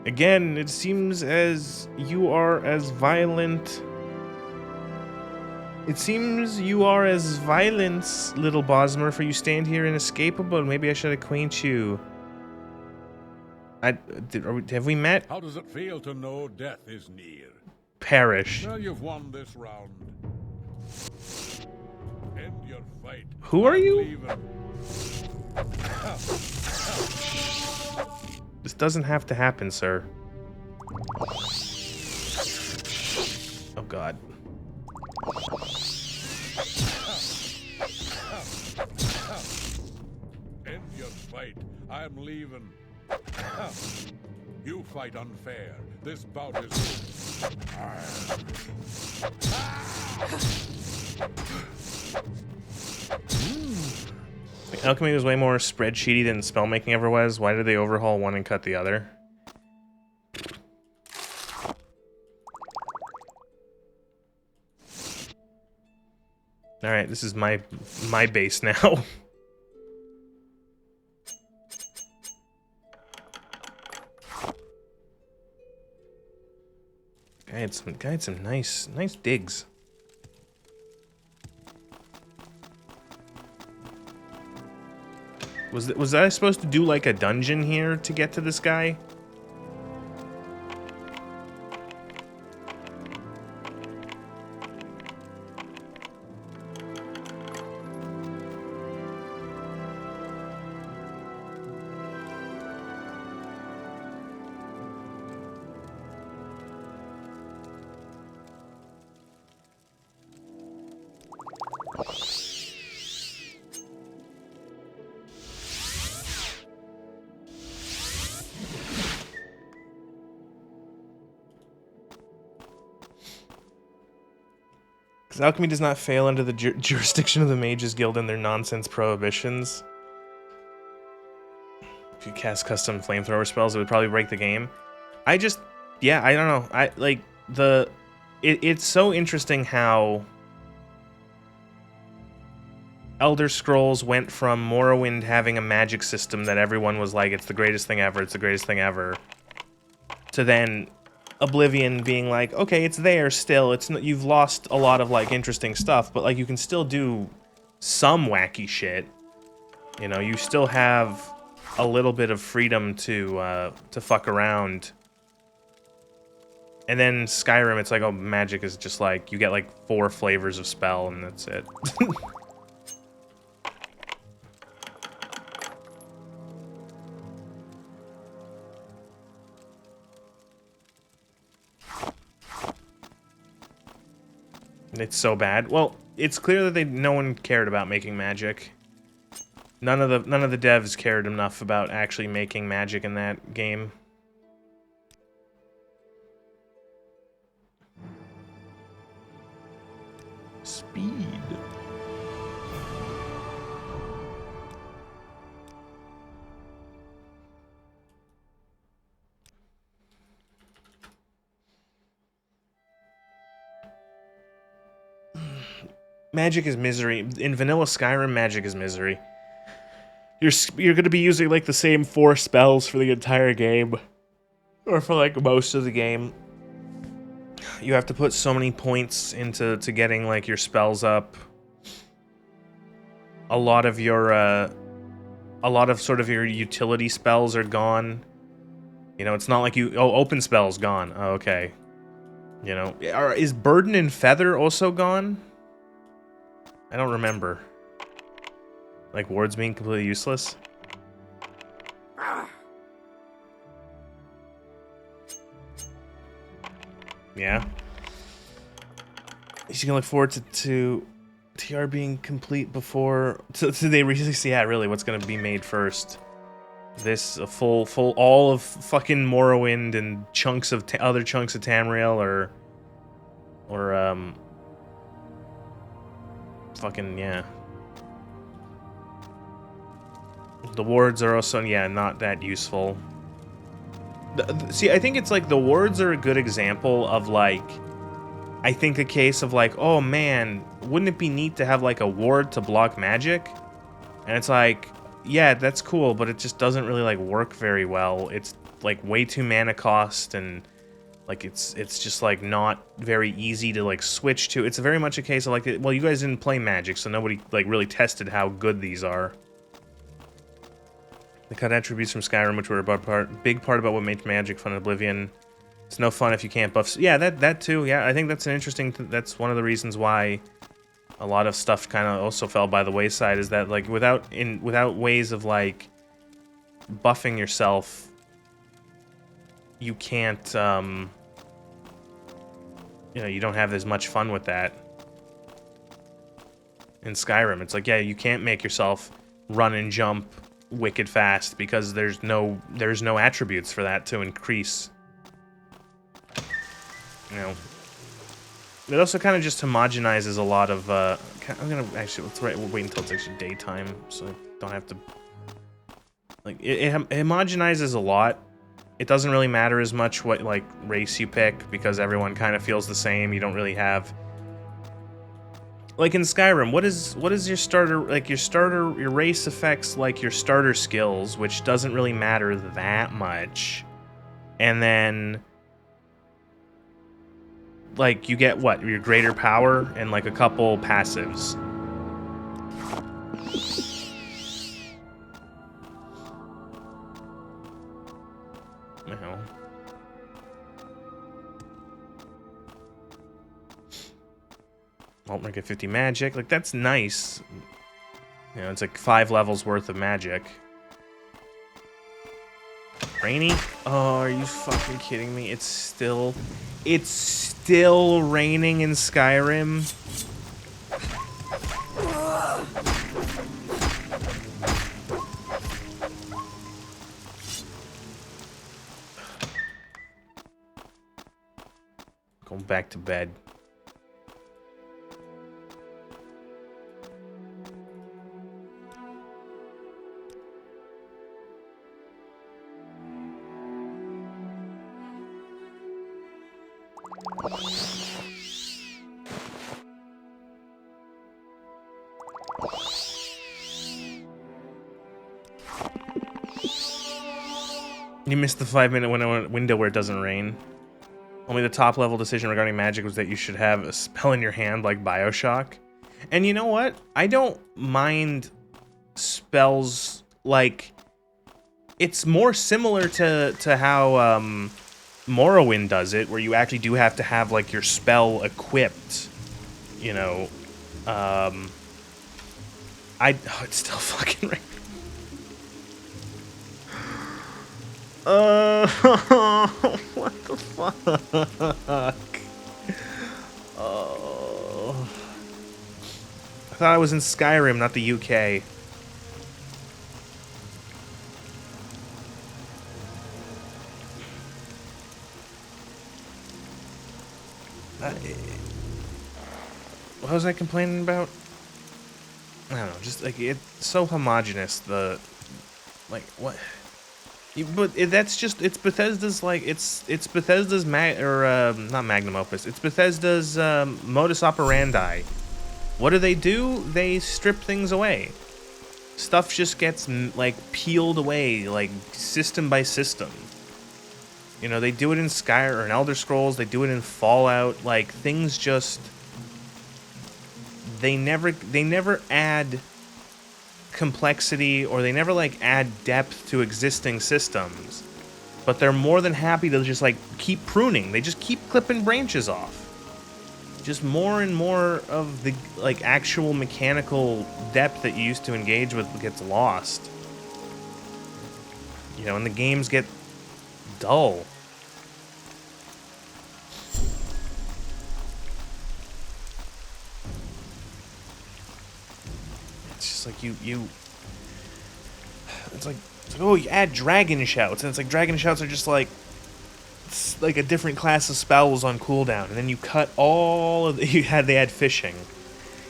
Again, it seems as you are as violent. It seems you are as violent, little Bosmer, for you stand here inescapable. Maybe I should acquaint you. Have we met? How does it feel to know death is near? Perish. Well, you've won this round. End your fight. Who are you? Leaving. This doesn't have to happen, sir. Oh, God. End your fight. I'm leaving. You fight unfair. This bout is Alchemy was way more spreadsheety than spellmaking ever was. Why did they overhaul one and cut the other? Alright, this is my base now. Guy had some nice digs. Was I supposed to do like a dungeon here to get to this guy? Because alchemy does not fail under the jurisdiction of the Mages Guild and their nonsense prohibitions. If you cast custom flamethrower spells, it would probably break the game. I don't know. It's so interesting how Elder Scrolls went from Morrowind having a magic system that everyone was like, it's the greatest thing ever, it's the greatest thing ever, to then Oblivion being like, okay, it's there still. You've lost a lot of like interesting stuff, but like you can still do some wacky shit. You know, you still have a little bit of freedom to fuck around. And then Skyrim, it's like, oh, magic is just like you get like 4 flavors of spell and that's it. It's so bad. Well, it's clear that no one cared about making magic. None of the devs cared enough about actually making magic in that game. Speed. Magic is misery. In vanilla Skyrim, magic is misery. You're going to be using like the same 4 spells for the entire game, or for like most of the game. You have to put so many points into getting like your spells up. A lot of sort of your utility spells are gone. You know, it's not like open spells gone. Oh, okay. You know, is Burden and Feather also gone? I don't remember. Like wards being completely useless? Yeah. You can look forward to TR being complete before... So they release, yeah, really, what's gonna be made first? This, a full, all of fucking Morrowind and chunks of, other chunks of Tamriel, or fucking, yeah. The wards are also, yeah, not that useful. See, I think it's like the wards are a good example of like, I think a case of like, oh man, wouldn't it be neat to have like a ward to block magic? And it's like, yeah, that's cool, but it just doesn't really like work very well. It's like way too mana cost, and like it's just like not very easy to like switch to. It's very much a case of like, well, you guys didn't play Magic, so nobody like really tested how good these are. They cut attributes from Skyrim, which were a big part about what made Magic fun in Oblivion. It's no fun if you can't buff. Yeah, that too. Yeah, I think that's an interesting. That's one of the reasons why a lot of stuff kind of also fell by the wayside. Is that like without ways of like buffing yourself, you can't. You know, you don't have as much fun with that. In Skyrim, it's like, yeah, you can't make yourself run and jump wicked fast because there's no attributes for that to increase. You know, it also kind of just homogenizes a lot of. I'm gonna actually we'll wait until it's actually daytime, so I don't have to. Like it homogenizes a lot. It doesn't really matter as much what like race you pick because everyone kind of feels the same. You don't really have. Like in Skyrim, what is your starter, like your race affects like your starter skills, which doesn't really matter that much. And then like you get what, your greater power and like a couple passives. Alt get 50 magic, like that's nice. You know, it's like 5 levels worth of magic. Rainy? Oh, are you fucking kidding me? It's still raining in Skyrim. Going back to bed. You missed the 5-minute window where it doesn't rain. Only the top level decision regarding magic was that you should have a spell in your hand like BioShock. And you know what? I don't mind spells like... It's more similar to how Morrowind does it, where you actually do have to have like your spell equipped. You know, it's still fucking raining. What the fuck? Oh. I thought I was in Skyrim, not the UK. what was I complaining about? I don't know, just like it's so homogenous. What? But that's just it's Bethesda's like it's Bethesda's not magnum opus. It's Bethesda's modus operandi. What do? They strip things away. Stuff just gets like peeled away, like system by system. You know, they do it in Skyrim or in Elder Scrolls. They do it in Fallout. Like things just they never add complexity, or they never like add depth to existing systems, but they're more than happy to just like keep pruning. They just keep clipping branches off. Just more and more of the like actual mechanical depth that you used to engage with gets lost. You know, and the games get dull. It's just like it's like, oh, you add dragon shouts, and it's like dragon shouts are just like it's like a different class of spells on cooldown, and then you cut all of they add fishing,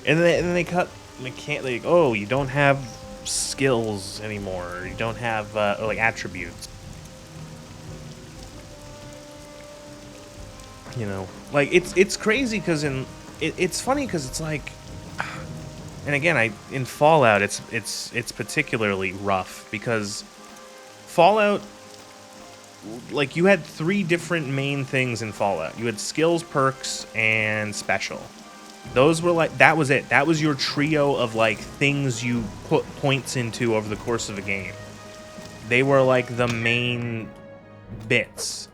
and then they cut like, oh, you don't have skills anymore, you don't have like attributes. You know, like it's crazy because it's funny because it's like. And again, in Fallout, it's particularly rough because Fallout, like you had 3 different main things in Fallout. You had skills, perks, and special. Those were like, that was it. That was your trio of like things you put points into over the course of a game. They were like the main bits.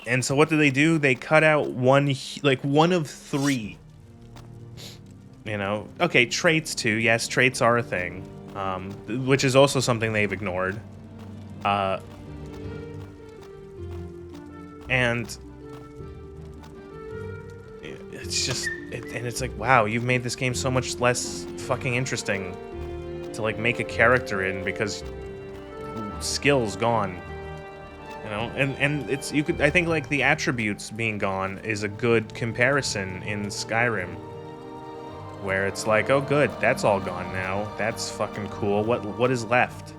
And so what do? They cut out one of 3. You know, okay, traits too. Yes, traits are a thing, which is also something they've ignored. And it's just, and it's like, wow, you've made this game so much less fucking interesting to like make a character in because skills gone. You know, and it's I think like the attributes being gone is a good comparison in Skyrim, where it's like, oh good, that's all gone now. That's fucking cool. What is left?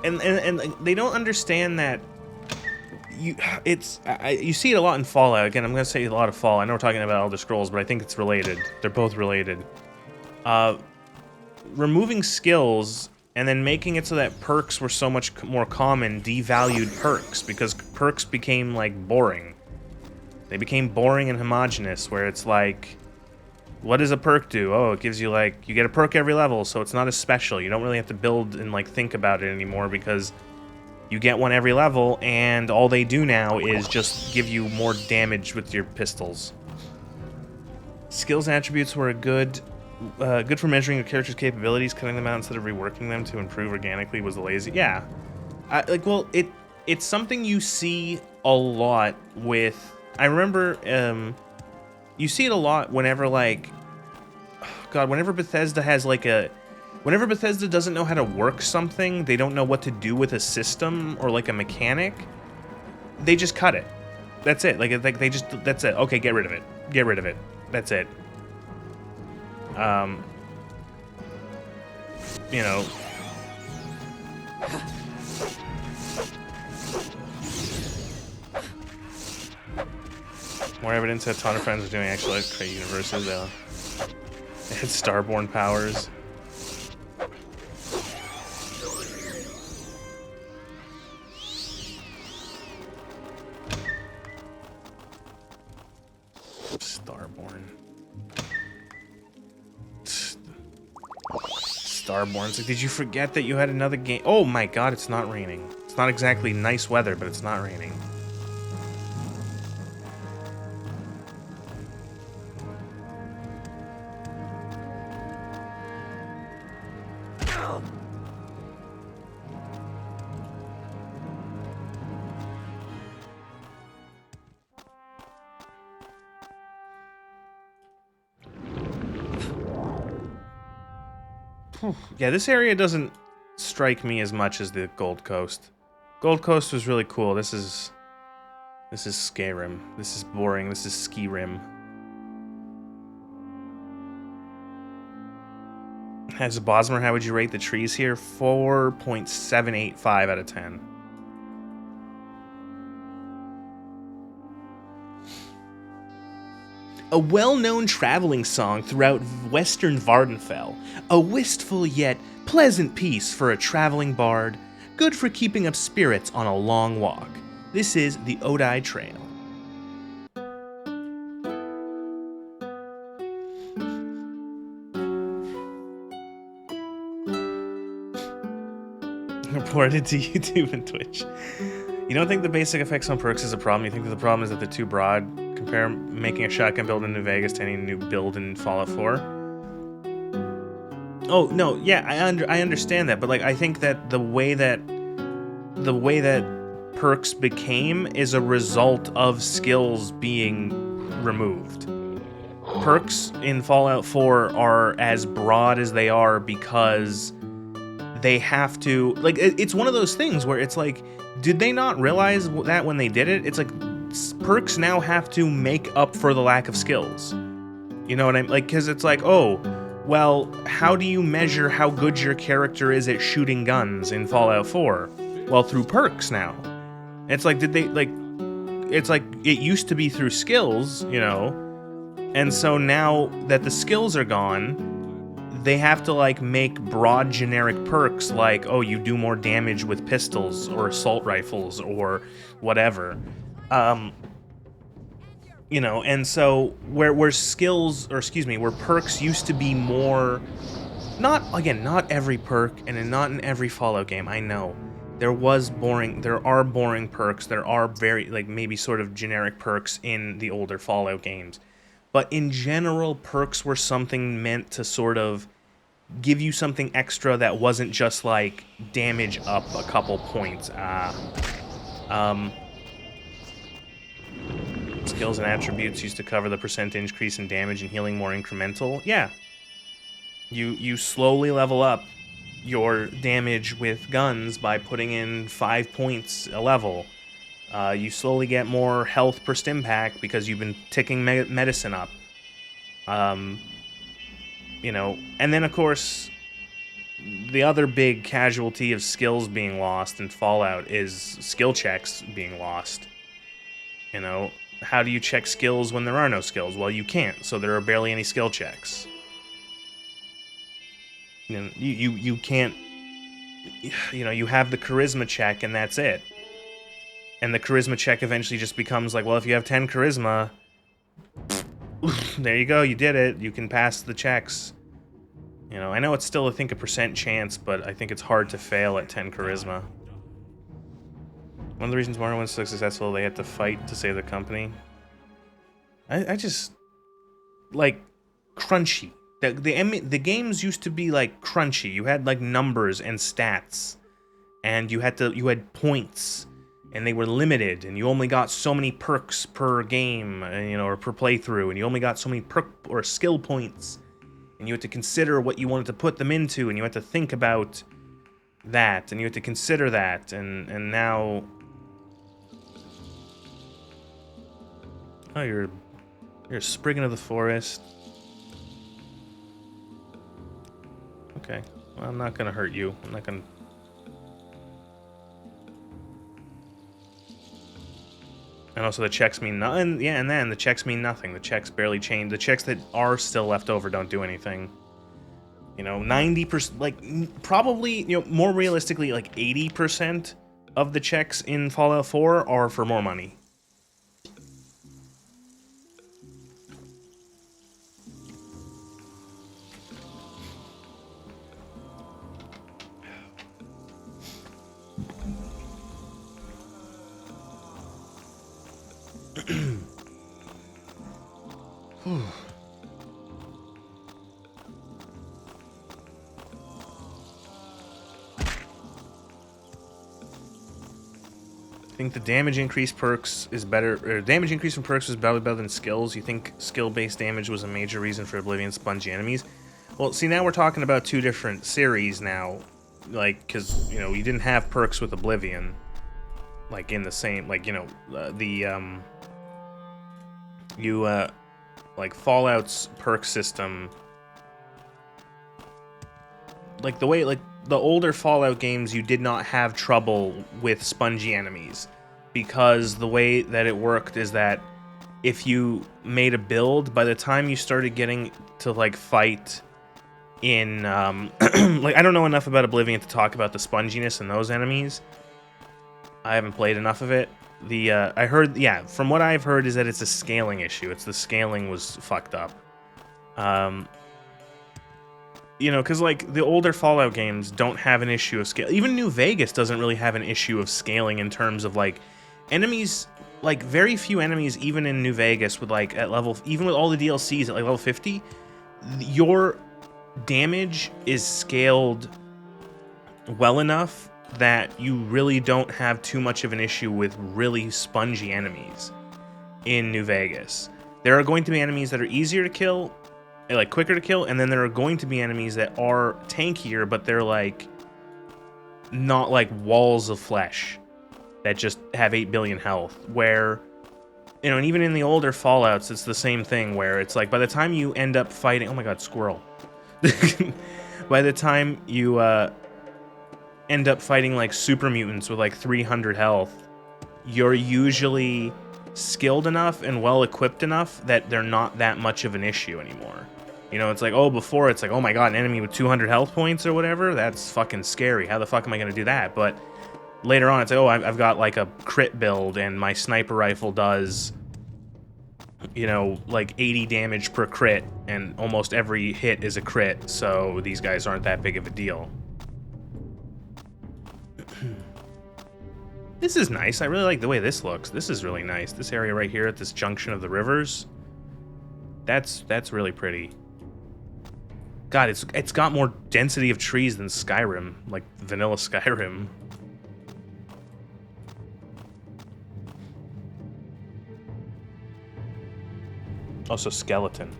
And they don't understand that you see it a lot in Fallout. Again, I'm gonna say a lot of Fallout. I know we're talking about Elder Scrolls, but I think it's related. They're both related. Removing skills and then making it so that perks were so much more common devalued perks because perks became like boring. They became boring and homogenous, where it's like, what does a perk do? Oh, it gives you like, you get a perk every level, so it's not as special. You don't really have to build and like think about it anymore because you get one every level, and all they do now is just give you more damage with your pistols. Skills and attributes were good for measuring your character's capabilities. Cutting them out instead of reworking them to improve organically was lazy. Yeah, it's something you see a lot with. I remember you see it a lot whenever like, whenever Bethesda has like whenever Bethesda doesn't know how to work something, they don't know what to do with a system or like a mechanic, they just cut it. That's it. Like they just, that's it. Okay, get rid of it. Get rid of it. That's it. You know. More evidence that a ton of friends are doing actually like create universes. They had Starborn powers. Starborn. It's like, did you forget that you had another game? Oh my god, it's not raining. It's not exactly nice weather, but it's not raining. Yeah, this area doesn't strike me as much as the Gold Coast. Gold Coast was really cool. This is Skyrim. This is boring. This is Skyrim. As a Bosmer, how would you rate the trees here? 4.785 out of 10. A well-known traveling song throughout western Vardenfell. A wistful yet pleasant piece for a traveling bard. Good for keeping up spirits on a long walk. This is the Odai Trail. Reported to YouTube and Twitch. You don't think the basic effects on perks is a problem? You think that the problem is that they're too broad? Compare making a shotgun build in New Vegas to any new build in Fallout 4? Oh, no, yeah, I understand that, but like I think that the way that perks became is a result of skills being removed. Perks in Fallout 4 are as broad as they are because they have to, like, it's one of those things where it's like, did they not realize that when they did it? It's like, perks now have to make up for the lack of skills. You know what I'm, like, because it's like, oh, well, how do you measure how good your character is at shooting guns in Fallout 4? Well, through perks now. It's like, did they, like, it's like, it used to be through skills, you know, and so now that the skills are gone, they have to, like, make broad generic perks like, oh, you do more damage with pistols or assault rifles or whatever. You know, and so where skills, or excuse me, where perks used to be more, not every perk and not in every Fallout game, I know. There are boring perks, there are very, like, maybe sort of generic perks in the older Fallout games. But in general, perks were something meant to sort of give you something extra that wasn't just like damage up a couple points. Skills and attributes used to cover the percent increase in damage and healing more incremental. Yeah. You slowly level up your damage with guns by putting in 5 points a level. You slowly get more health per stim pack because you've been ticking medicine up. You know, and then of course, the other big casualty of skills being lost in Fallout is skill checks being lost. You know, how do you check skills when there are no skills? Well, you can't, so there are barely any skill checks. You know, you can't, you know, you have the charisma check and that's it. And the charisma check eventually just becomes like, well, if you have 10 charisma, there you go, you did it. You can pass the checks. You know, I know it's still, I think, a percent chance, but I think it's hard to fail at 10 charisma. One of the reasons Morrowind's so successful, they had to fight to save the company. I just, like, crunchy. The games used to be, like, crunchy. You had, like, numbers and stats, and you had points, and they were limited, and you only got so many perks per game, you know, or per playthrough, and you only got so many perk or skill points, and you had to consider what you wanted to put them into, and you had to think about that, and you had to consider that, and now... Oh, you're a spriggan of the forest. Okay, well, I'm not gonna hurt you. I'm not gonna... And also the checks mean nothing. Yeah, and then the checks mean nothing. The checks barely change. The checks that are still left over don't do anything. You know, 90%, like, probably, you know, more realistically, like 80% of the checks in Fallout 4 are for more money. I think the damage increase perks is better, or damage increase from perks is probably better than skills. You think skill-based damage was a major reason for Oblivion's spongy enemies? Well, see, now we're talking about two different series now. Like, because, you know, you didn't have perks with Oblivion. Like, in the same, like, you know, like, Fallout's perk system. Like, the way, like, the older Fallout games, you did not have trouble with spongy enemies. Because the way that it worked is that if you made a build, by the time you started getting to, like, fight in, like, I don't know enough about Oblivion to talk about the sponginess in those enemies. I haven't played enough of it. I heard, yeah, from what I've heard is that it's a scaling issue. It's the scaling was fucked up. You know, because, like, the older Fallout games don't have an issue of scale. Even New Vegas doesn't really have an issue of scaling in terms of, like, enemies, like, very few enemies, even in New Vegas, with, like, at level, even with all the DLCs at, like, level 50, your damage is scaled well enough that you really don't have too much of an issue with really spongy enemies in New Vegas. There are going to be enemies that are easier to kill, like quicker to kill, and then there are going to be enemies that are tankier, but they're like not like walls of flesh that just have 8 billion health, where, you know, and even in the older Fallouts, it's the same thing where it's like by the time you end up fighting, oh my god, squirrel. By the time you end up fighting like super mutants with like 300 health, you're usually skilled enough and well equipped enough that they're not that much of an issue anymore. You know, it's like, oh, before it's like, oh my god, an enemy with 200 health points or whatever, that's fucking scary. How the fuck am I gonna do that? But later on, it's like, oh, I've got like a crit build and my sniper rifle does, you know, like 80 damage per crit, and almost every hit is a crit, so these guys aren't that big of a deal. This is nice. I really like the way this looks. This is really nice. This area right here at this junction of the rivers, that's really pretty. God, it's got more density of trees than Skyrim, like vanilla Skyrim. Also, skeleton.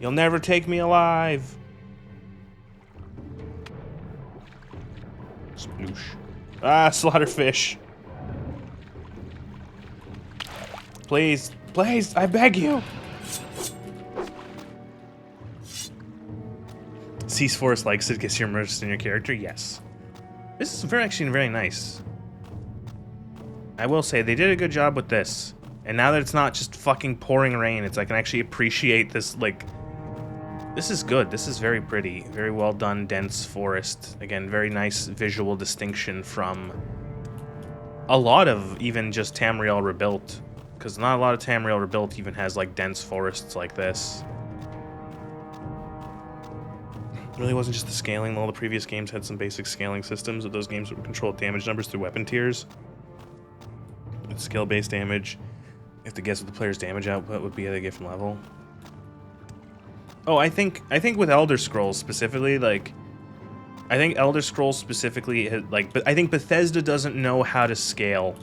You'll never take me alive. Sploosh. Ah, slaughterfish. Please, please, I beg you. Cease Forest likes it, gets you immersed in your character. Yes. This is actually very nice. I will say, they did a good job with this. And now that it's not just fucking pouring rain, it's like I can actually appreciate this, like, this is good. This is very pretty. Very well done, dense forest. Again, very nice visual distinction from a lot of even just Tamriel Rebuilt. Because not a lot of Tamriel Rebuilt even has, like, dense forests like this. It really wasn't just the scaling. All the previous games had some basic scaling systems, but those games would control damage numbers through weapon tiers. With skill-based damage. You have to guess what the player's damage output would be at a given level. Oh, I think with Elder Scrolls specifically, like, I think Elder Scrolls specifically, like, but I think Bethesda doesn't know how to scale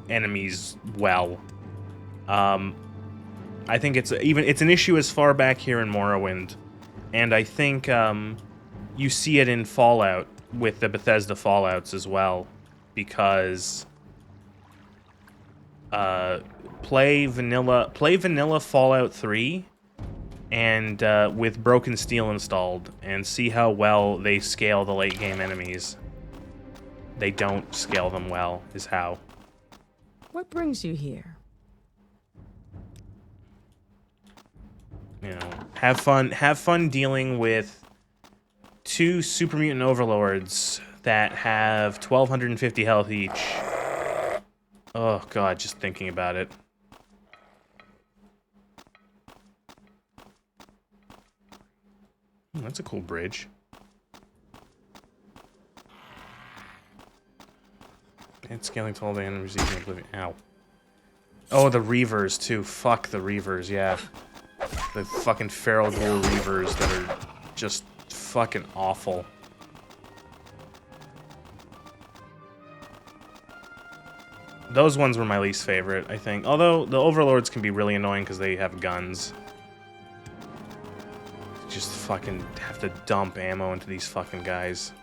enemies well. I think it's an issue as far back here in Morrowind, and I think you see it in Fallout with the Bethesda Fallouts as well, because play vanilla Fallout 3 and with Broken Steel installed, and see how well they scale the late game enemies. They don't scale them well, is how. What brings you here? You know, have fun dealing with 2 super mutant overlords that have 1250 health each. Oh god, just thinking about it. That's a cool bridge. And scaling to all the enemies even oblivion. Ow. Oh, the Reavers too. Fuck the Reavers, yeah. The fucking feral ghoul Reavers that are just fucking awful. Those ones were my least favorite, I think. Although the Overlords can be really annoying because they have guns. just fucking have to dump ammo into these fucking guys.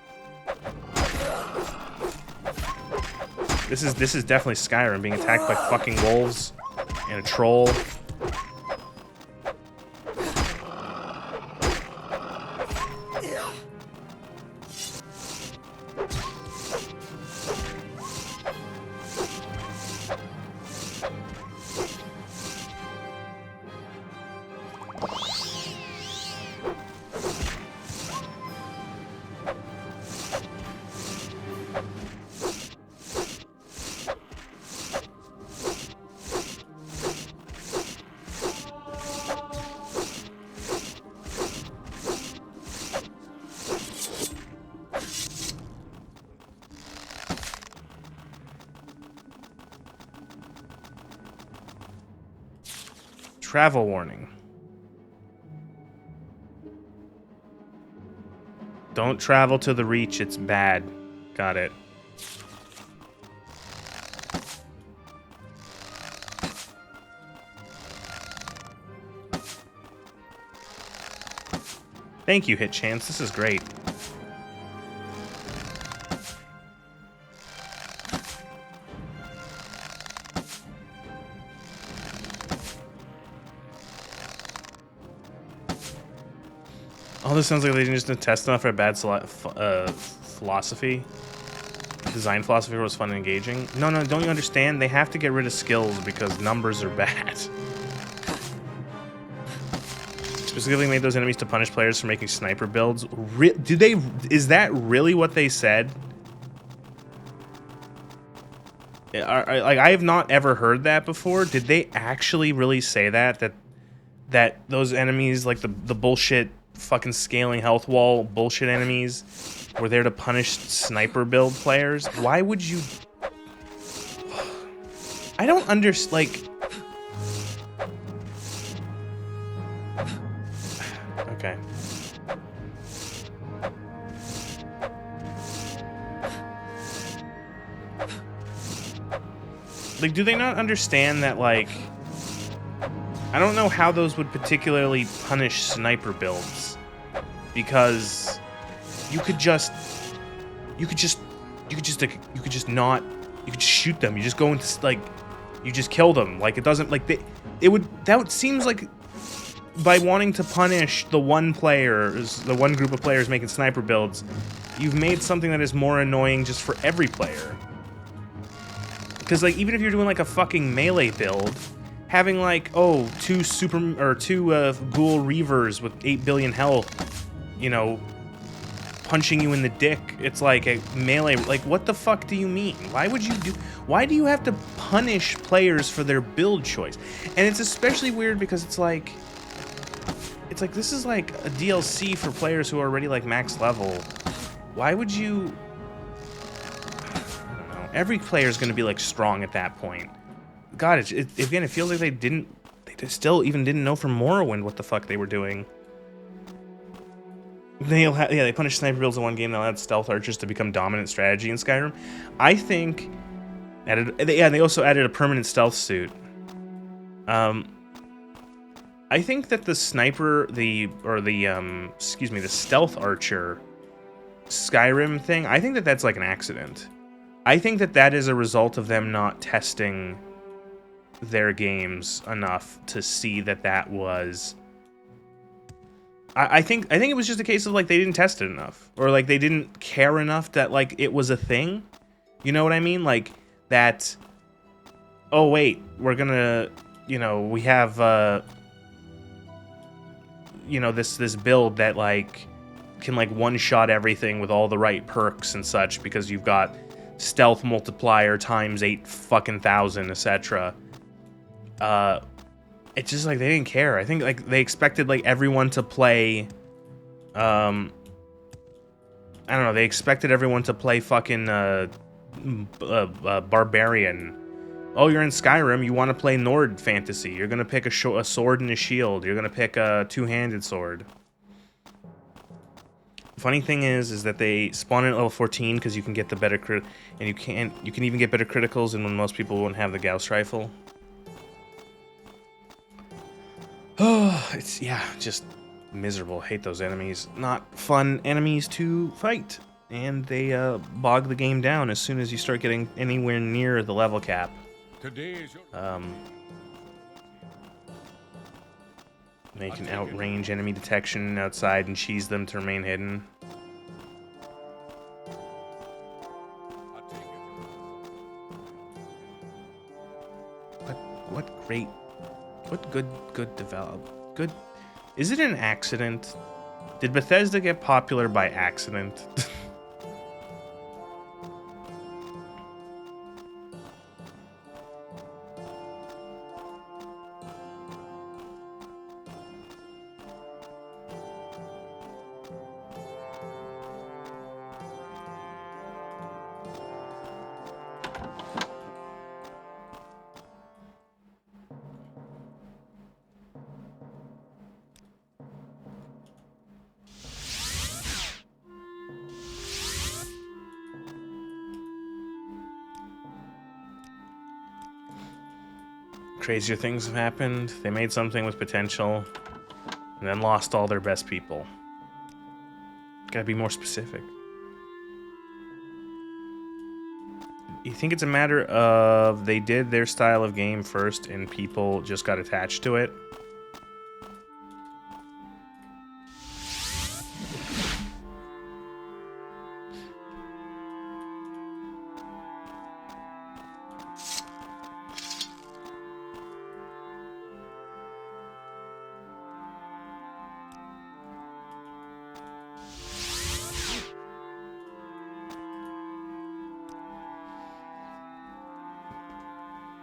This is definitely Skyrim being attacked by fucking wolves and a troll. Travel warning. Don't travel to the Reach, it's bad. Got it. Thank you, Hit Chance. This is great. Oh, this sounds like they didn't just test enough for a bad philosophy. Design philosophy was fun and engaging. No, don't you understand? They have to get rid of skills because numbers are bad. Specifically made those enemies to punish players for making sniper builds. Is that really what they said? Like, I have not ever heard that before. Did they actually really say that those enemies, like the bullshit fucking scaling health wall bullshit enemies, were there to punish sniper build players? Why would you? I don't understand. Like, okay. Like, do they not understand that, like, I don't know how those would particularly punish sniper builds, because you could just shoot them. You just go into, like, you just kill them. Like, it doesn't, like, that seems like, by wanting to punish the one group of players making sniper builds, you've made something that is more annoying just for every player. Because, like, even if you're doing, like, a fucking melee build, having, like, two ghoul reavers with 8 billion health, you know, punching you in the dick, it's like a melee. Like, what the fuck do you mean? Why do you have to punish players for their build choice? And it's especially weird because it's like this is like a DLC for players who are already, like, max level. Why would you? Every player is going to be, like, strong at that point. God, again, it feels like they still even didn't know from Morrowind what the fuck they were doing. They punished sniper builds in one game. They'll add stealth archers to become dominant strategy in Skyrim. I think, they also added a permanent stealth suit. I think that the stealth archer Skyrim thing, I think that's like an accident. I think that is a result of them not testing their games enough to see that was. I think it was just a case of, like, they didn't test it enough, or, like, they didn't care enough that, like, it was a thing. You know what I mean? Like, that. Oh wait, we're gonna, we have this build that, like, can, like, one-shot everything with all the right perks and such, because you've got stealth multiplier times 8,000, etc. It's just like they didn't care. I think, like, they expected, like, everyone to play. I don't know. They expected everyone to play fucking barbarian. Oh, you're in Skyrim. You want to play Nord fantasy. You're gonna pick a sword and a shield. You're gonna pick a two-handed sword. Funny thing is that they spawn in at level 14 because you can get the better crit, and you can even get better criticals, and when most people won't have the Gauss rifle. Oh, it's, yeah, just Miserable. Hate those enemies. Not fun enemies to fight. And they bog the game down as soon as you start getting anywhere near the level cap. Today is your They can outrange enemy detection outside and cheese them to remain hidden. What good good. Is it an accident? Did Bethesda get popular by accident? Crazier things have happened. They made something with potential and then lost all their best people. Gotta be more specific. You think it's a matter of they did their style of game first and people just got attached to it?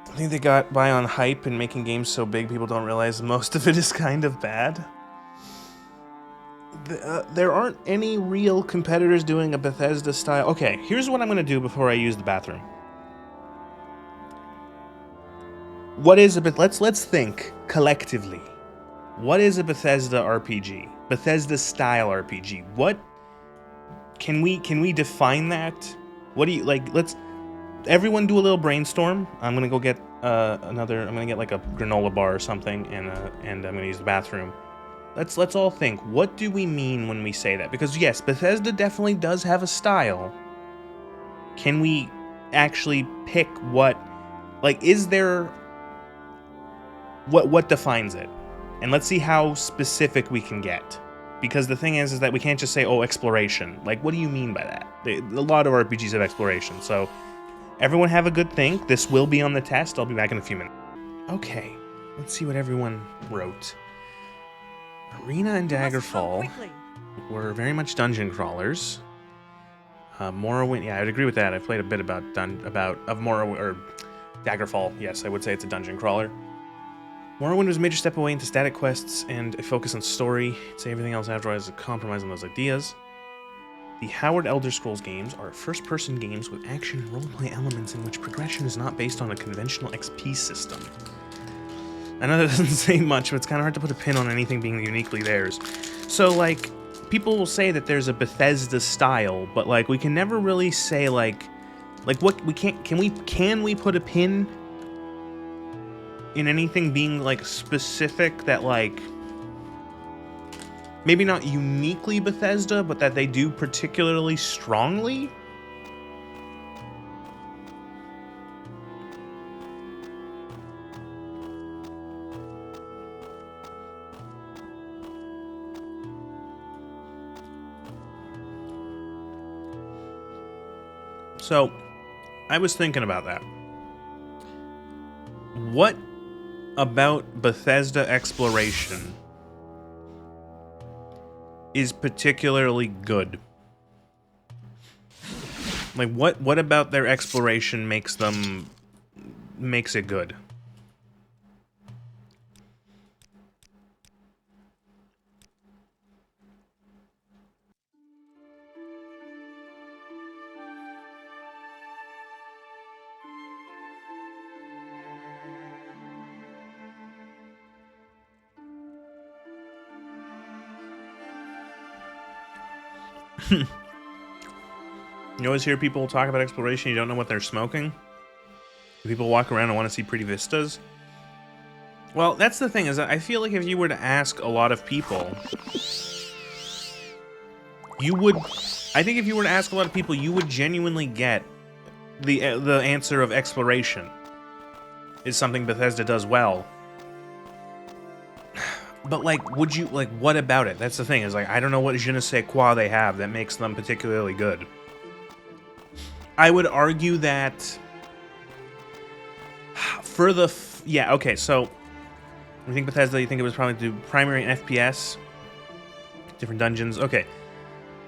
I think they got by on hype and making games so big people don't realize most of it is kind of bad. There aren't any real competitors doing a Bethesda style. Okay, here's what I'm going to do before I use the bathroom. What is a let's think collectively. What is a Bethesda RPG? Bethesda style RPG. What can we define that? What do you like? Let's everyone do a little brainstorm. I'm gonna go get I'm gonna get like a granola bar or something, and I'm gonna use the bathroom. Let's all think. What do we mean when we say that? Because yes, Bethesda definitely does have a style. Can we actually pick what? Like, is there what defines it? And let's see how specific we can get. Because the thing is that we can't just say, oh, exploration. Like, what do you mean by that? A lot of RPGs have exploration, so. Everyone have a good think. This will be on the test. I'll be back in a few minutes. Okay, let's see what everyone wrote. Arena and Daggerfall were very much dungeon crawlers. Morrowind, yeah, I'd agree with that. I've played a bit about Morrowind or Daggerfall. Yes, I would say it's a dungeon crawler. Morrowind was a major step away into static quests and a focus on story. Say everything else afterwards is a compromise on those ideas. The Howard Elder Scrolls games are first-person games with action and roleplay elements in which progression is not based on a conventional XP system. I know that doesn't say much, but it's kind of hard to put a pin on anything being uniquely theirs. So, like, people will say that there's a Bethesda style, but, like, we can never really say, like what we can't, can we put a pin in anything being, like, specific that, like, maybe not uniquely Bethesda, but that they do particularly strongly? So, I was thinking about that. What about Bethesda exploration is particularly good? Like, what about their exploration makes it good? You always hear people talk about exploration, you don't know what they're smoking. People walk around and want to see pretty vistas. Well, that's the thing, is that I feel like if you were to ask a lot of people, you would... I think if you were to ask a lot of people, you would genuinely get the answer of exploration is something Bethesda does well. But, like, would you... Like, what about it? That's the thing, is, like, I don't know what je ne sais quoi they have that makes them particularly good. I would argue that... For the... Yeah, okay, so... I think Bethesda, you think it was probably do primary and FPS? Different dungeons? Okay.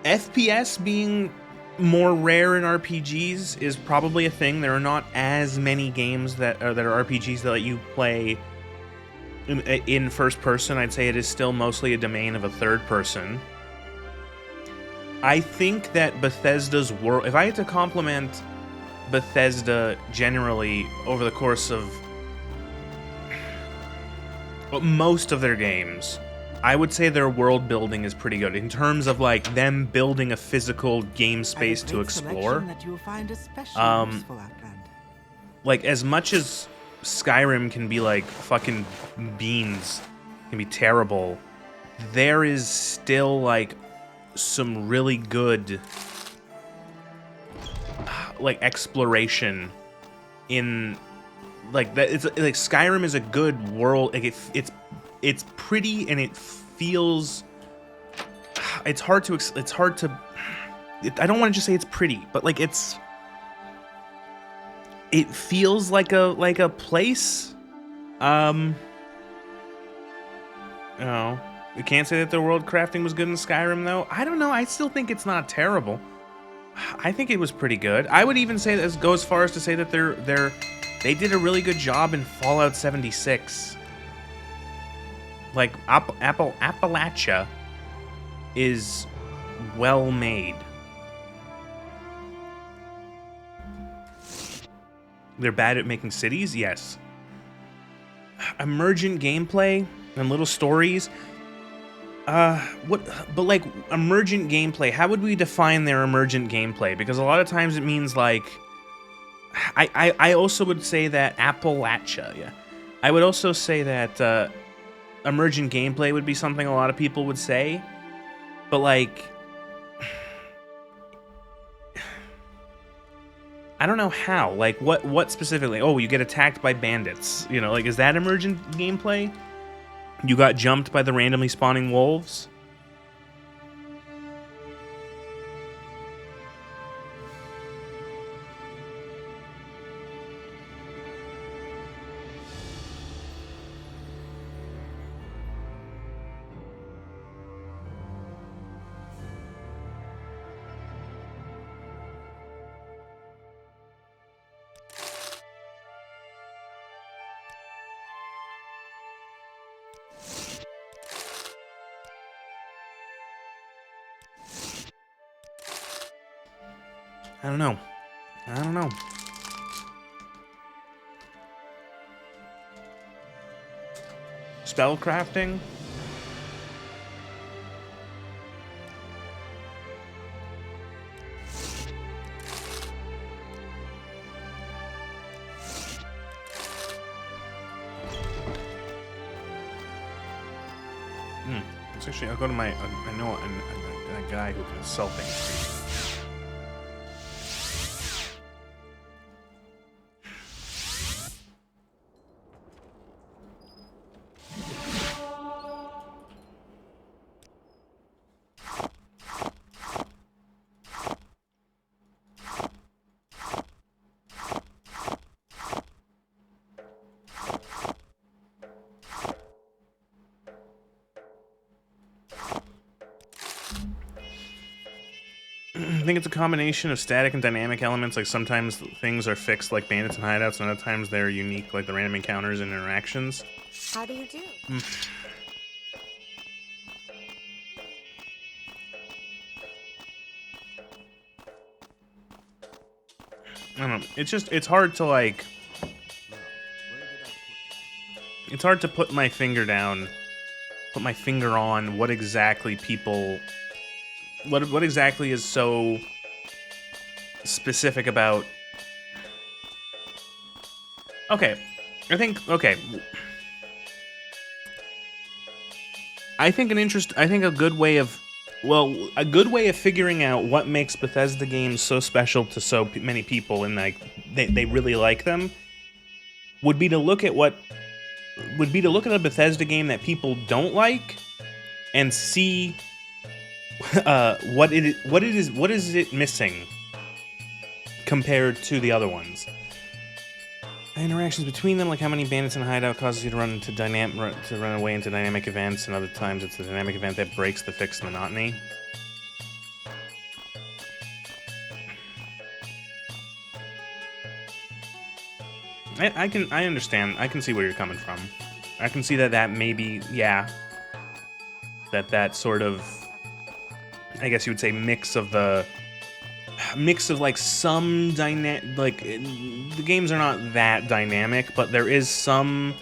FPS being more rare in RPGs is probably a thing. There are not as many games that are RPGs that let you play in first person. I'd say it is still mostly a domain of a third person. I think that Bethesda's world... If I had to compliment Bethesda generally over the course of most of their games, I would say their world building is pretty good in terms of like them building a physical game space to explore. That you'll find especially useful, Outland. Like, as much as Skyrim can be like fucking beans, can be terrible, there is still like some really good like exploration in like that. It's like Skyrim is a good world. Like it's pretty and it feels. It's hard to. I don't want to just say it's pretty, but like it feels like a place. Oh, we can't say that the world crafting was good in Skyrim though. I don't know. I still think it's not terrible. I think it was pretty good. I would even say go as far as to say that they did a really good job in Fallout 76. Like Appalachia is well made. They're bad at making cities, yes. Emergent gameplay and little stories. But like emergent gameplay, how would we define their emergent gameplay? Because a lot of times it means like, I also would say that Appalachia, yeah. I would also say that emergent gameplay would be something a lot of people would say, but like, I don't know how. Like, what specifically? Oh, you get attacked by bandits. You know, like, is that emergent gameplay? You got jumped by the randomly spawning wolves? I don't know. I don't know. Spell crafting? Let's actually, I'll go to my, I know a guy who can sell things. I think it's a combination of static and dynamic elements. Like sometimes things are fixed like bandits and hideouts, and other times they're unique like the random encounters and interactions. How do you do? I don't know. It's hard to like. It's hard to put my finger down, put my finger on what exactly people. What exactly is so specific about... Okay, I think, okay. I think a good way of figuring out what makes Bethesda games so special to so many people and like they really like them would be to look at a Bethesda game that people don't like and see what is it missing compared to the other ones. Interactions between them, like how many bandits in a hideout causes you to run away into dynamic events, and other times it's the dynamic event that breaks the fixed monotony. I understand. I can see where you're coming from. I can see that maybe, yeah, that sort of, I guess you would say, mix of like some like the games are not that dynamic, but there is some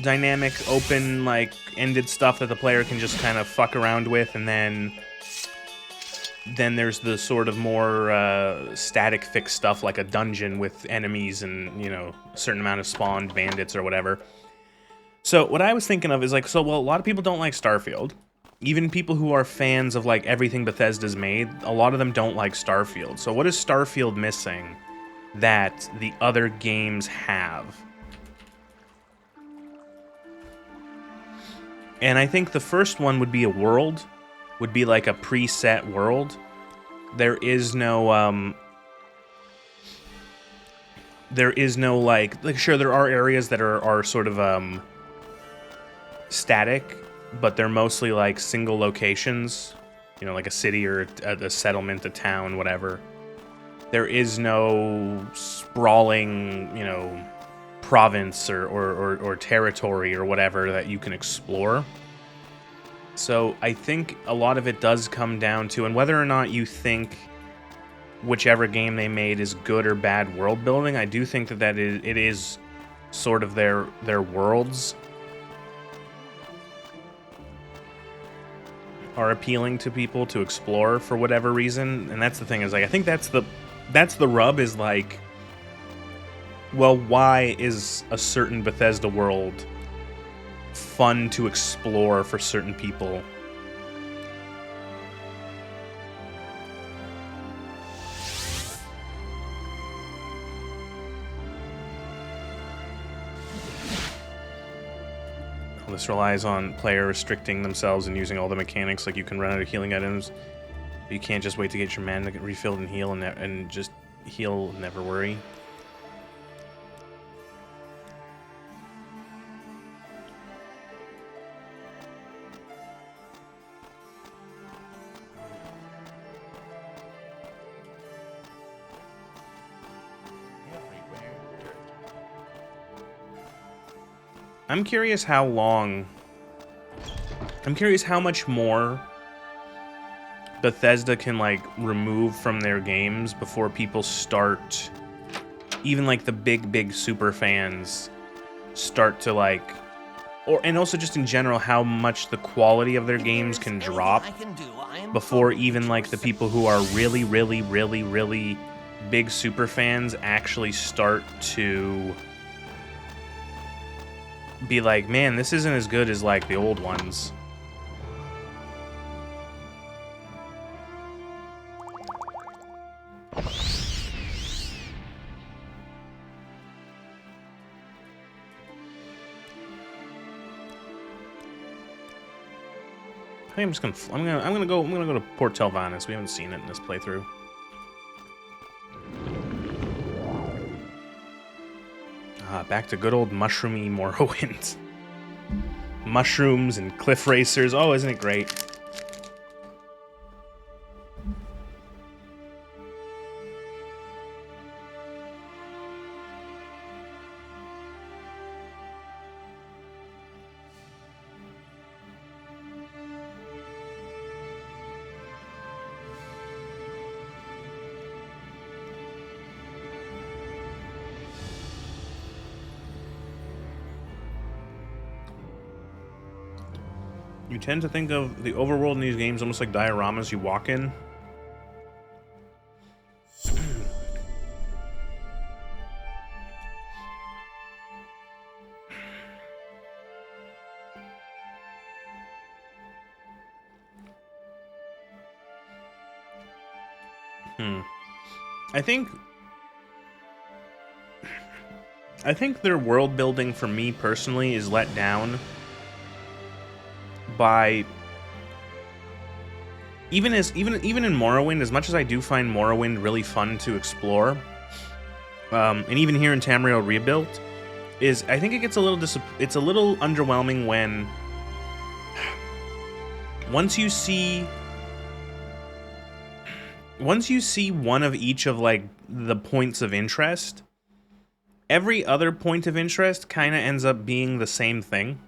dynamic, open, like ended stuff that the player can just kind of fuck around with, and then there's the sort of more static fixed stuff like a dungeon with enemies and, you know, a certain amount of spawned bandits or whatever. So what I was thinking of is like, a lot of people don't like Starfield. Even people who are fans of like everything Bethesda's made, a lot of them don't like Starfield. So what is Starfield missing that the other games have? And I think the first one would be a world, would be like a preset world. There is no like sure, there are areas that are sort of static, but they're mostly like single locations, you know, like a city or a settlement, a town, whatever. There is no sprawling, you know, province or territory or whatever that you can explore. So I think a lot of it does come down to, and whether or not you think whichever game they made is good or bad world building, I do think that it is sort of their worlds are appealing to people to explore for whatever reason. And that's the thing, is like, I think that's the rub, is like, well, why is a certain Bethesda world fun to explore for certain people? This relies on player restricting themselves and using all the mechanics, like you can run out of healing items, but you can't just wait to get your mana to get refilled and heal and just heal, never worry. I'm curious how much more Bethesda can like remove from their games before people start, even like the big super fans start to like, and also just in general how much the quality of their games can drop before even like the people who are really big super fans actually start to be like, man, this isn't as good as like the old ones. I think I'm gonna go to Port Telvanus. We haven't seen it in this playthrough. Back to good old mushroomy Morrowind. Mushrooms and cliff racers. Oh, isn't it great? You tend to think of the overworld in these games almost like dioramas you walk in. I think their world building for me personally is let down by even in Morrowind, as much as I do find Morrowind really fun to explore, and even here in Tamriel Rebuilt, is I think it gets a little it's a little underwhelming when once you see one of each of like the points of interest, every other point of interest kind of ends up being the same thing.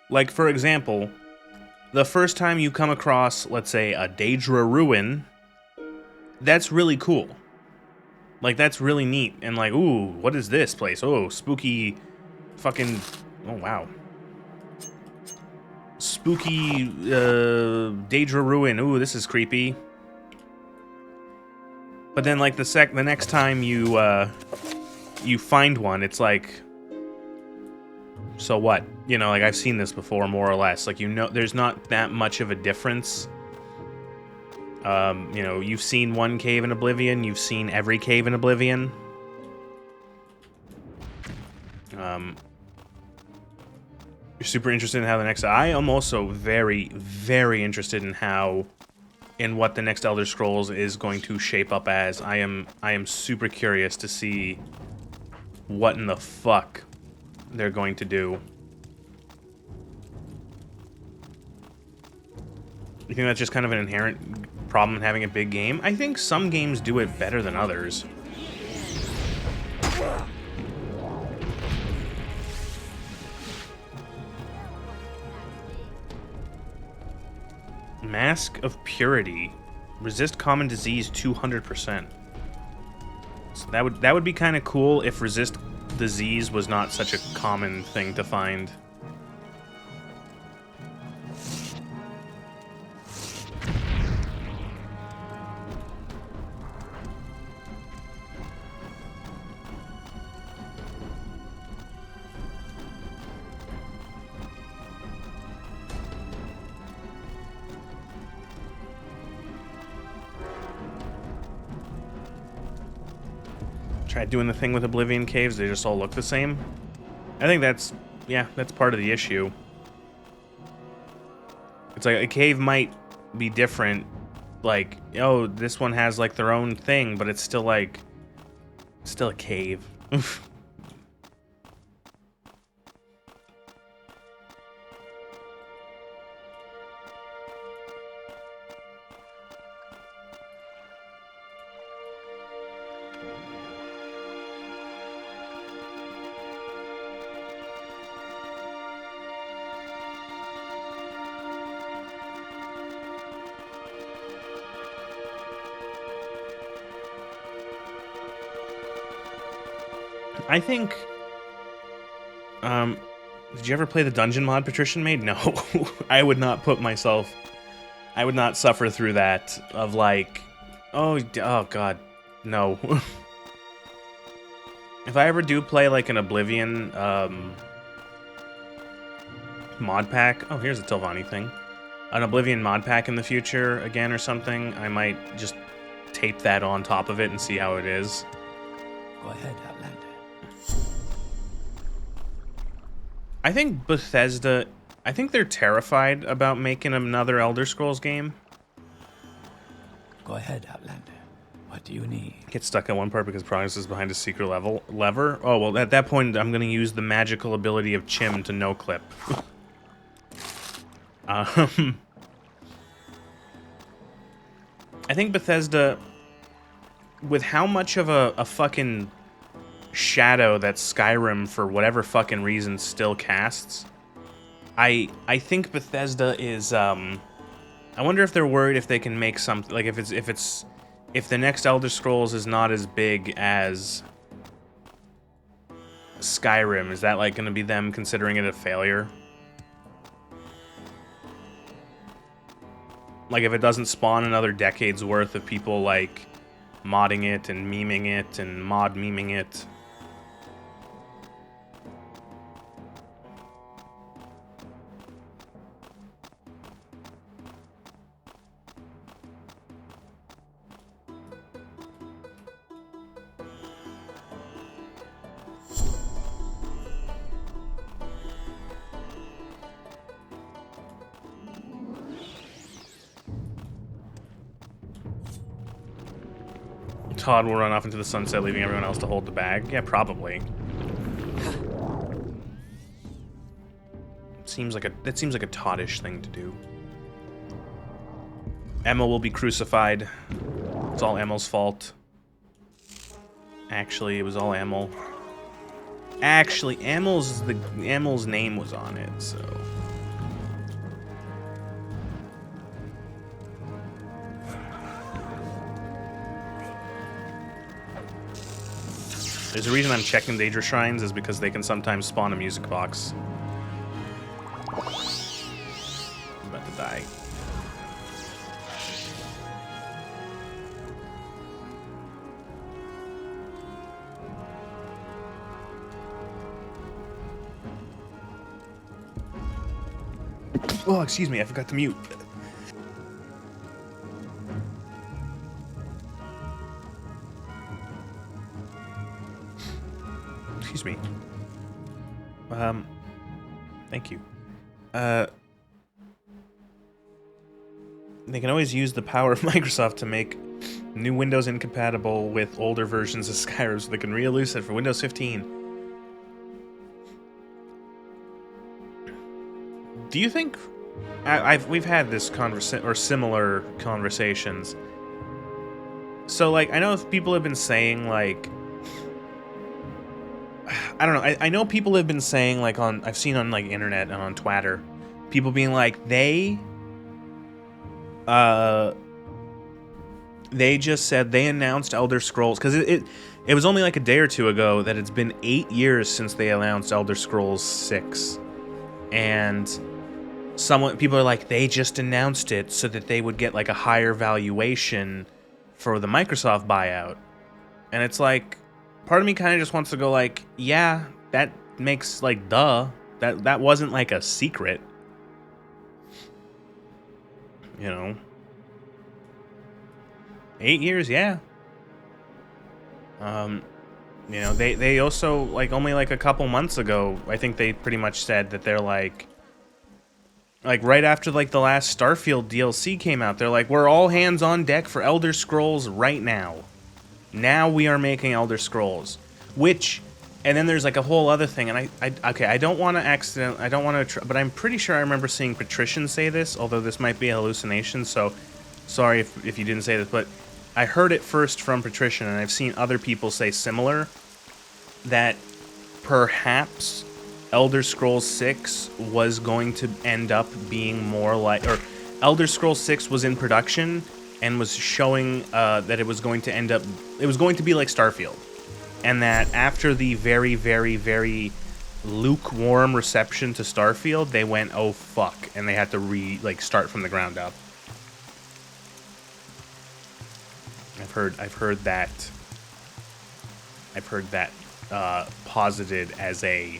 Like, for example, the first time you come across, let's say, a Daedra ruin, that's really cool. Like, that's really neat. And like, ooh, what is this place? Oh, spooky fucking... Oh, wow. Spooky Daedra ruin. Ooh, this is creepy. But then, like, the next time you find one, it's like... So what? You know, like, I've seen this before, more or less. Like, you know, there's not that much of a difference. You know, you've seen one cave in Oblivion, you've seen every cave in Oblivion. You're super interested in how the next... I am also very, very interested in what the next Elder Scrolls is going to shape up as. I am super curious to see what in the fuck they're going to do. You think that's just kind of an inherent problem in having a big game? I think some games do it better than others. Mask of Purity. Resist common disease 200%. So that would be kind of cool if resist disease was not such a common thing to find. Try doing the thing with Oblivion caves, they just all look the same. I think that's, yeah, that's part of the issue. It's like a cave might be different, like, oh, this one has like their own thing, but it's still like, still a cave. I think, did you ever play the dungeon mod Patrician made? No. I would not suffer through that of like, oh god, no. If I ever do play like an Oblivion, mod pack, oh, here's a Tilvani thing. An Oblivion mod pack in the future again or something, I might just tape that on top of it and see how it is. Go ahead, Outlander. I think Bethesda, I think they're terrified about making another Elder Scrolls game. Go ahead, Outlander. What do you need? Get stuck at one part because progress is behind a secret lever. Oh, well, at that point, I'm going to use the magical ability of Chim to no-clip. I think Bethesda, with how much of a fucking shadow that Skyrim, for whatever fucking reason, still casts, I think Bethesda is, I wonder if they're worried if they can make something, like if the next Elder Scrolls is not as big as Skyrim, is that like going to be them considering it a failure? Like if it doesn't spawn another decade's worth of people like modding it and memeing it and mod meming it. Todd will run off into the sunset, leaving everyone else to hold the bag. Yeah, probably. That seems like a Toddish thing to do. Emma will be crucified. It's all Emma's fault. Actually, it was all Emil. Actually, Emil's name was on it, so. There's a reason I'm checking Daedra Shrines is because they can sometimes spawn a music box. I'm about to die. Oh, excuse me, I forgot to mute. Excuse me. Thank you. They can always use the power of Microsoft to make new Windows incompatible with older versions of Skyrim so they can re-release it for Windows 15. Do you think we've had this similar conversations? So like I know if people have been saying like I don't know. I know people have been saying like I've seen on like internet and on Twitter, people being like they just said they announced Elder Scrolls because it was only like a day or two ago that it's been 8 years since they announced Elder Scrolls 6, and people are like they just announced it so that they would get like a higher valuation for the Microsoft buyout, and it's like part of me kind of just wants to go like, yeah, that makes like duh, that wasn't like a secret, you know. 8 years, yeah. You know, they also like only like a couple months ago, I think they pretty much said that they're like right after like the last Starfield DLC came out, they're like, we're all hands on deck for Elder Scrolls right now. Now we are making Elder Scrolls, which, and then there's like a whole other thing, and I don't want to but I'm pretty sure I remember seeing Patrician say this, although this might be a hallucination, so sorry if you didn't say this, but I heard it first from Patrician, and I've seen other people say similar, that perhaps Elder Scrolls 6 was going to end up being more like, or Elder Scrolls 6 was in production and was showing that it was going to end up, it was going to be like Starfield, and that after the very, very, very lukewarm reception to Starfield, they went, oh fuck, and they had to start from the ground up. I've heard that posited as a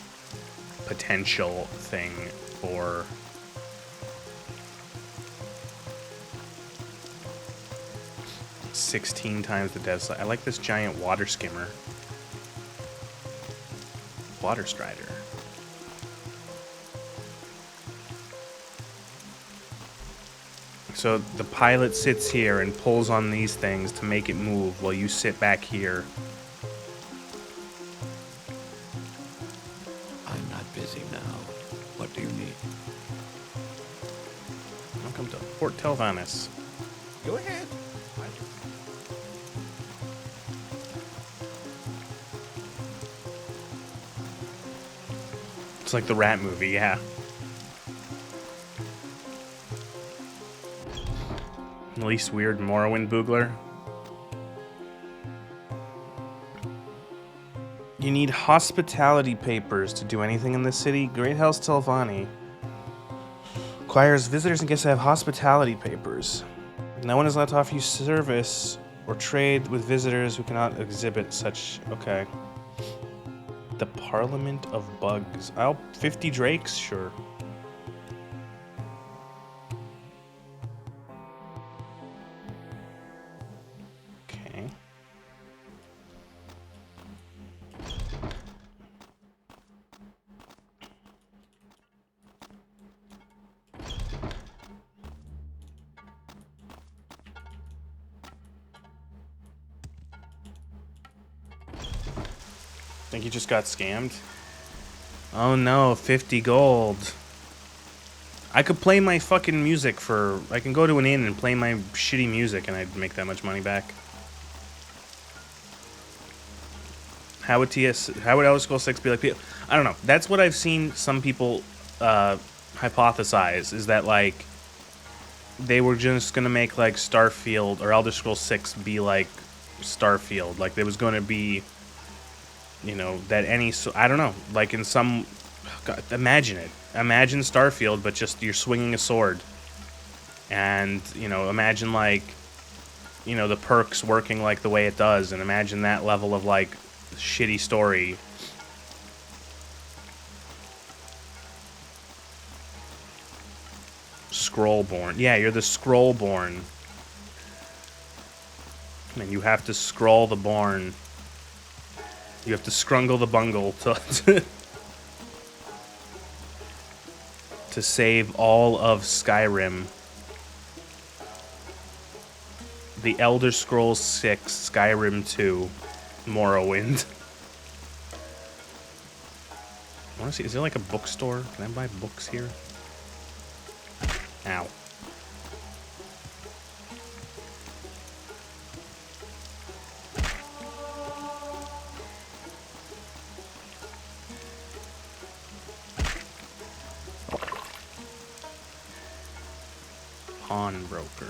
potential thing for $16 times the dev size. I like this giant water skimmer. Water strider. So the pilot sits here and pulls on these things to make it move while you sit back here. I'm not busy now. What do you need? Welcome to Port Telvanus. Go ahead. It's like the Rat movie, yeah. Least weird Morrowind boogler. You need hospitality papers to do anything in the city. Great House Telvanni requires visitors and guests to have hospitality papers. No one is allowed to offer you service or trade with visitors who cannot exhibit such. Okay. The Parliament of Bugs. 50 drakes, sure. Think you just got scammed? Oh no, 50 gold. I could play my fucking music for... I can go to an inn and play my shitty music and I'd make that much money back. How would Elder Scrolls 6 be like? I don't know. That's what I've seen some people hypothesize, is that, like, they were just going to make, like, Starfield or Elder Scrolls 6 be like Starfield. Like, there was going to be, you know, that any... I don't know. Like, in some... God, imagine it. Imagine Starfield, but just you're swinging a sword. And, you know, imagine, like, you know, the perks working like the way it does. And imagine that level of, like, shitty story. Scrollborn. Yeah, you're the Scrollborn. And you have to scroll the born. You have to scrungle the bungle to save all of Skyrim. The Elder Scrolls 6, Skyrim 2, Morrowind. I want to see, is there like a bookstore? Can I buy books here? Ow. Pawnbroker.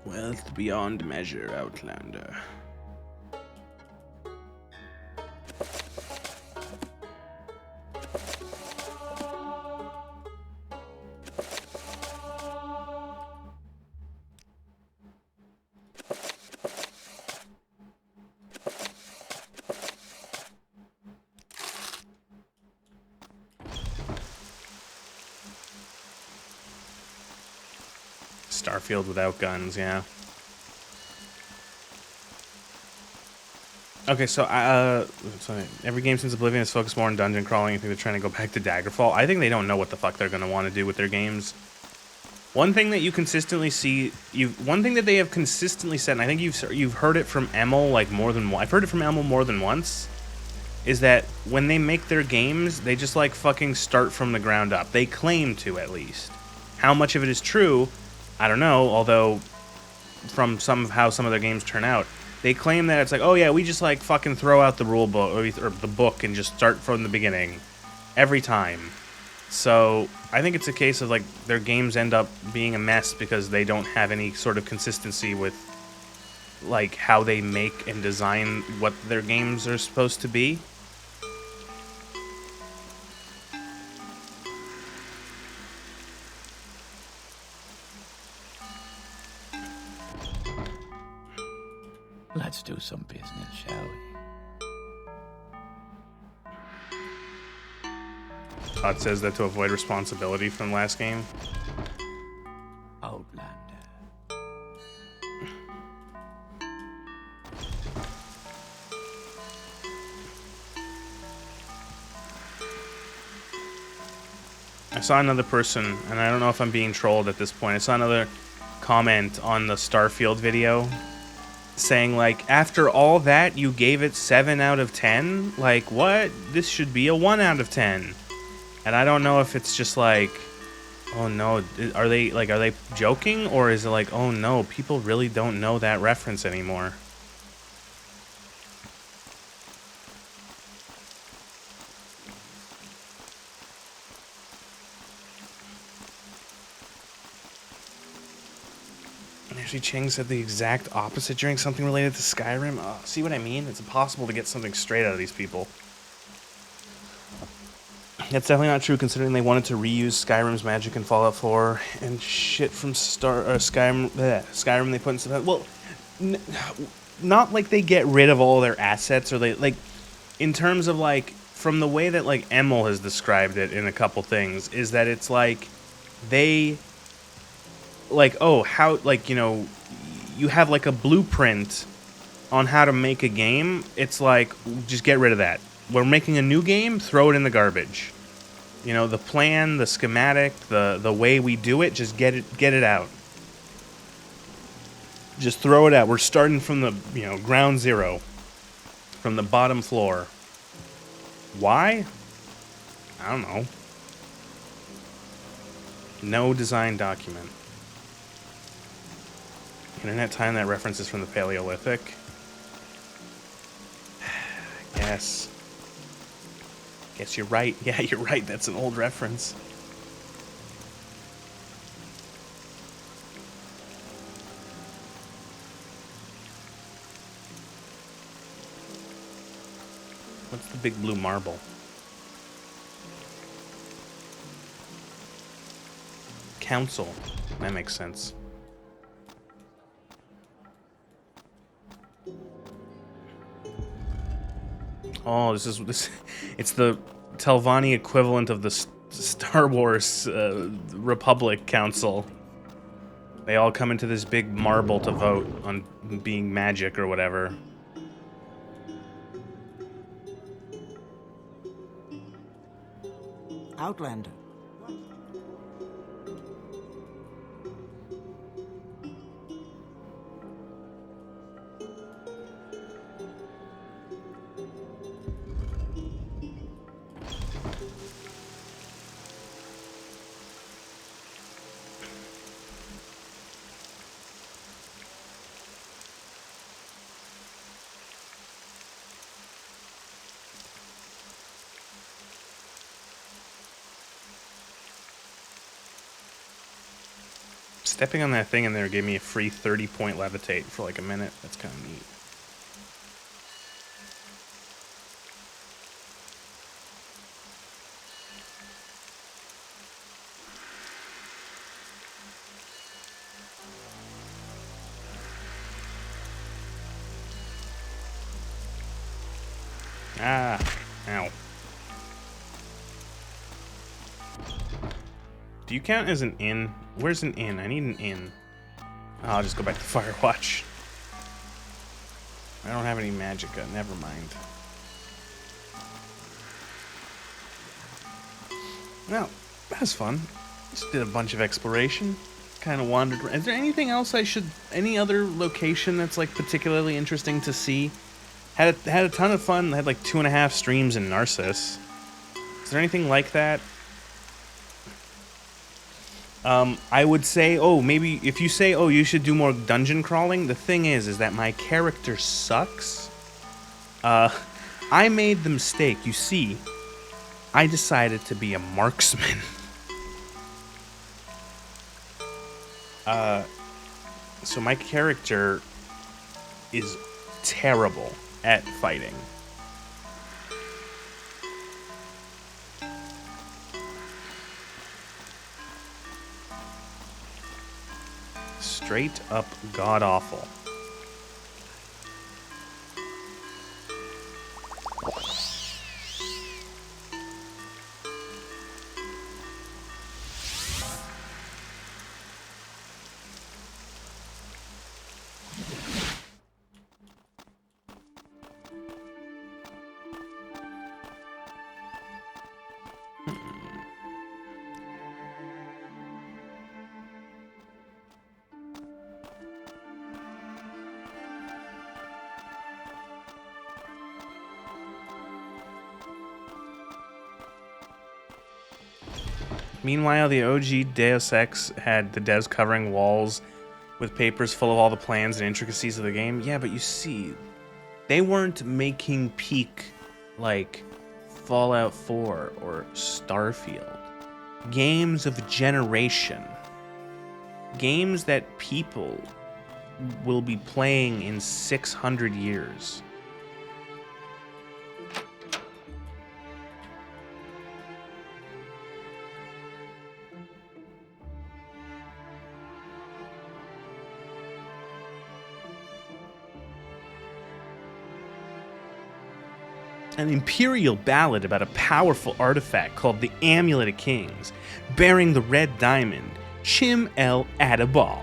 Wealth beyond measure, Outlander. Starfield without guns, yeah. Okay, so every game since Oblivion has focused more on dungeon crawling. I think they're trying to go back to Daggerfall. I think they don't know what the fuck they're going to want to do with their games. One thing that you consistently see, one thing that they have consistently said, and I think you've heard it from Emil like more than I've heard it from Emil more than once, is that when they make their games, they just like fucking start from the ground up. They claim to, at least. How much of it is true, I don't know, although from how some of their games turn out, they claim that it's like, oh yeah, we just like fucking throw out the rule book or the book and just start from the beginning every time. So I think it's a case of like their games end up being a mess because they don't have any sort of consistency with like how they make and design what their games are supposed to be. Let's do some business, shall we? Todd says that to avoid responsibility from last game. Outlander. I saw another person, and I don't know if I'm being trolled at this point. I saw another comment on the Starfield video saying, like, after all that, you gave it 7 out of 10? Like, what? This should be a 1 out of 10. And I don't know if it's just like, oh no, are they joking? Or is it like, oh no, people really don't know that reference anymore? Actually, Cheng said the exact opposite during something related to Skyrim. Oh, see what I mean? It's impossible to get something straight out of these people. That's definitely not true, considering they wanted to reuse Skyrim's magic in Fallout 4 and shit from Skyrim they put in stuff. Well, not like they get rid of all their assets, or they like, in terms of like, from the way that like Emil has described it in a couple things, is that it's like they. Like, oh, how, like, you know, you have, like, a blueprint on how to make a game. It's like, just get rid of that. We're making a new game, throw it in the garbage. You know, the plan, the schematic, the way we do it, just get it out. Just throw it out. We're starting from the, ground zero. From the bottom floor. Why? I don't know. No design document. Internet time that references from the Paleolithic. Yes. Guess you're right. Yeah, you're right. That's an old reference. What's the big blue marble? Council. That makes sense. Oh, this. It's the Telvanni equivalent of the Star Wars Republic Council. They all come into this big marble to vote on being magic or whatever. Outlander. Stepping on that thing in there gave me a free 30-point levitate for like a minute. That's kind of neat. Ah, ow. Do you count as an inn? Where's an inn? I need an inn. Oh, I'll just go back to Firewatch. I don't have any magicka. Never mind. Well, that was fun. Just did a bunch of exploration. Kind of wandered around. Is there anything else any other location that's like particularly interesting to see? Had a ton of fun. Had like 2.5 streams in Narcissus. Is there anything like that? I would say, maybe if you say, you should do more dungeon crawling. The thing is that my character sucks. I made the mistake. You see, I decided to be a marksman. So my character is terrible at fighting. Straight up god awful. Meanwhile, the OG Deus Ex had the devs covering walls with papers full of all the plans and intricacies of the game. Yeah, but you see, they weren't making peak like Fallout 4 or Starfield. Games of generation. Games that people will be playing in 600 years. An imperial ballad about a powerful artifact called the Amulet of Kings, bearing the red diamond, Chim El Adabal.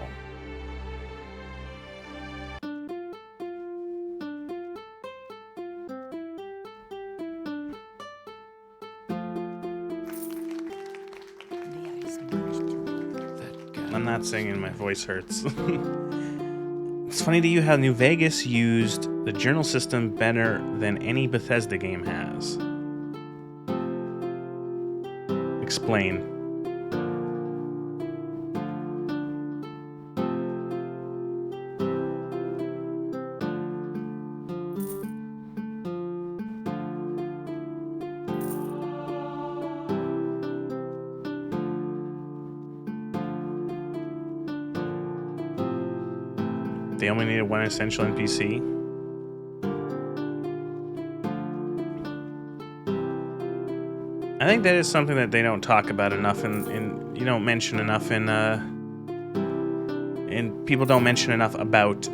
I'm not singing, my voice hurts. It's funny to you how New Vegas used the journal system better than any Bethesda game has. Explain. They only needed one essential NPC. I think that is something that they don't talk about enough, and you don't mention enough in and people don't mention enough about.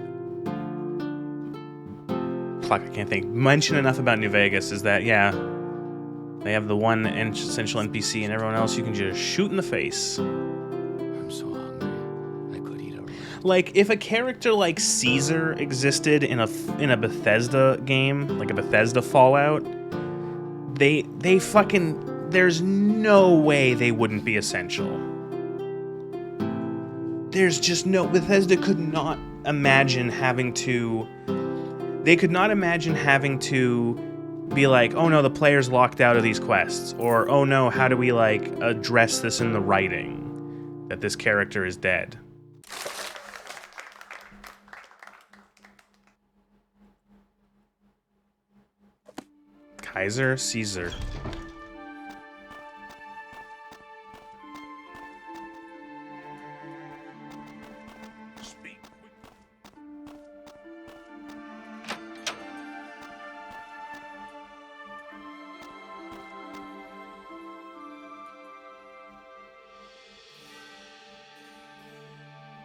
Fuck, I can't think. Mention enough about New Vegas is that yeah, they have the one essential NPC, and everyone else you can just shoot in the face. I'm so hungry. I could eat a... Like, if a character like Caesar existed in a Bethesda game, like a Bethesda Fallout, they fucking... There's no way they wouldn't be essential. There's just no... Bethesda could not imagine having to... They could not imagine having to be like, oh no, the player's locked out of these quests. Or, oh no, how do we, like, address this in the writing? That this character is dead. Kaiser, Caesar.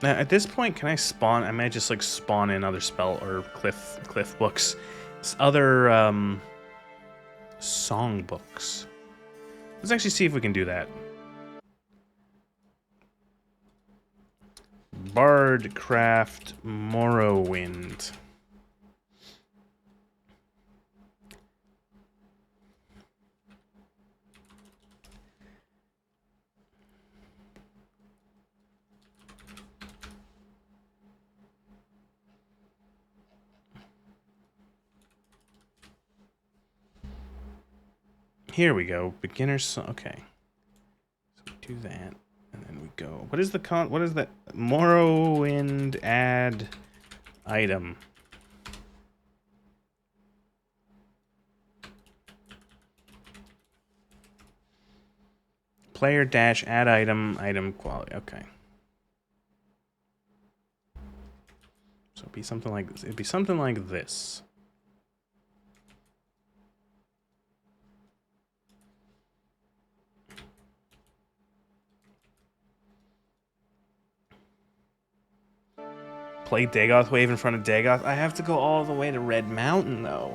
Now, at this point, can I spawn? I might just like spawn in other spell or cliff books, other song books. Let's actually see if we can do that. Bardcraft Morrowind. Here we go. Beginners. Okay. So we do that, and then we go. What is the what is that? Morrowind add item. Player dash add item quality. Okay. So it'd be something like this. It'd be something like this. Play Dagoth Wave in front of Dagoth. I have to go all the way to Red Mountain, though.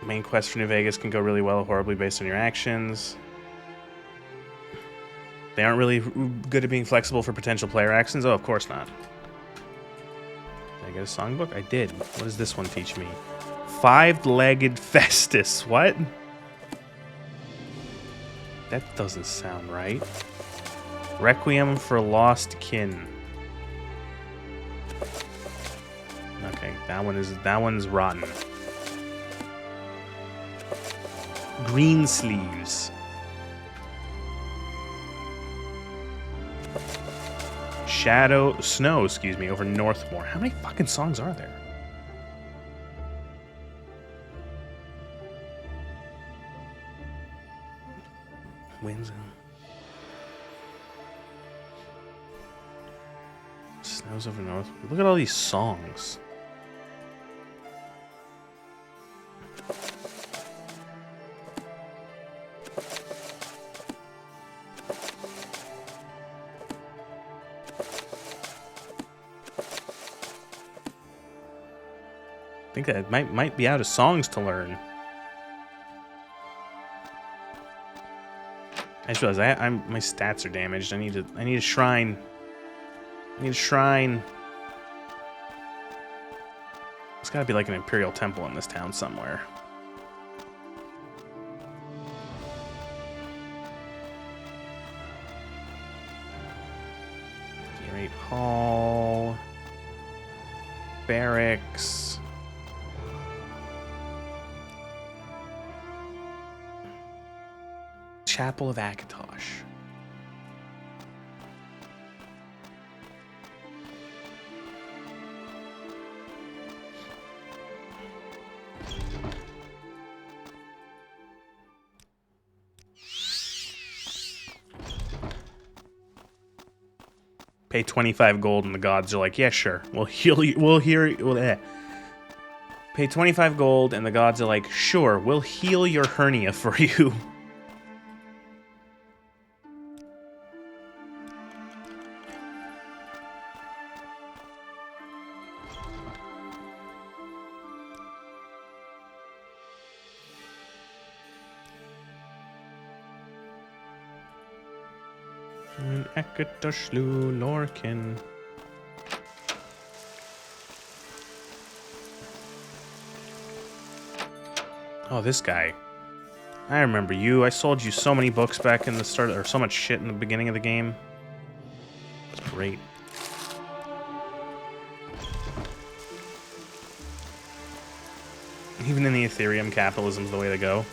Main quest for New Vegas can go really well or horribly based on your actions. They aren't really good at being flexible for potential player actions. Oh, of course not. Did I get a songbook? I did. What does this one teach me? Five-legged Festus. What? That doesn't sound right. Requiem for Lost Kin. Okay, that one's rotten. Green Sleeves. Snow, excuse me, over Northmore. How many fucking songs are there? Winds. Snows over north. Look at all these songs. I think that might be out of songs to learn. I just realized my stats are damaged. I need a shrine. I need a shrine. There's gotta be like an Imperial Temple in this town somewhere. Hall. Barracks. Chapel of Akatosh. Pay 25 gold and the gods are like, yeah, sure. We'll heal you. We'll hear you. Pay 25 gold and the gods are like, sure, we'll heal your hernia for you. Ekatoshlu Lorkin. Oh, this guy. I remember you. I sold you so many books back in the start, or so much shit in the beginning of the game. It's great. Even in the Ethereum, capitalism's the way to go.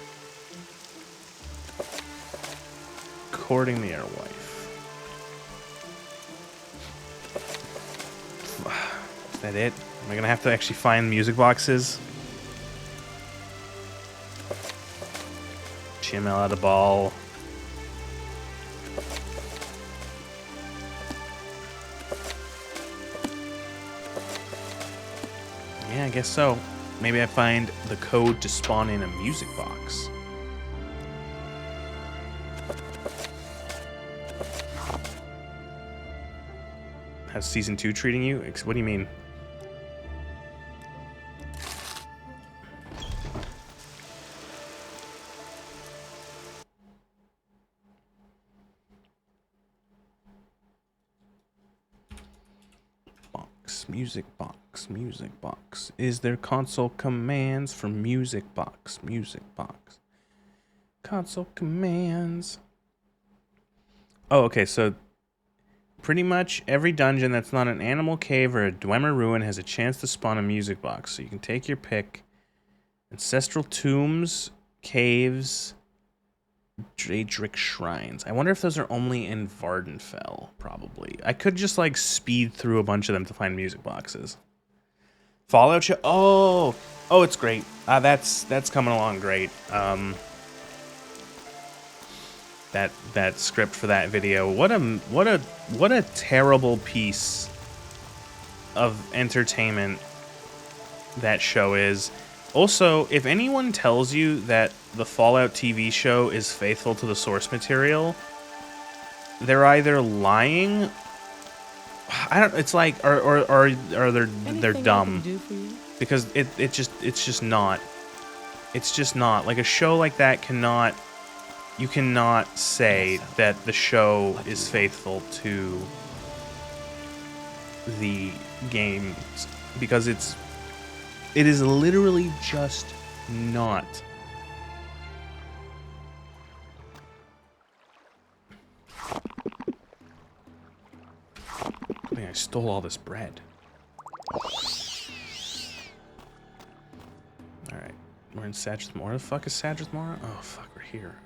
Courting the Airwife. Is that it? Am I gonna have to actually find music boxes? Chimel out a ball. Yeah, I guess so. Maybe I find the code to spawn in a music box. How's season 2 treating you? What do you mean? Music box, music box. Is there console commands for music box, music box? Console commands. Oh, okay, so pretty much every dungeon that's not an animal cave or a Dwemer ruin has a chance to spawn a music box. So you can take your pick. Ancestral tombs, caves, Daedric shrines. I wonder if those are only in Vardenfell, probably. I could just like speed through a bunch of them to find music boxes. Fallout show. Oh, it's great. That's coming along great. That script for that video. What a terrible piece of entertainment that show is. Also, if anyone tells you that the Fallout TV show is faithful to the source material, they're either lying. I don't. It's like, or they're dumb, because it's just not. It's just not like a show like that cannot. You cannot say that the show is faithful to the games, because it is literally just not. I think I stole all this bread. Alright, we're in Sadrith Mora. The fuck is Sadrith Mora? Oh fuck, we're here.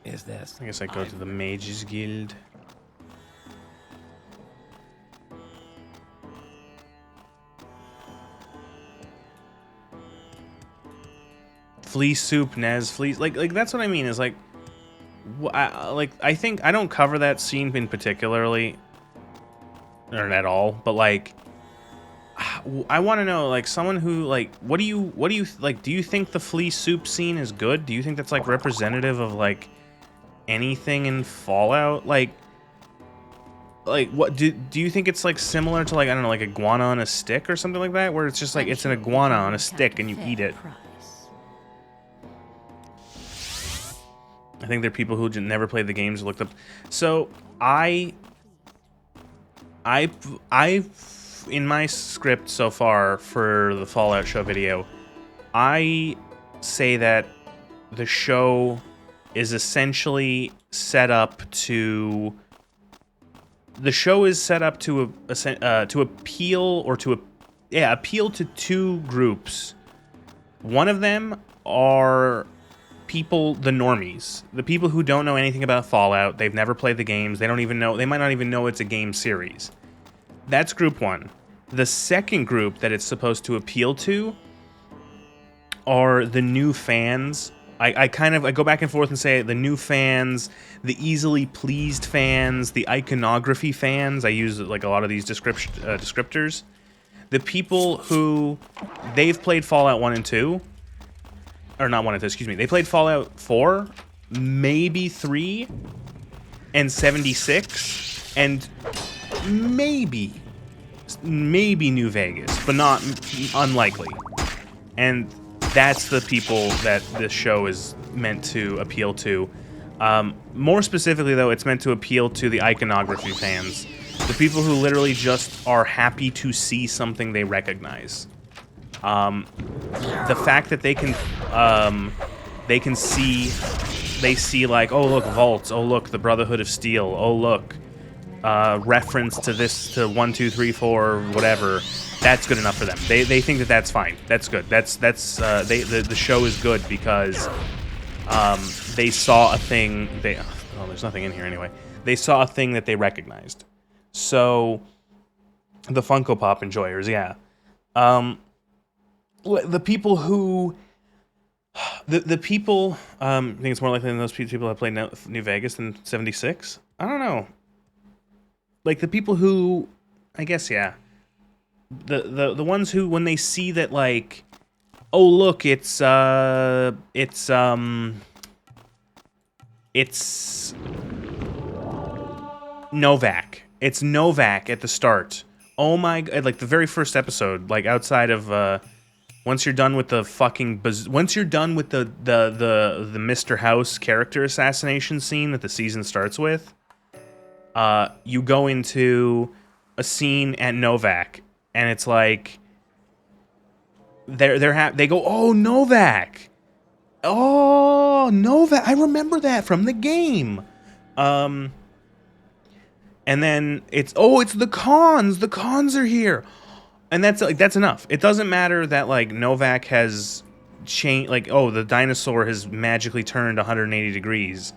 Is this? I guess I go to the Mages Guild. Flea soup, Nez, fleas. Like that's what I mean. Is like, I think I don't cover that scene in particularly, or at all. But like, I want to know, like, someone who like, what do you like? Do you think the flea soup scene is good? Do you think that's like representative of like anything in Fallout? Like what do you think it's like similar to like, I don't know, like iguana on a stick or something like that, where it's just like it's an iguana on a stick and you eat it? I think there are people who never played the games, looked up. So I in my script so far for the Fallout show video, I say that the show is essentially set up to... The show is set up to appeal to two groups. One of them are people, the normies, the people who don't know anything about Fallout. They've never played the games. They might not even know it's a game series. That's group one. The second group that it's supposed to appeal to are the new fans. I go back and forth and say the new fans, the easily pleased fans, the iconography fans. I use like a lot of these descriptors. The people who they've played Fallout 1 and 2, or not 1 and 2, excuse me. They played Fallout 4, maybe 3, and 76, and maybe New Vegas, but not unlikely. And that's the people that this show is meant to appeal to. More specifically, though, it's meant to appeal to the iconography fans. The people who literally just are happy to see something they recognize. The fact that they see like, oh look, vaults, oh look, the Brotherhood of Steel, oh look, reference to this, to 1, 2, 3, 4, whatever. That's good enough for them. They think that that's fine. That's good. The show is good because they saw a thing. There's nothing in here anyway. They saw a thing that they recognized. So the Funko Pop enjoyers, yeah. The people who, the people, I think it's more likely than those people that played New Vegas than 76. I don't know. Like the people who, I guess, yeah. The ones who, when they see that, like, oh look, it's Novak. It's Novak at the start. Oh my, like the very first episode, like outside of once you're done with the fucking once you're done with the Mr. House character assassination scene that the season starts with, you go into a scene at Novak. And it's like they go, oh, Novak. Oh, Novak. I remember that from the game. And then it's the cons. The cons are here. And that's enough. It doesn't matter that like Novak has changed, like, oh, the dinosaur has magically turned 180 degrees.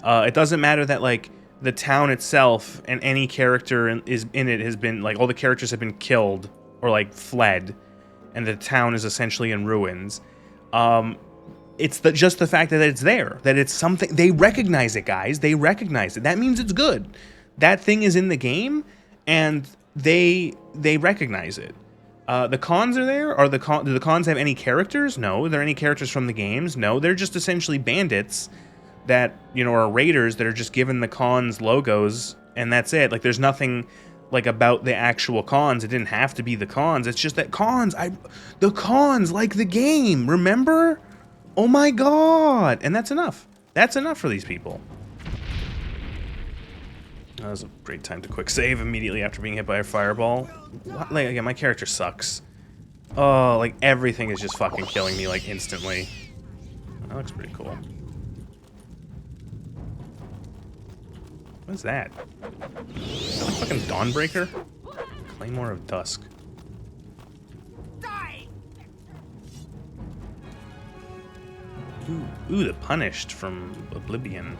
It doesn't matter that like the town itself and any character is in it has been, like, all the characters have been killed or, like, fled, and the town is essentially in ruins. It's just the fact that it's there, that it's something. They recognize it, guys. They recognize it. That means it's good. That thing is in the game, and they recognize it. The cons are there. Do the cons have any characters? No. Are there any characters from the games? No. They're just essentially bandits that, you know, are raiders that are just given the cons logos, and that's it. Like, there's nothing, like, about the actual cons. It didn't have to be the cons. It's just that the cons, like the game, remember? Oh my god! And that's enough. That's enough for these people. That was a great time to quick save immediately after being hit by a fireball. What? Like, again, my character sucks. Oh, like, everything is just fucking killing me, like, instantly. That looks pretty cool. What is that? Is that like fucking Dawnbreaker? Claymore of Dusk. Ooh, the Punished from Oblivion.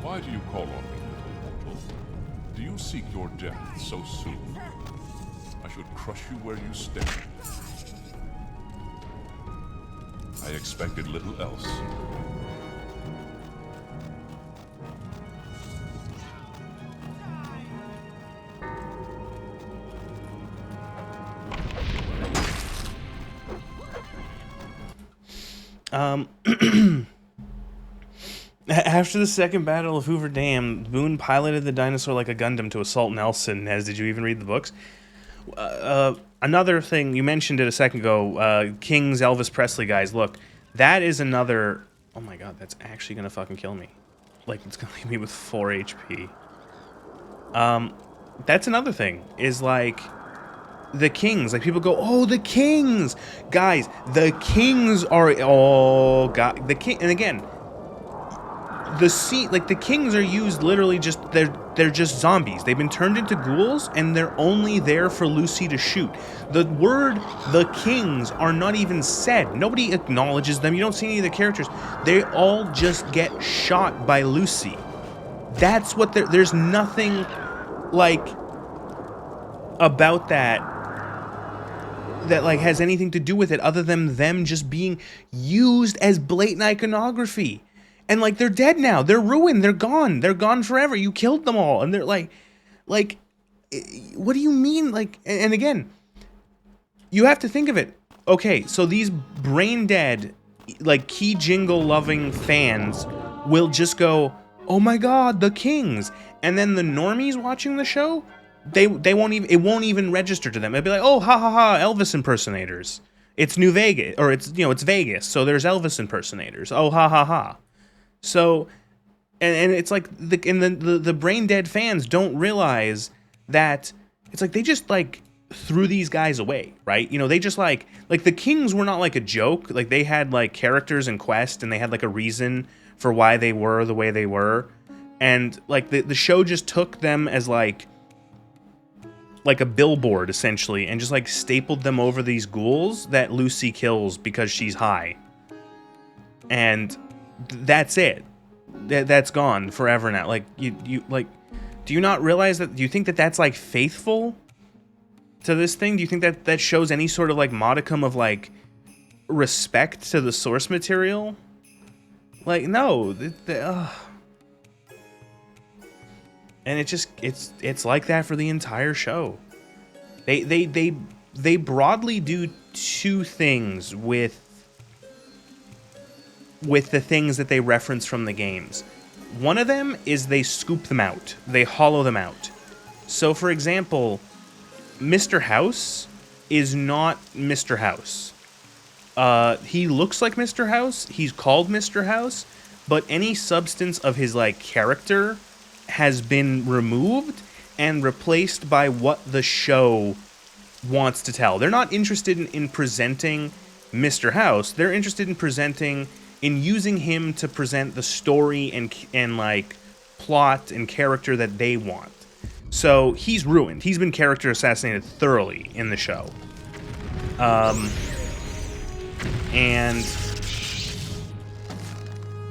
Why do you call on me, little mortal? Do you seek your death so soon? I should crush you where you stand. I expected little else. After the second battle of Hoover Dam, Boone piloted the dinosaur like a Gundam to assault Nelson. Did you even read the books? Another thing, you mentioned it a second ago, King's Elvis Presley guys. Look, that is another... Oh my god, that's actually gonna fucking kill me. Like, it's gonna leave me with 4 HP. That's another thing, is like... the kings. Like, people go, oh, the kings, guys. The kings are, oh god, the king. And again, the kings are used literally just, they're just zombies. They've been turned into ghouls, and they're only there for Lucy to shoot. The word the kings are not even said. Nobody acknowledges them. You don't see any of the characters. They all just get shot by Lucy. That's what there's nothing like about that like has anything to do with it other than them just being used as blatant iconography. And like, they're dead now. They're ruined. They're gone. They're gone forever. You killed them all. And they're like, what do you mean? Like, and again, you have to think of it. Okay, so these brain dead, like, key jingle loving fans will just go, oh my god, the kings. And then the normies watching the show, they won't even, it won't even register to them. It'll be like, oh, ha ha ha, Elvis impersonators. It's New Vegas, or it's, you know, it's Vegas, so there's Elvis impersonators. Oh, ha ha ha. So, and it's like, the brain dead fans don't realize that it's like they just like threw these guys away, right? You know, they just like the kings were not like a joke. Like, they had like characters and quest, and they had like a reason for why they were the way they were. And like the show just took them as like a billboard essentially, and just like stapled them over these ghouls that Lucy kills because she's high. And that's it. That's gone forever now. Like, you like, do you not realize that? Do you think that that's like faithful to this thing? Do you think that that shows any sort of like modicum of like respect to the source material? Like, no. And it just, it's like that for the entire show. They broadly do two things with the things that they reference from the games. One of them is they scoop them out. They hollow them out. So, for example, Mr. House is not Mr. House. He looks like Mr. House. He's called Mr. House, but any substance of his like character has been removed and replaced by what the show wants to tell. They're not interested in presenting Mr. House. They're interested in using him to present the story and like plot and character that they want. So he's ruined. He's been character assassinated thoroughly in the show. And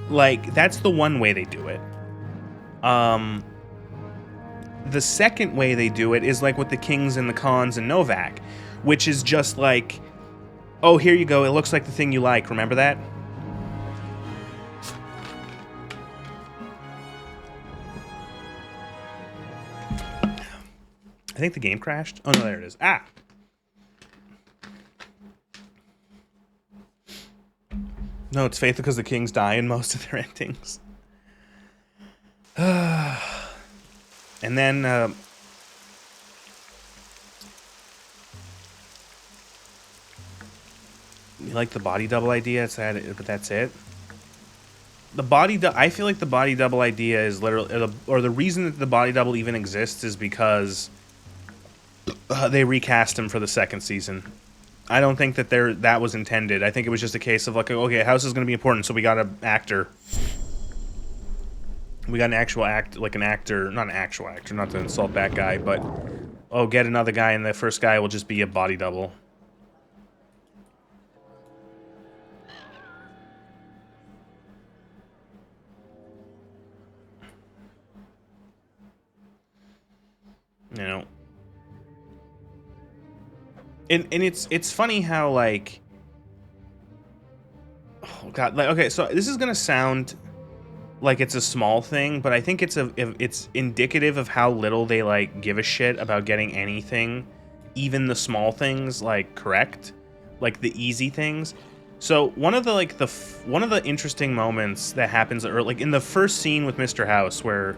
like, that's the one way they do it. The second way they do it is like with the Kings and the Khans and Novak, which is just like, oh, here you go. It looks like the thing you like. Remember that? I think the game crashed. Oh, no, there it is. Ah! No, it's faithful because the kings die in most of their endings. And then, you like the body double idea? It's that, but that's it. I feel like the body double idea is literally, or the reason that the body double even exists is because they recast him for the second season. I don't think that that was intended. I think it was just a case of like, okay, House is going to be important, so we got an actor. We got an actual like an actor, not an actual actor, not to insult that guy, but oh, get another guy, and the first guy will just be a body double. You know. And it's funny how like, oh god, like, okay, so this is gonna sound like it's a small thing, but I think it's indicative of how little they like give a shit about getting anything, even the small things, like correct, like the easy things. So one of the interesting moments that happens, or like in the first scene with Mr. House, where,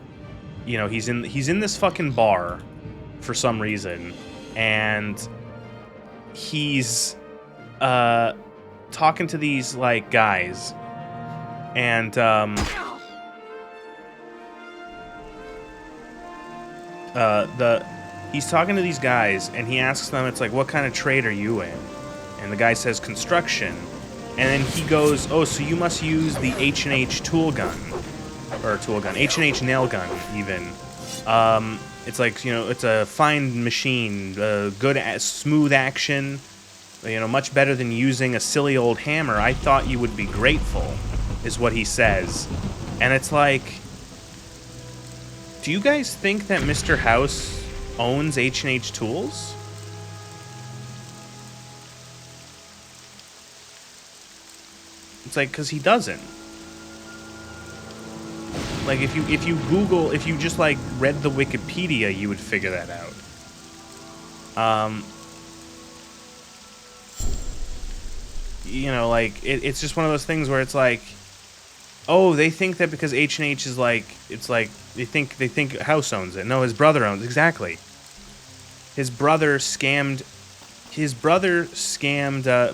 you know, he's in this fucking bar for some reason, and he's talking to these like guys, and he's talking to these guys, and he asks them, it's like, what kind of trade are you in? And the guy says construction. And then he goes, oh, so you must use the H&H tool gun. Or tool gun. H&H nail gun, even. It's like, you know, it's a fine machine, good, smooth action, you know, much better than using a silly old hammer. I thought you would be grateful, is what he says. And it's like, do you guys think that Mr. House owns H&H Tools? It's like, because he doesn't. Like, if you Google, if you just, like, read the Wikipedia, you would figure that out. You know, like, it's just one of those things where it's like, oh, they think that because H&H is, like, it's like, they think House owns it. No, his brother owns it. Exactly. His brother scammed,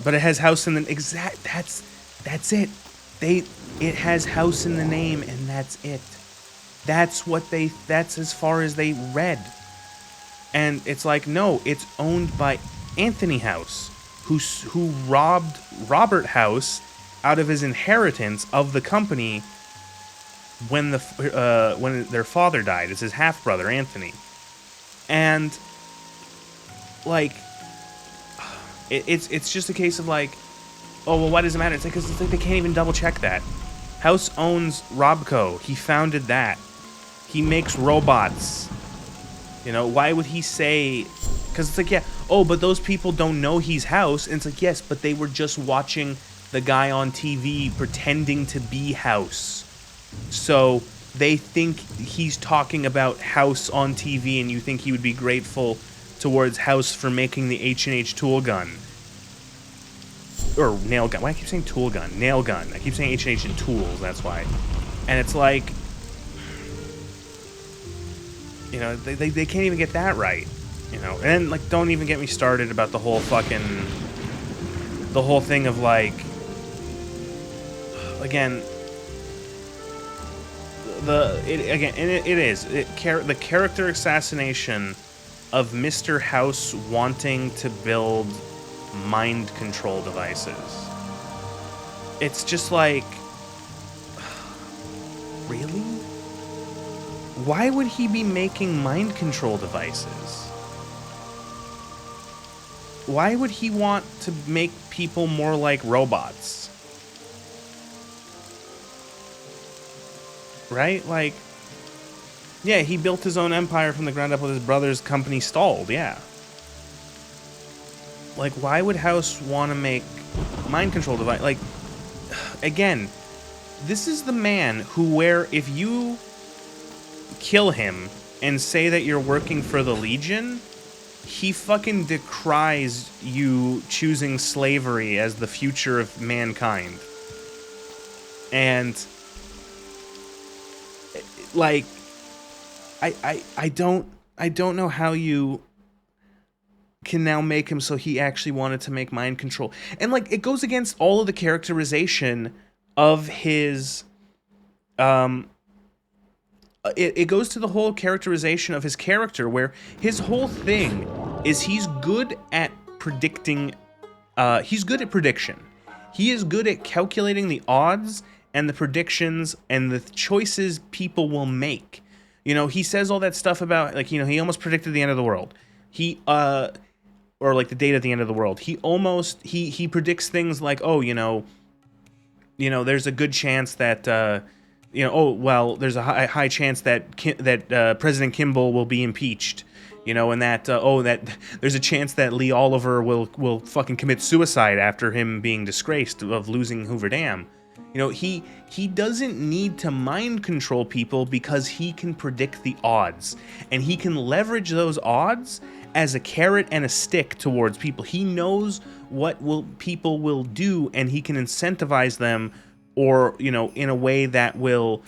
but it has House in the, that's it. It has House in the name, and that's it. That's as far as they read. And it's like, no, it's owned by Anthony House, who robbed Robert House out of his inheritance of the company when their father died. It's his half-brother, Anthony. And, like, it's just a case of, like, oh, well, why does it matter? It's like, because it's like they can't even double-check that. House owns Robco. He founded that. He makes robots. You know, why would he say... Because it's like, yeah, oh, but those people don't know he's House. And it's like, yes, but they were just watching the guy on TV pretending to be House. So they think he's talking about House on TV, and you think he would be grateful towards House for making the H&H tool gun. Or nail gun. Why do I keep saying tool gun? Nail gun. I keep saying H&H and tools, that's why. And it's like... You know, they can't even get that right. You know, and then, like, don't even get me started about the whole fucking... The whole thing of, like... Again... The character assassination of Mr. House wanting to build mind control devices. It's just like... Really? Why would he be making mind control devices? Why would he want to make people more like robots? Right? Like, yeah, he built his own empire from the ground up with his brother's company stalled, yeah. Like, why would House want to make mind control device? Like, again, this is the man who, where if you kill him and say that you're working for the Legion, he fucking decries you choosing slavery as the future of mankind. And, like, I don't know how you can now make him so he actually wanted to make mind control. And, like, it goes against all of the characterization of his, it goes to the whole characterization of his character, where his whole thing is he's good at predicting, he's good at prediction. He is good at calculating the odds and the predictions and the choices people will make. You know, he says all that stuff about, like, you know, he almost predicted the end of the world. He, or like the date at the end of the world. He almost, he predicts things like, oh, you know, there's a good chance that, you know, oh, well, there's a high chance that President Kimball will be impeached, you know, and that, that there's a chance that Lee Oliver will fucking commit suicide after him being disgraced of losing Hoover Dam. You know, he doesn't need to mind control people because he can predict the odds, and he can leverage those odds as a carrot and a stick towards people. He knows what people will do, and he can incentivize them, or, you know, in a way that will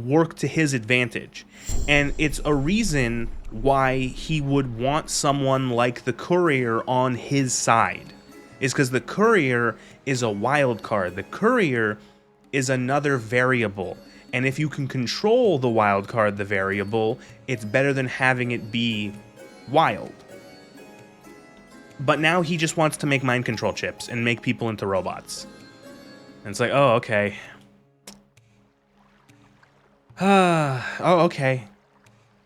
work to his advantage. And it's a reason why he would want someone like the Courier on his side, is because the Courier is a wild card. The Courier is another variable. And if you can control the wild card, the variable, it's better than having it be wild. But now he just wants to make mind control chips and make people into robots. And it's like, oh, okay. Oh, okay.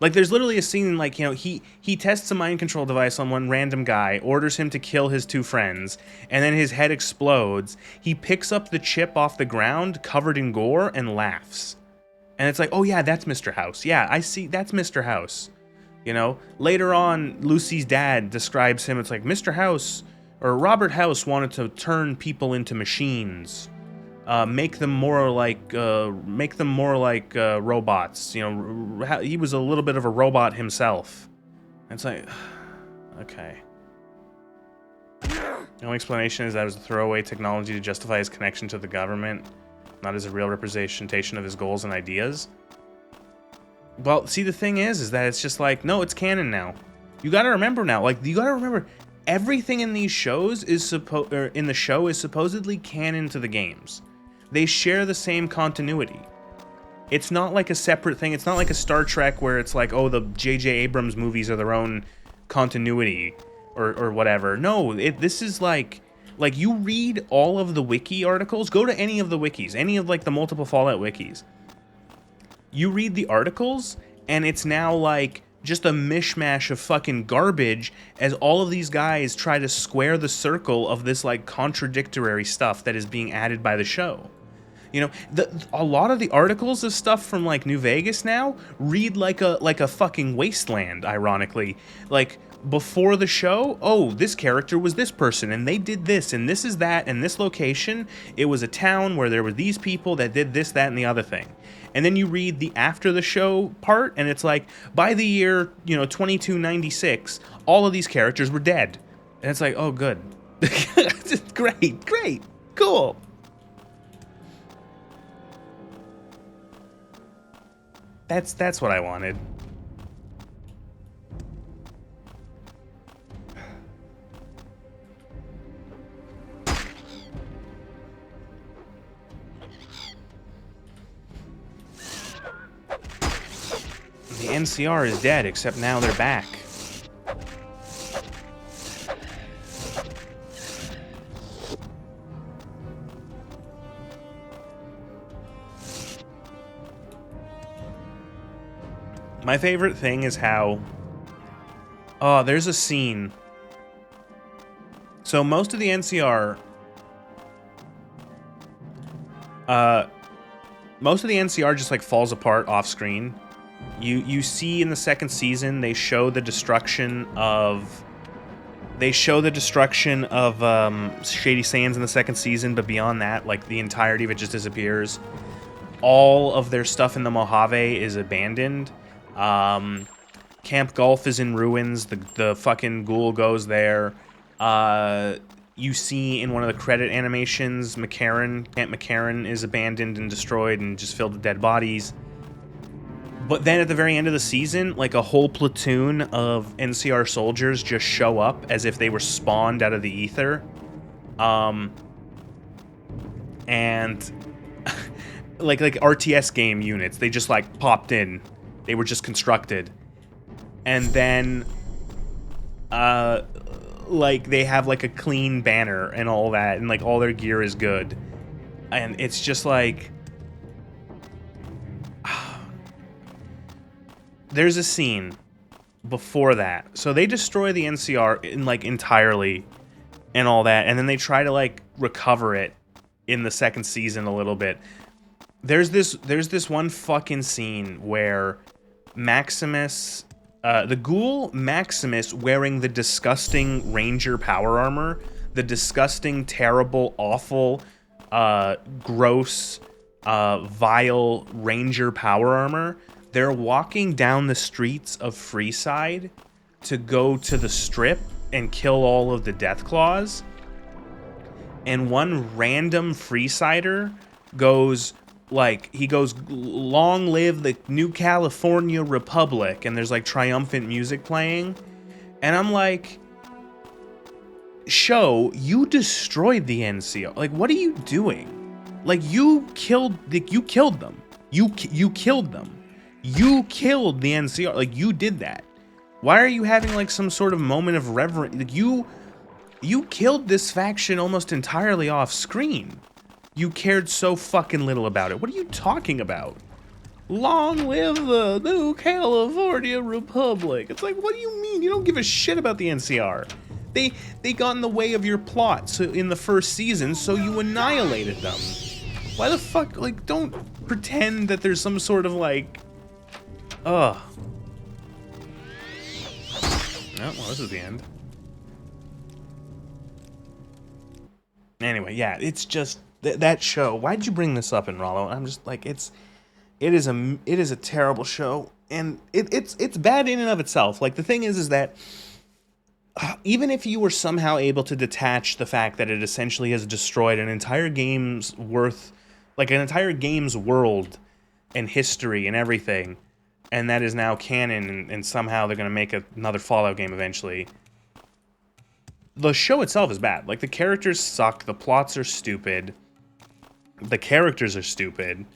Like, there's literally a scene, like, you know, he tests a mind control device on one random guy, orders him to kill his 2 friends, and then his head explodes. He picks up the chip off the ground, covered in gore, and laughs. And it's like, oh yeah, that's Mr. House. Yeah, I see, that's Mr. House. You know? Later on, Lucy's dad describes him, it's like, Mr. House, or Robert House wanted to turn people into machines. Make them more like robots. You know, he was a little bit of a robot himself. And it's like, okay. The only explanation is that it was a throwaway technology to justify his connection to the government, not as a real representation of his goals and ideas. Well, see, the thing is that it's just like, no, it's canon now. You gotta remember now, like, you gotta remember, everything in these shows is supposedly canon to the games. They share the same continuity. It's not like a separate thing. It's not like a Star Trek where it's like, oh, the J.J. Abrams movies are their own continuity or whatever. No, this is like you read all of the wiki articles. Go to any of the wikis, any of like the multiple Fallout wikis. You read the articles, and it's now like just a mishmash of fucking garbage as all of these guys try to square the circle of this like contradictory stuff that is being added by the show. You know, a lot of the articles of stuff from like New Vegas now read like a fucking wasteland, ironically. Like, before the show, oh, this character was this person, and they did this, and this is that, and this location, it was a town where there were these people that did this, that, and the other thing. And then you read the after the show part, and it's like, by the year, you know, 2296, all of these characters were dead. And it's like, oh, good. Great, cool. That's what I wanted. The NCR is dead, except now they're back. My favorite thing is how... Oh, there's a scene. So most of the NCR... most of the NCR just like falls apart off screen. You see in the second season they show the destruction of Shady Sands in the second season, but beyond that, like the entirety of it just disappears. All of their stuff in the Mojave is abandoned. Camp Gulf is in ruins. The fucking ghoul goes there. You see in one of the credit animations, Camp McCarran is abandoned and destroyed and just filled with dead bodies. But then at the very end of the season, like a whole platoon of NCR soldiers just show up as if they were spawned out of the ether. And like RTS game units, they just like popped in. They were just constructed. And then like they have like a clean banner and all that, and like all their gear is good. And it's just like, there's a scene before that. So they destroy the NCR in like entirely and all that, and then they try to like recover it in the second season a little bit. There's this one fucking scene where Maximus, the ghoul Maximus, wearing the disgusting Ranger power armor, the disgusting, terrible, awful, gross, vile Ranger power armor. They're walking down the streets of Freeside to go to the Strip and kill all of the Deathclaws. And one random Freesider goes, like, he goes, long live the New California Republic. And there's, like, triumphant music playing. And I'm like, show, you destroyed the NCO. Like, what are you doing? Like, you killed them. You killed them. You killed the NCR. Like, you did that. Why are you having like some sort of moment of reverence? Like, you killed this faction almost entirely off screen. You cared so fucking little about it. What are you talking about? Long live the New California Republic. It's like, what do you mean? You don't give a shit about the NCR. They got in the way of your plot in the first season, so you annihilated them. Why the fuck? Like, don't pretend that there's some sort of like, ugh. Oh, well, this is the end. Anyway, yeah, it's just that show. Why'd you bring this up in Rollo? I'm just like, it is a terrible show, and it's bad in and of itself. Like, the thing is that even if you were somehow able to detach the fact that it essentially has destroyed an entire game's worth, like an entire game's world and history and everything, and that is now canon, and somehow they're going to make another Fallout game eventually, the show itself is bad. Like, the characters suck, the plots are stupid, the characters are stupid,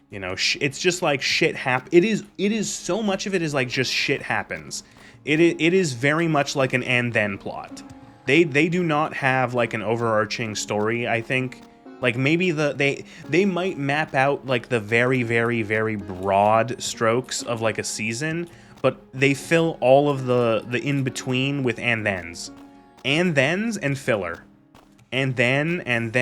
you know, it's just like shit it is so much of it is like just shit happens. It is very much like an and then plot. They do not have like an overarching story, I think. Like, maybe they might map out like the very, very, very broad strokes of like a season, but they fill all of the in between with and thens. And thens and filler. And then the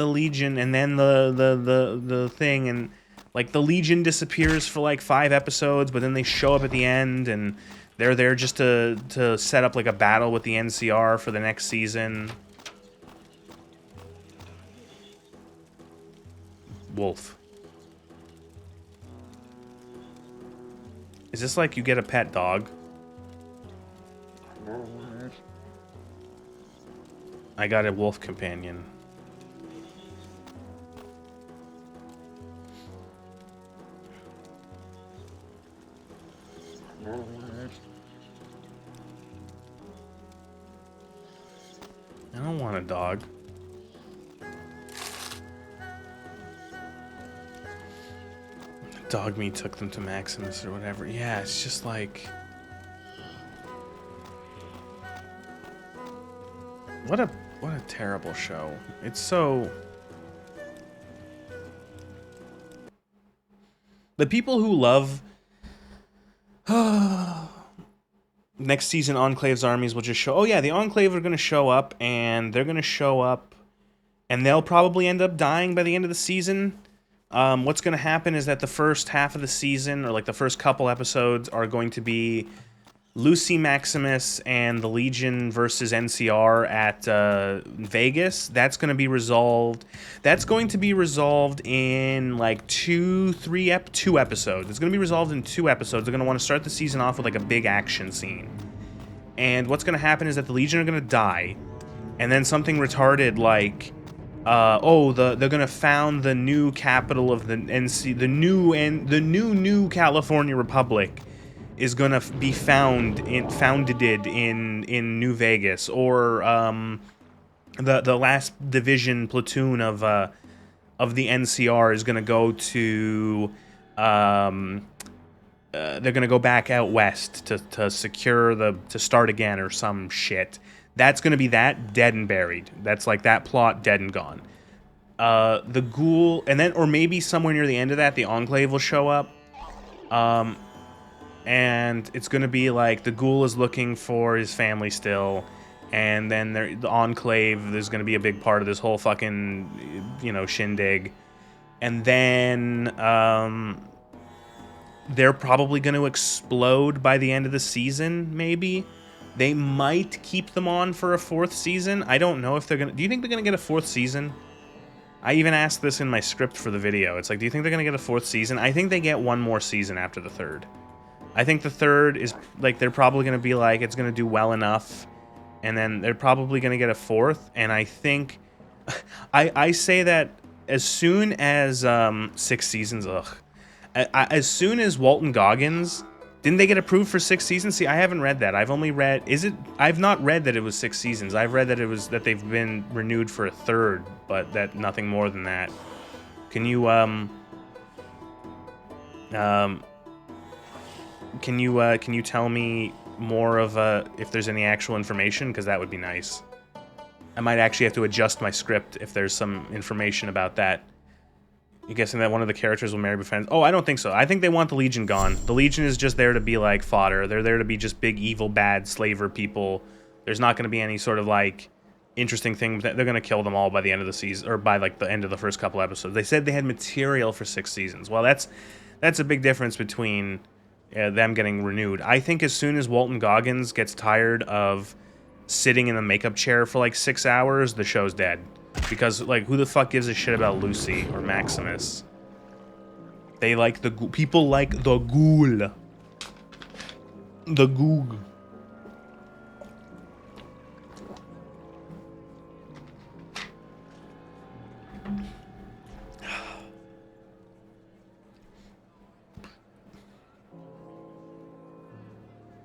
Legion, and then the thing, and like the Legion disappears for like 5 episodes, but then they show up at the end, and they're there just to set up like a battle with the NCR for the next season. Wolf. Is this like you get a pet dog? I got a wolf companion. I don't want a dog. Dog meat took them to Maximus or whatever. Yeah, it's just like... What a terrible show. It's so... The people who love... Next season, Enclave's armies will just show... Oh yeah, the Enclave are going to show up, and they're going to show up, and they'll probably end up dying by the end of the season. What's going to happen is that the first half of the season, or like the first couple episodes, are going to be Lucy Maximus and the Legion versus NCR at Vegas. That's going to be resolved. That's going to be resolved in like 2 episodes. It's going to be resolved in 2 episodes. They're going to want to start the season off with like a big action scene. And what's going to happen is that the Legion are going to die, and then something retarded like, they're going to found the new capital of the the new California Republic is gonna be founded in New Vegas, or the last division platoon of the NCR is gonna go to they're gonna go back out west to secure to start again or some shit. That's gonna be that dead and buried. That's like that plot dead and gone. The Ghoul, and then, or maybe somewhere near the end of that, the Enclave will show up. And it's going to be like the Ghoul is looking for his family still, and then the Enclave is going to be a big part of this whole fucking, shindig. And then they're probably going to explode by the end of the season, maybe. They might keep them on for a 4th season. I don't know if they're going to... Do you think they're going to get a 4th season? I even asked this in my script for the video. It's like, do you think they're going to get a 4th season? I think they get 1 more season after the 3rd. I think the 3rd is, like, they're probably going to be like, it's going to do well enough, and then they're probably going to get a 4th, and I think... I say that as soon as 6 seasons, as soon as Walton Goggins Didn't they get approved for 6 seasons? See, I haven't read that. I've only read... I've not read that it was 6 seasons. I've read that it was... that they've been renewed for a 3rd, but that nothing more than that. Can you, can you tell me more of, if there's any actual information? Because that would be nice. I might actually have to adjust my script if there's some information about that. You guessing that one of the characters will marry be friends? Oh, I don't think so. I think they want the Legion gone. The Legion is just there to be, like, fodder. They're there to be just big, evil, bad slaver people. There's not going to be any sort of, like, interesting thing. They're going to kill them all by the end of the season, or by, like, the end of the first couple episodes. They said they had material for 6 seasons. Well, that's a big difference between them getting renewed. I think as soon as Walton Goggins gets tired of sitting in the makeup chair for, like, 6 hours, the show's dead. Because, like, who the fuck gives a shit about Lucy or Maximus? They like the... People like the ghoul. The goog.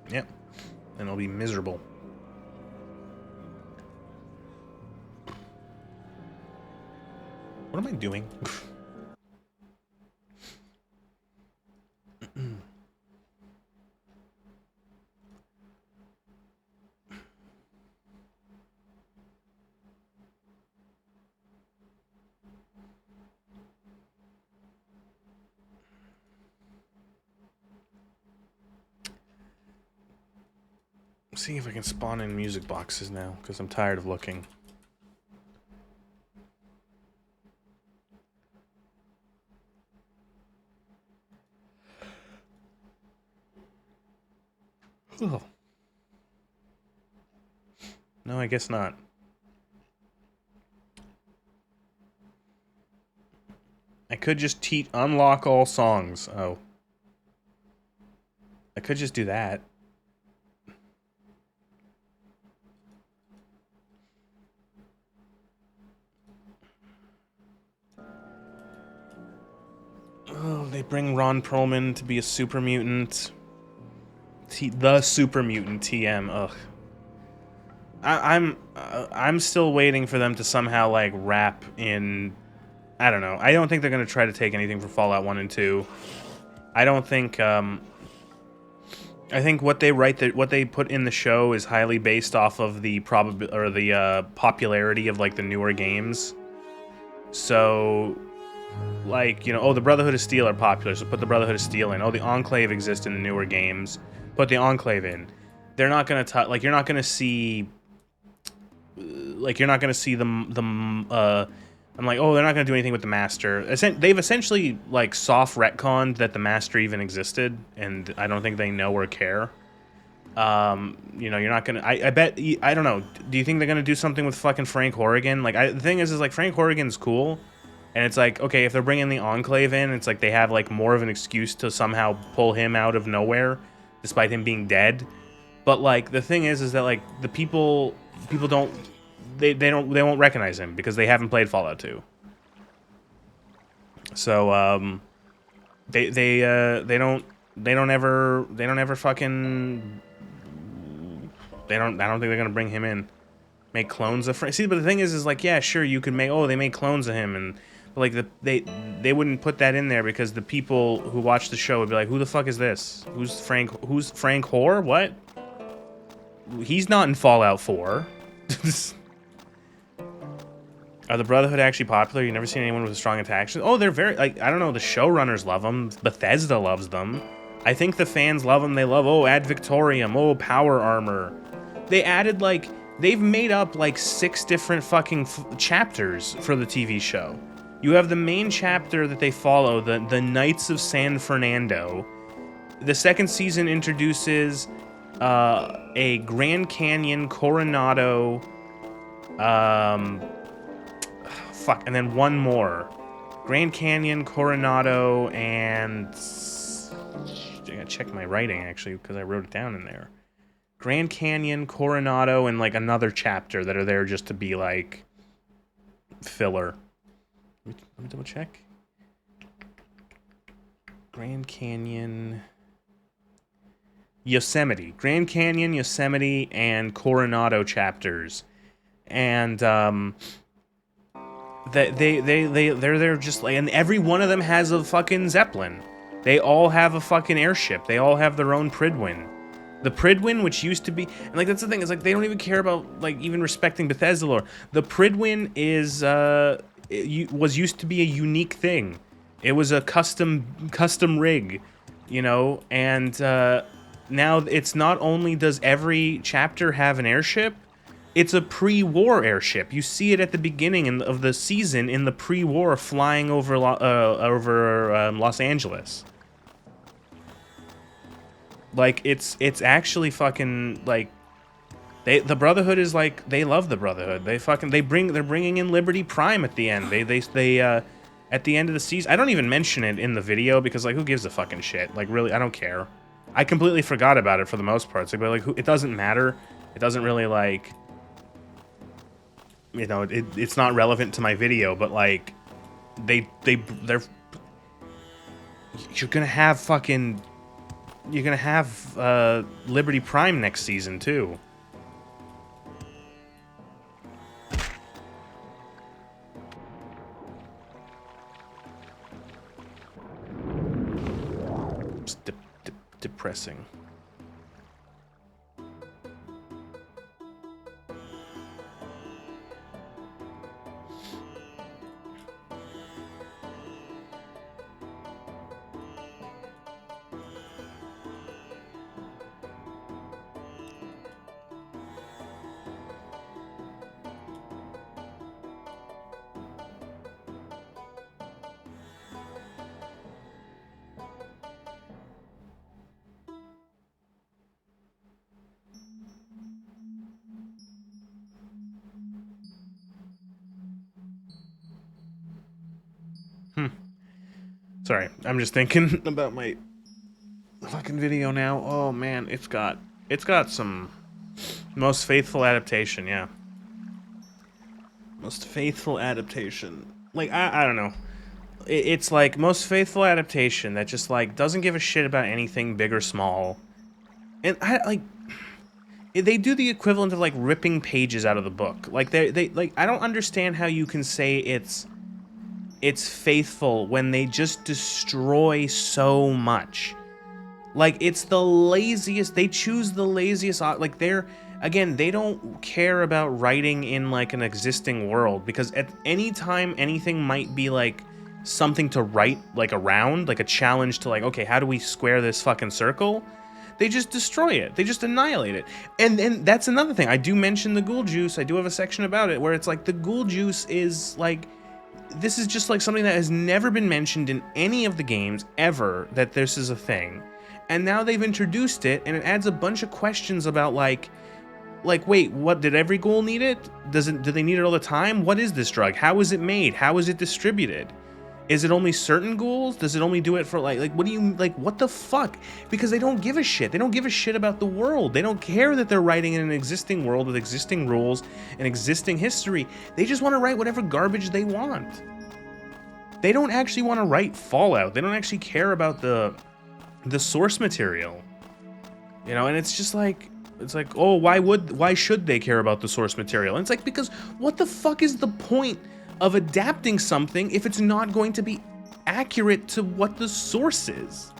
Yep. And it'll be miserable. What am I doing? See if I can spawn in music boxes now, because I'm tired of looking. Oh. No, I guess not. I could just unlock all songs. Oh. I could just do that. Oh, they bring Ron Perlman to be a super mutant. The super mutant TM. Ugh. I'm still waiting for them to somehow, like, wrap in. I don't know. I don't think they're gonna try to take anything from Fallout 1 and 2. I don't think. I think what they put in the show is highly based off of the popularity of, like, the newer games. So, like, you know, oh, the Brotherhood of Steel are popular, so put the Brotherhood of Steel in. Oh, the Enclave exists in the newer games. Put the Enclave in. They're not gonna like, you're not gonna see, like, you're not gonna see I'm like, oh, they're not gonna do anything with the Master. They've essentially, like, soft retconned that the Master even existed, and I don't think they know or care. You know, you're not gonna. I bet. I don't know. Do you think they're gonna do something with fucking Frank Horrigan? Like, the thing is like, Frank Horrigan's cool. And it's like, okay, if they're bringing the Enclave in, it's like they have, like, more of an excuse to somehow pull him out of nowhere, despite him being dead. But, like, the thing is that, like, the people don't, they won't recognize him because they haven't played Fallout 2. So, they don't ever fucking, I don't think they're gonna bring him in. Make clones of Frank. See, but the thing is like, yeah, sure, you could make, oh, they made clones of him, and like they wouldn't put that in there because the people who watch the show would be like, who the fuck is this? Who's Frank Hoare? What? He's not in Fallout 4. Are the Brotherhood actually popular? You've never seen anyone with a strong attack? Oh, they're very, like, I don't know, the showrunners love them. Bethesda loves them. I think the fans love them. They love, oh, Ad Victorium, oh, Power Armor. They added, like, they've made up, like, 6 different fucking chapters for the TV show. You have the main chapter that they follow, the Knights of San Fernando. The second season introduces a Grand Canyon, Coronado, and then one more. Grand Canyon, Coronado, and I gotta check my writing, actually, because I wrote it down in there. Grand Canyon, Coronado, and, like, another chapter that are there just to be, like, filler. Let me double check. Grand Canyon. Yosemite, Grand Canyon, Yosemite, and Coronado chapters, and they're just like, and every one of them has a fucking Zeppelin. They all have a fucking airship. They all have their own Pridwin. The Pridwin, which used to be, and like that's the thing, is like they don't even care about like even respecting Bethesda lore. The Pridwin is was used to be a unique thing. It was a custom rig, you know, and now it's not only does every chapter have an airship, it's a pre-war airship. You see it at the beginning of the season in the pre-war flying over Los Angeles. Like it's actually fucking like the Brotherhood is like, they love the Brotherhood. They're bringing in Liberty Prime at the end. They at the end of the season. I don't even mention it in the video because like who gives a fucking shit? Like really, I don't care. I completely forgot about it for the most part. So like it doesn't matter. It doesn't really like, you know, it's not relevant to my video, but like they're you're gonna have Liberty Prime next season too. It's depressing. Sorry, I'm just thinking about my fucking video now. Oh man, it's got some most faithful adaptation, yeah. Most faithful adaptation. Like I don't know. It's like most faithful adaptation that just like doesn't give a shit about anything big or small. And I like they do the equivalent of like ripping pages out of the book. Like they like I don't understand how you can say it's faithful when they just destroy so much. Like it's the laziest, they choose the laziest, like they don't care about writing in like an existing world, because at any time anything might be like something to write like around, like a challenge to like, okay, how do we square this fucking circle? They just destroy it. They just annihilate it. And then that's another thing. I do mention the ghoul juice. I do have a section about it where it's like the ghoul juice is like, this is just like something that has never been mentioned in any of the games ever, that this is a thing. And now they've introduced it, and it adds a bunch of questions about like wait, what, did every ghoul need it? Do they need it all the time? What is this drug? How is it made? How is it distributed? Is it only certain ghouls? Does it only do it for like what do you, like, what the fuck? Because they don't give a shit. They don't give a shit about the world. They don't care that they're writing in an existing world with existing rules and existing history. They just want to write whatever garbage they want. They don't actually want to write Fallout. They don't actually care about the source material. You know, and it's just like, it's like, oh, why should they care about the source material? And it's like, because what the fuck is the point of adapting something if it's not going to be accurate to what the source is?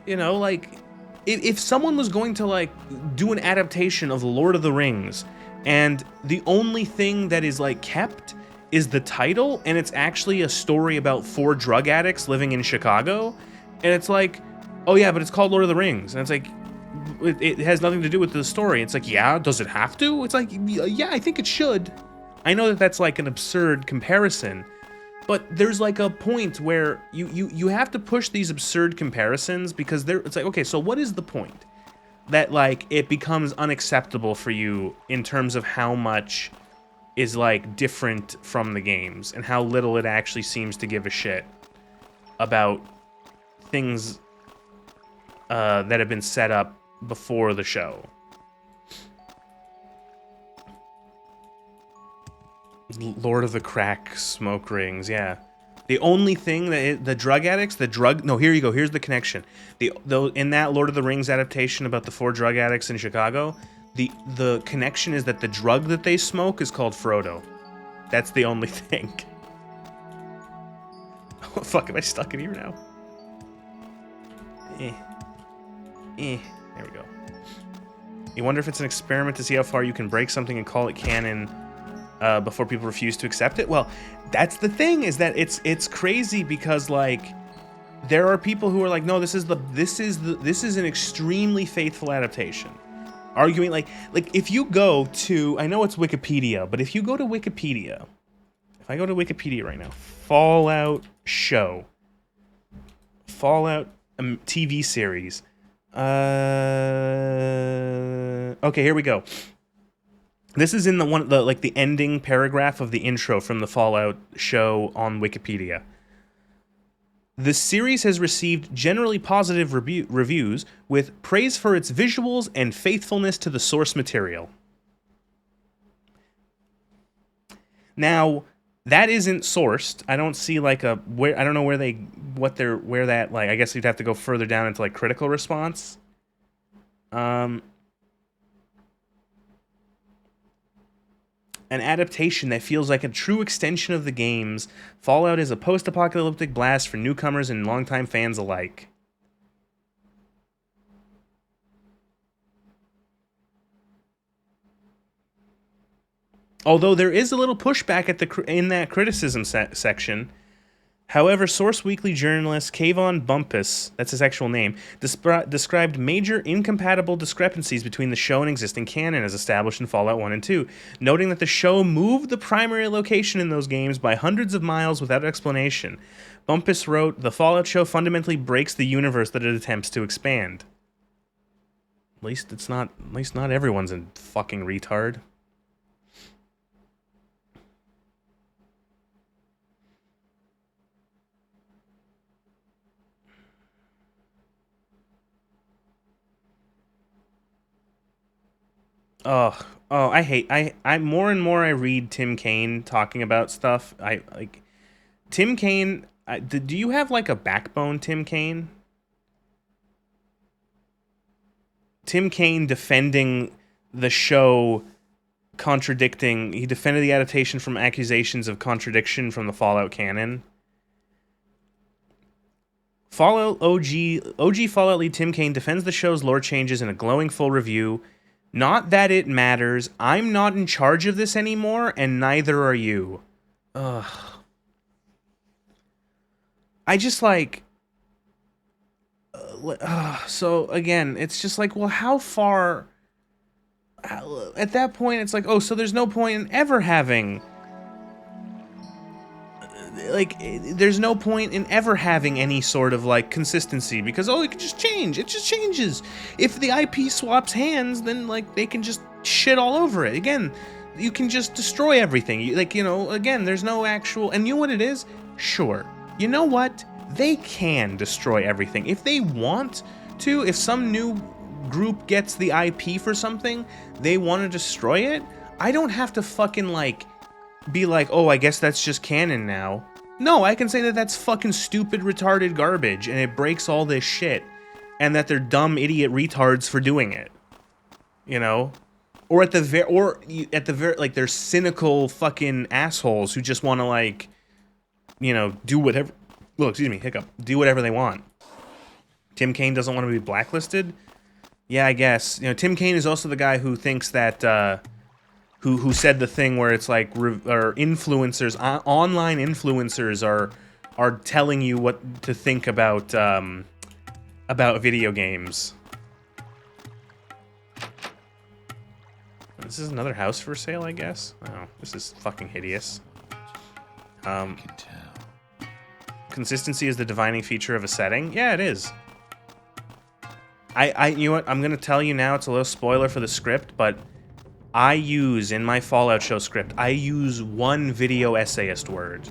You know, like, if someone was going to, like, do an adaptation of Lord of the Rings, and the only thing that is, like, kept is the title, and it's actually a story about 4 drug addicts living in Chicago, and it's like, oh yeah, but it's called Lord of the Rings, and it's like, it has nothing to do with the story. It's like, yeah, does it have to? It's like, yeah, I think it should. I know that that's like an absurd comparison, but there's like a point where you have to push these absurd comparisons, because it's like, okay, so what is the point that like it becomes unacceptable for you in terms of how much is like different from the games and how little it actually seems to give a shit about things that have been set up before the show. Lord of the Crack smoke rings, yeah. The only thing that the drug addicts, no, here you go. Here's the connection. In that Lord of the Rings adaptation about the 4 drug addicts in Chicago, the connection is that the drug that they smoke is called Frodo. That's the only thing. Oh, fuck, am I stuck in here now? There we go. You wonder if it's an experiment to see how far you can break something and call it canon before people refuse to accept it. Well, that's the thing, is that it's crazy because like there are people who are like, no, this is an extremely faithful adaptation. Arguing like if you go to, I know it's Wikipedia, but if you go to Wikipedia, if I go to Wikipedia right now, Fallout show, Fallout TV series. Okay, here we go. This is in the ending paragraph of the intro from the Fallout show on Wikipedia. The series has received generally positive reviews with praise for its visuals and faithfulness to the source material. Now, that isn't sourced. I don't see like I don't know where that, like, I guess you'd have to go further down into like critical response. An adaptation that feels like a true extension of the games, Fallout is a post-apocalyptic blast for newcomers and longtime fans alike. Although there is a little pushback in that criticism section. However, Source Weekly journalist Kayvon Bumpus, that's his actual name, described major incompatible discrepancies between the show and existing canon as established in Fallout 1 and 2, noting that the show moved the primary location in those games by hundreds of miles without explanation. Bumpus wrote, "The Fallout show fundamentally breaks the universe that it attempts to expand." At least not everyone's a fucking retard. I more and more I read Tim Kaine talking about stuff. I like Tim Kaine. Do you have like a backbone, Tim Kaine? Tim Kaine defending the show, he defended the adaptation from accusations of contradiction from the Fallout canon. Fallout OG Fallout lead Tim Kaine defends the show's lore changes in a glowing full review. Not that it matters. I'm not in charge of this anymore, and neither are you. Ugh. I just like... so, again, it's just like, well, how far... At that point, it's like, oh, so there's no point in ever having... Like, there's no point in ever having any sort of, like, consistency, because, oh, it can just change. It just changes. If the IP swaps hands, then, like, they can just shit all over it. Again, you can just destroy everything. Again, there's no actual... And you know what it is? Sure. You know what? They can destroy everything. If they want to, if some new group gets the IP for something, they want to destroy it, I don't have to fucking, like... be like, oh, I guess that's just canon now. No, I can say that that's fucking stupid, retarded garbage, and it breaks all this shit, and that they're dumb, idiot retards for doing it. You know? Or at the very, like, they're cynical fucking assholes who just want to, like, you know, do whatever, well, excuse me, hiccup, do whatever they want. Tim Kaine doesn't want to be blacklisted? Yeah, I guess. You know, Tim Kaine is also the guy who thinks that, who said the thing where it's like, or influencers, online influencers are telling you what to think about video games. This is another house for sale, I guess. Oh, this is fucking hideous. Consistency is the defining feature of a setting. Yeah, it is. You know what? I'm gonna tell you now. It's a little spoiler for the script, but I use, in my Fallout show script, I use one video essayist word.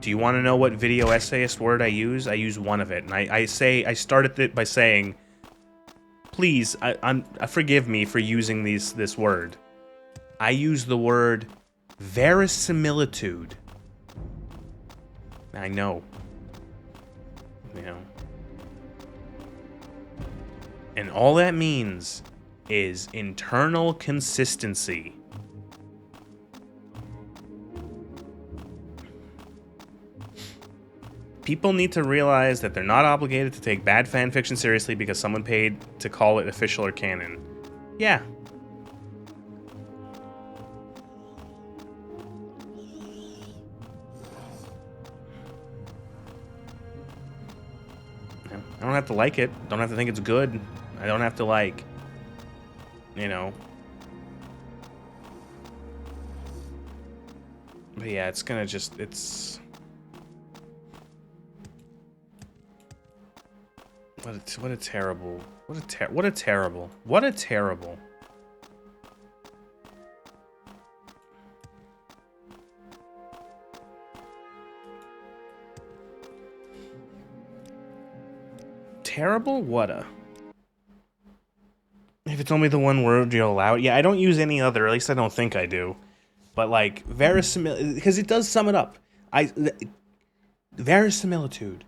Do you want to know what video essayist word I use? I use one of it, and I started it by saying, please, forgive me for using this word. I use the word verisimilitude. I know. You know. And all that means is internal consistency. People need to realize that they're not obligated to take bad fan fiction seriously because someone paid to call it official or canon. Yeah. I don't have to like it. Don't have to think it's good. I don't have to like, you know. But yeah, it's gonna just, it's... What a terrible, what a terrible. Terrible? What a... If it's only the one word, you'll allow it. Yeah, I don't use any other, at least I don't think I do. But like, verisimilitude, because it does sum it up. Verisimilitude.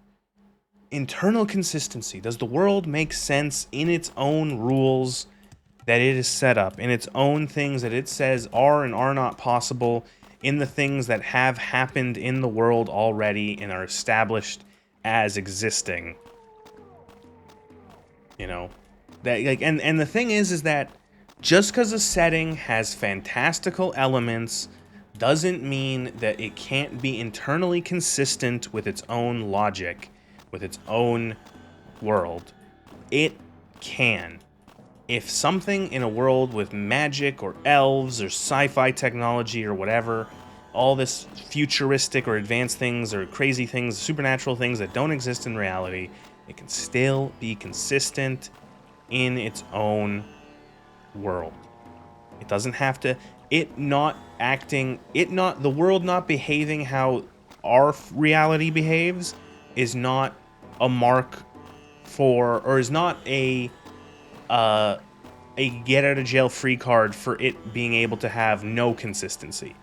Internal consistency. Does the world make sense in its own rules that it is set up, in its own things that it says are and are not possible, in the things that have happened in the world already and are established as existing? You know, that like, and the thing is that just because a setting has fantastical elements doesn't mean that it can't be internally consistent with its own logic, with its own world. It can. If something in a world with magic or elves or sci-fi technology or whatever, all this futuristic or advanced things or crazy things, supernatural things that don't exist in reality, it can still be consistent in its own world. It doesn't have to, the world not behaving how our reality behaves is not a mark for, or is not a get out of jail free card for it being able to have no consistency.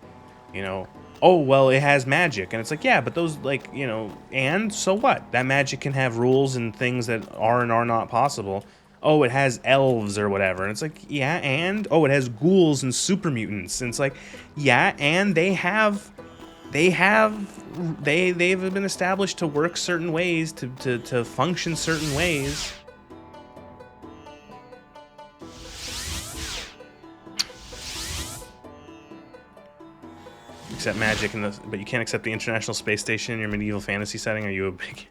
You know, oh, well, it has magic. And it's like, yeah, but those, like, you know, and so what? That magic can have rules and things that are and are not possible. Oh, it has elves or whatever. And it's like, yeah, and? Oh, it has ghouls and super mutants. And it's like, yeah, and they've been established to work certain ways, to function certain ways. Accept magic, but you can't accept the International Space Station in your medieval fantasy setting. Are you a big...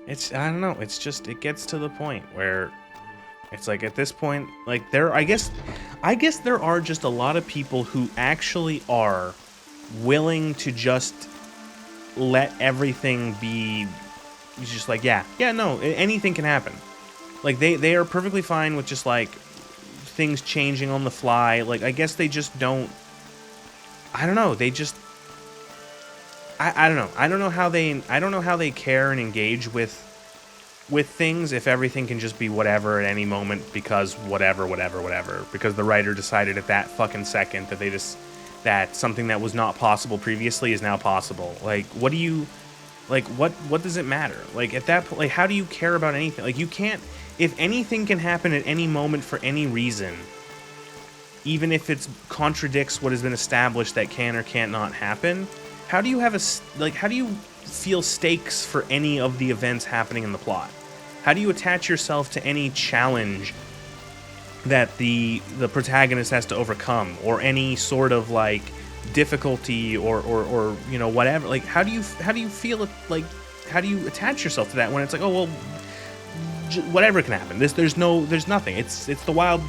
I don't know. It's just, it gets to the point where it's like, at this point, like, I guess there are just a lot of people who actually are willing to just let everything be just like, yeah, no, anything can happen. Like, they are perfectly fine with just, like, things changing on the fly. Like, I guess they just don't, I don't know. They just, I don't know. I don't know how they care and engage with things if everything can just be whatever at any moment because whatever. Because the writer decided at that fucking second that something that was not possible previously is now possible. Like, what does it matter? Like, at that point, like, how do you care about anything? Like, you can't, if anything can happen at any moment for any reason, even if it contradicts what has been established that can or can't not happen, how do you have how do you feel stakes for any of the events happening in the plot? How do you attach yourself to any challenge that the protagonist has to overcome, or any sort of, like, difficulty or you know, whatever? Like, how do you feel, like, how do you attach yourself to that when it's like, oh, well, whatever can happen. There's nothing. It's the Wild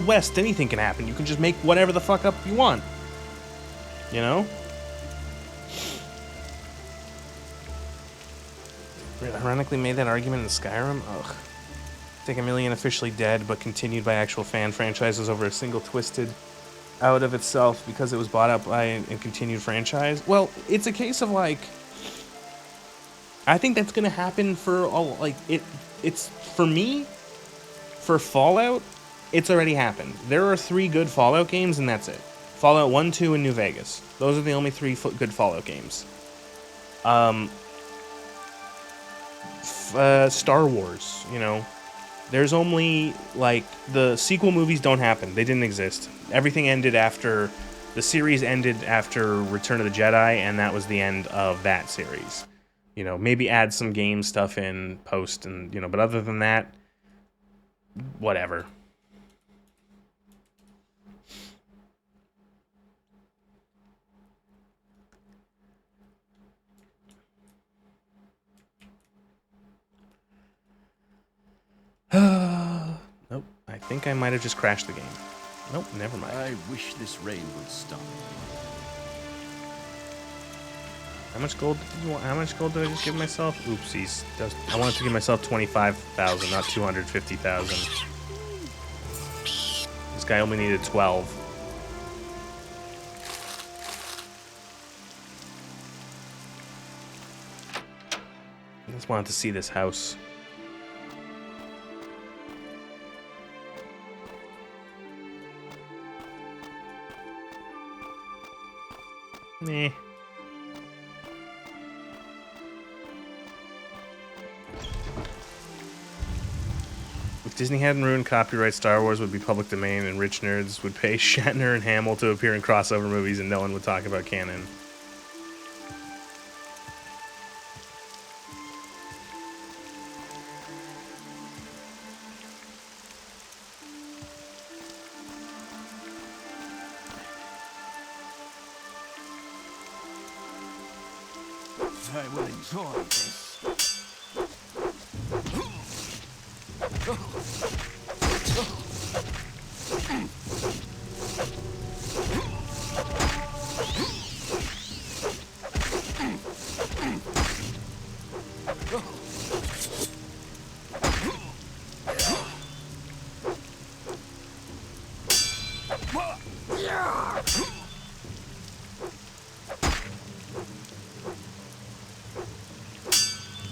West. Anything can happen. You can just make whatever the fuck up you want. You know? Ironically made that argument in Skyrim? Ugh. Take a million officially dead, but continued by actual fan franchises over a single twisted out of itself because it was bought up by a continued franchise. Well, it's a case of, like, I think that's gonna happen for all, like, it's for me, for Fallout, it's already happened. There are 3 good Fallout games, and that's it. Fallout 1, 2, and New Vegas. Those are the only 3 good Fallout games. Star Wars, you know. There's only, like, the sequel movies don't happen. They didn't exist. Everything ended after, the series ended after Return of the Jedi, and that was the end of that series. You know, maybe add some game stuff in post, and, you know, but other than that, whatever. Nope, I think I might have just crashed the game. Nope, never mind. I wish this rain would stop. How much gold did you want? How much gold did I just give myself? Oopsies. I wanted to give myself 25,000, not 250,000. This guy only needed 12. I just wanted to see this house. Meh. If Disney hadn't ruined copyright, Star Wars would be public domain, and rich nerds would pay Shatner and Hamill to appear in crossover movies, and no one would talk about canon. I will enjoy this.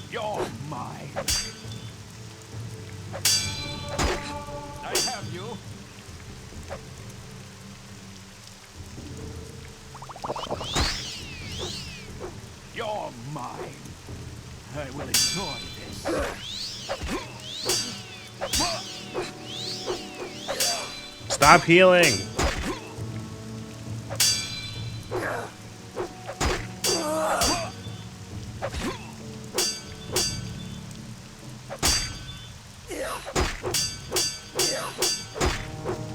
You're mine. I have you. You're mine. I will enjoy this. Stop healing!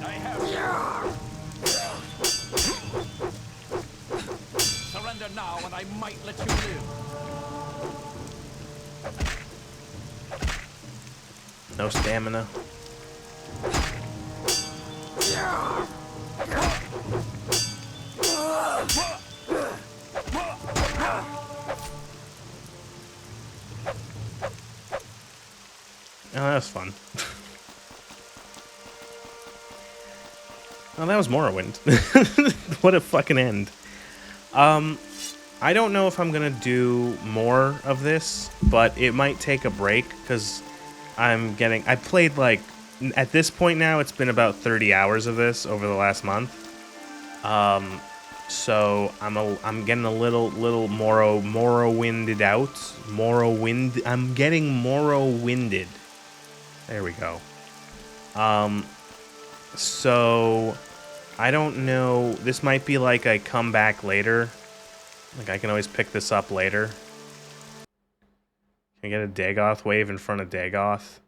I have you. Surrender now and I might let you live. No stamina. Oh, that was fun. Oh, that was Morrowind. What a fucking end. I don't know if I'm gonna do more of this, but it might take a break, because I played, like, at this point now, it's been about 30 hours of this over the last month. So I'm getting a little Morrowinded out. I'm getting Morrowinded. There we go. So I don't know. This might be like I come back later. Like, I can always pick this up later. Can I get a Dagoth wave in front of Dagoth?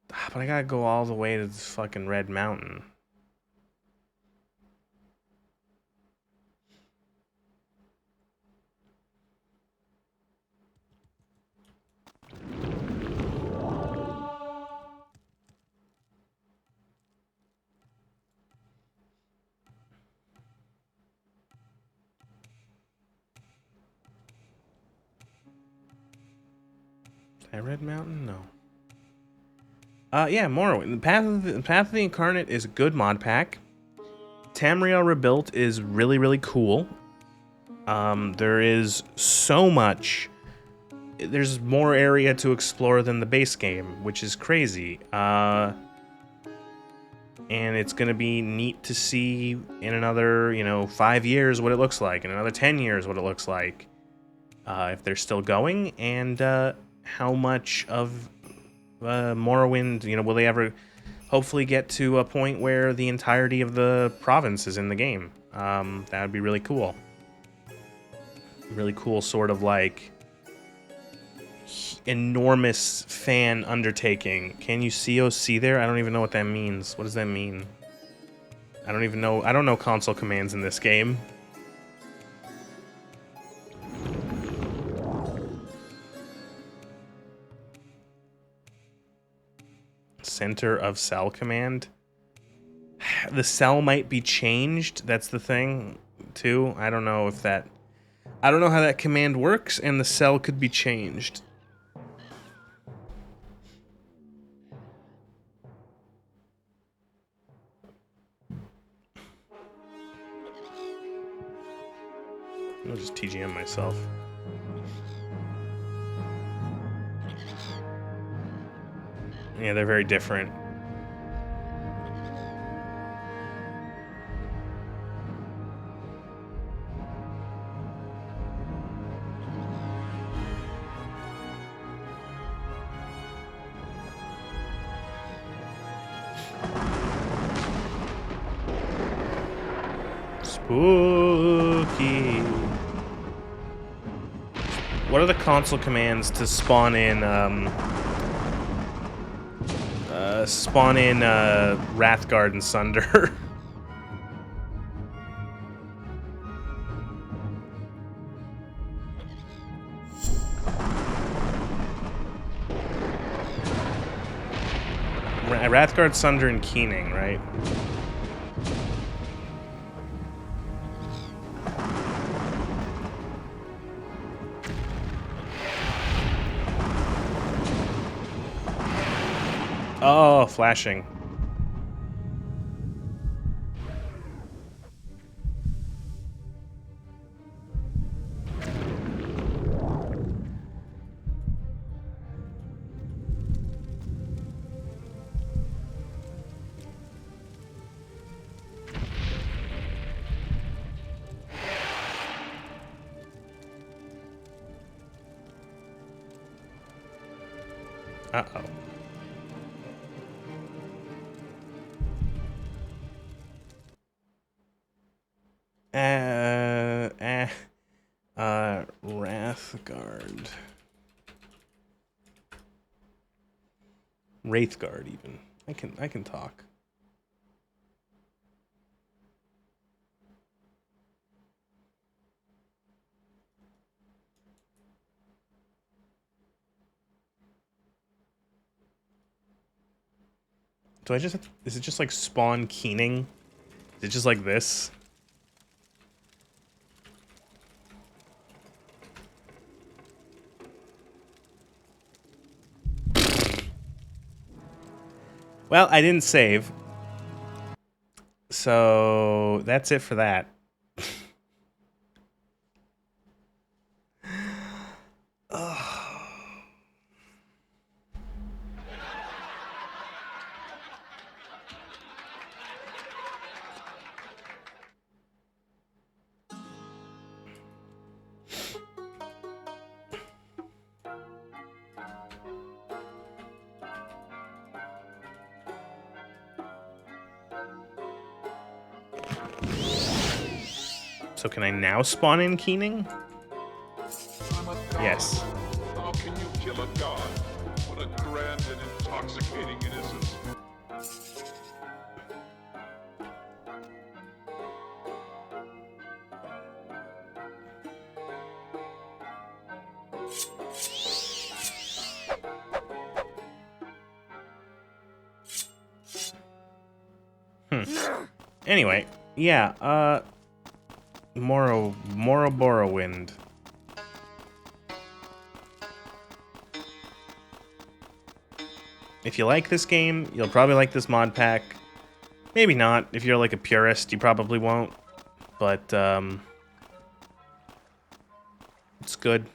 But I gotta go all the way to this fucking Red Mountain. Red Mountain? No. Yeah, Morrowind. The Path of the Incarnate is a good mod pack. Tamriel Rebuilt is really, really cool. There is so much. There's more area to explore than the base game, which is crazy. And it's gonna be neat to see in another, 5 years what it looks like, in another 10 years what it looks like. if they're still going, and how much of Morrowind, will they ever hopefully get to a point where the entirety of the province is in the game. That would be really cool. Really cool sort of like enormous fan undertaking. Can you COC there? I don't even know what that means. What does that mean? I don't even know. I don't know console commands in this game. Center of cell command. The cell might be changed. That's the thing, too. I don't know if that... I don't know how that command works, and the cell could be changed. I'll just TGM myself. Yeah, they're very different. Spooky. What are the console commands to spawn in Wrathguard and Sunder? Wrathguard, Sunder, and Keening, right? Oh, flashing. Uh-oh. Wrathguard. Wraithguard, even. I can talk. Do I just have to, is it just like spawn Keening? Is it just like this? Well, I didn't save. So that's it for that. So can I now spawn in Keening? Yes. How can you kill a god? What a grand and intoxicating innocence. Anyway, yeah, Morrowind. If you like this game, you'll probably like this mod pack. Maybe not. If you're like a purist, you probably won't. But, it's good.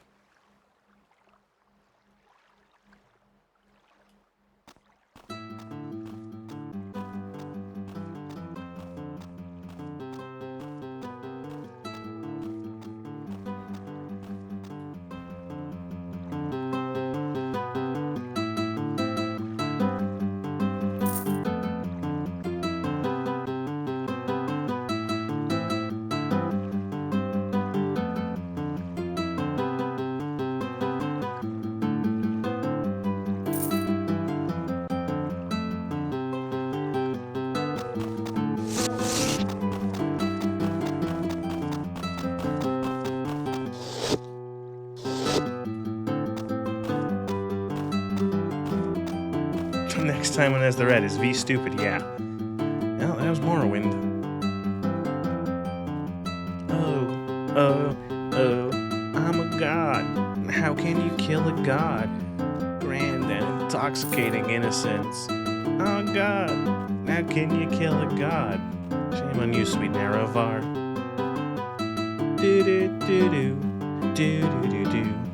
Next time when there's the red is V stupid, yeah. Well, that was Morrowind. Oh, I'm a god. How can you kill a god? Grand and intoxicating innocence. Oh god, how can you kill a god? Shame on you, sweet Nerevar. Do do do do do do do do.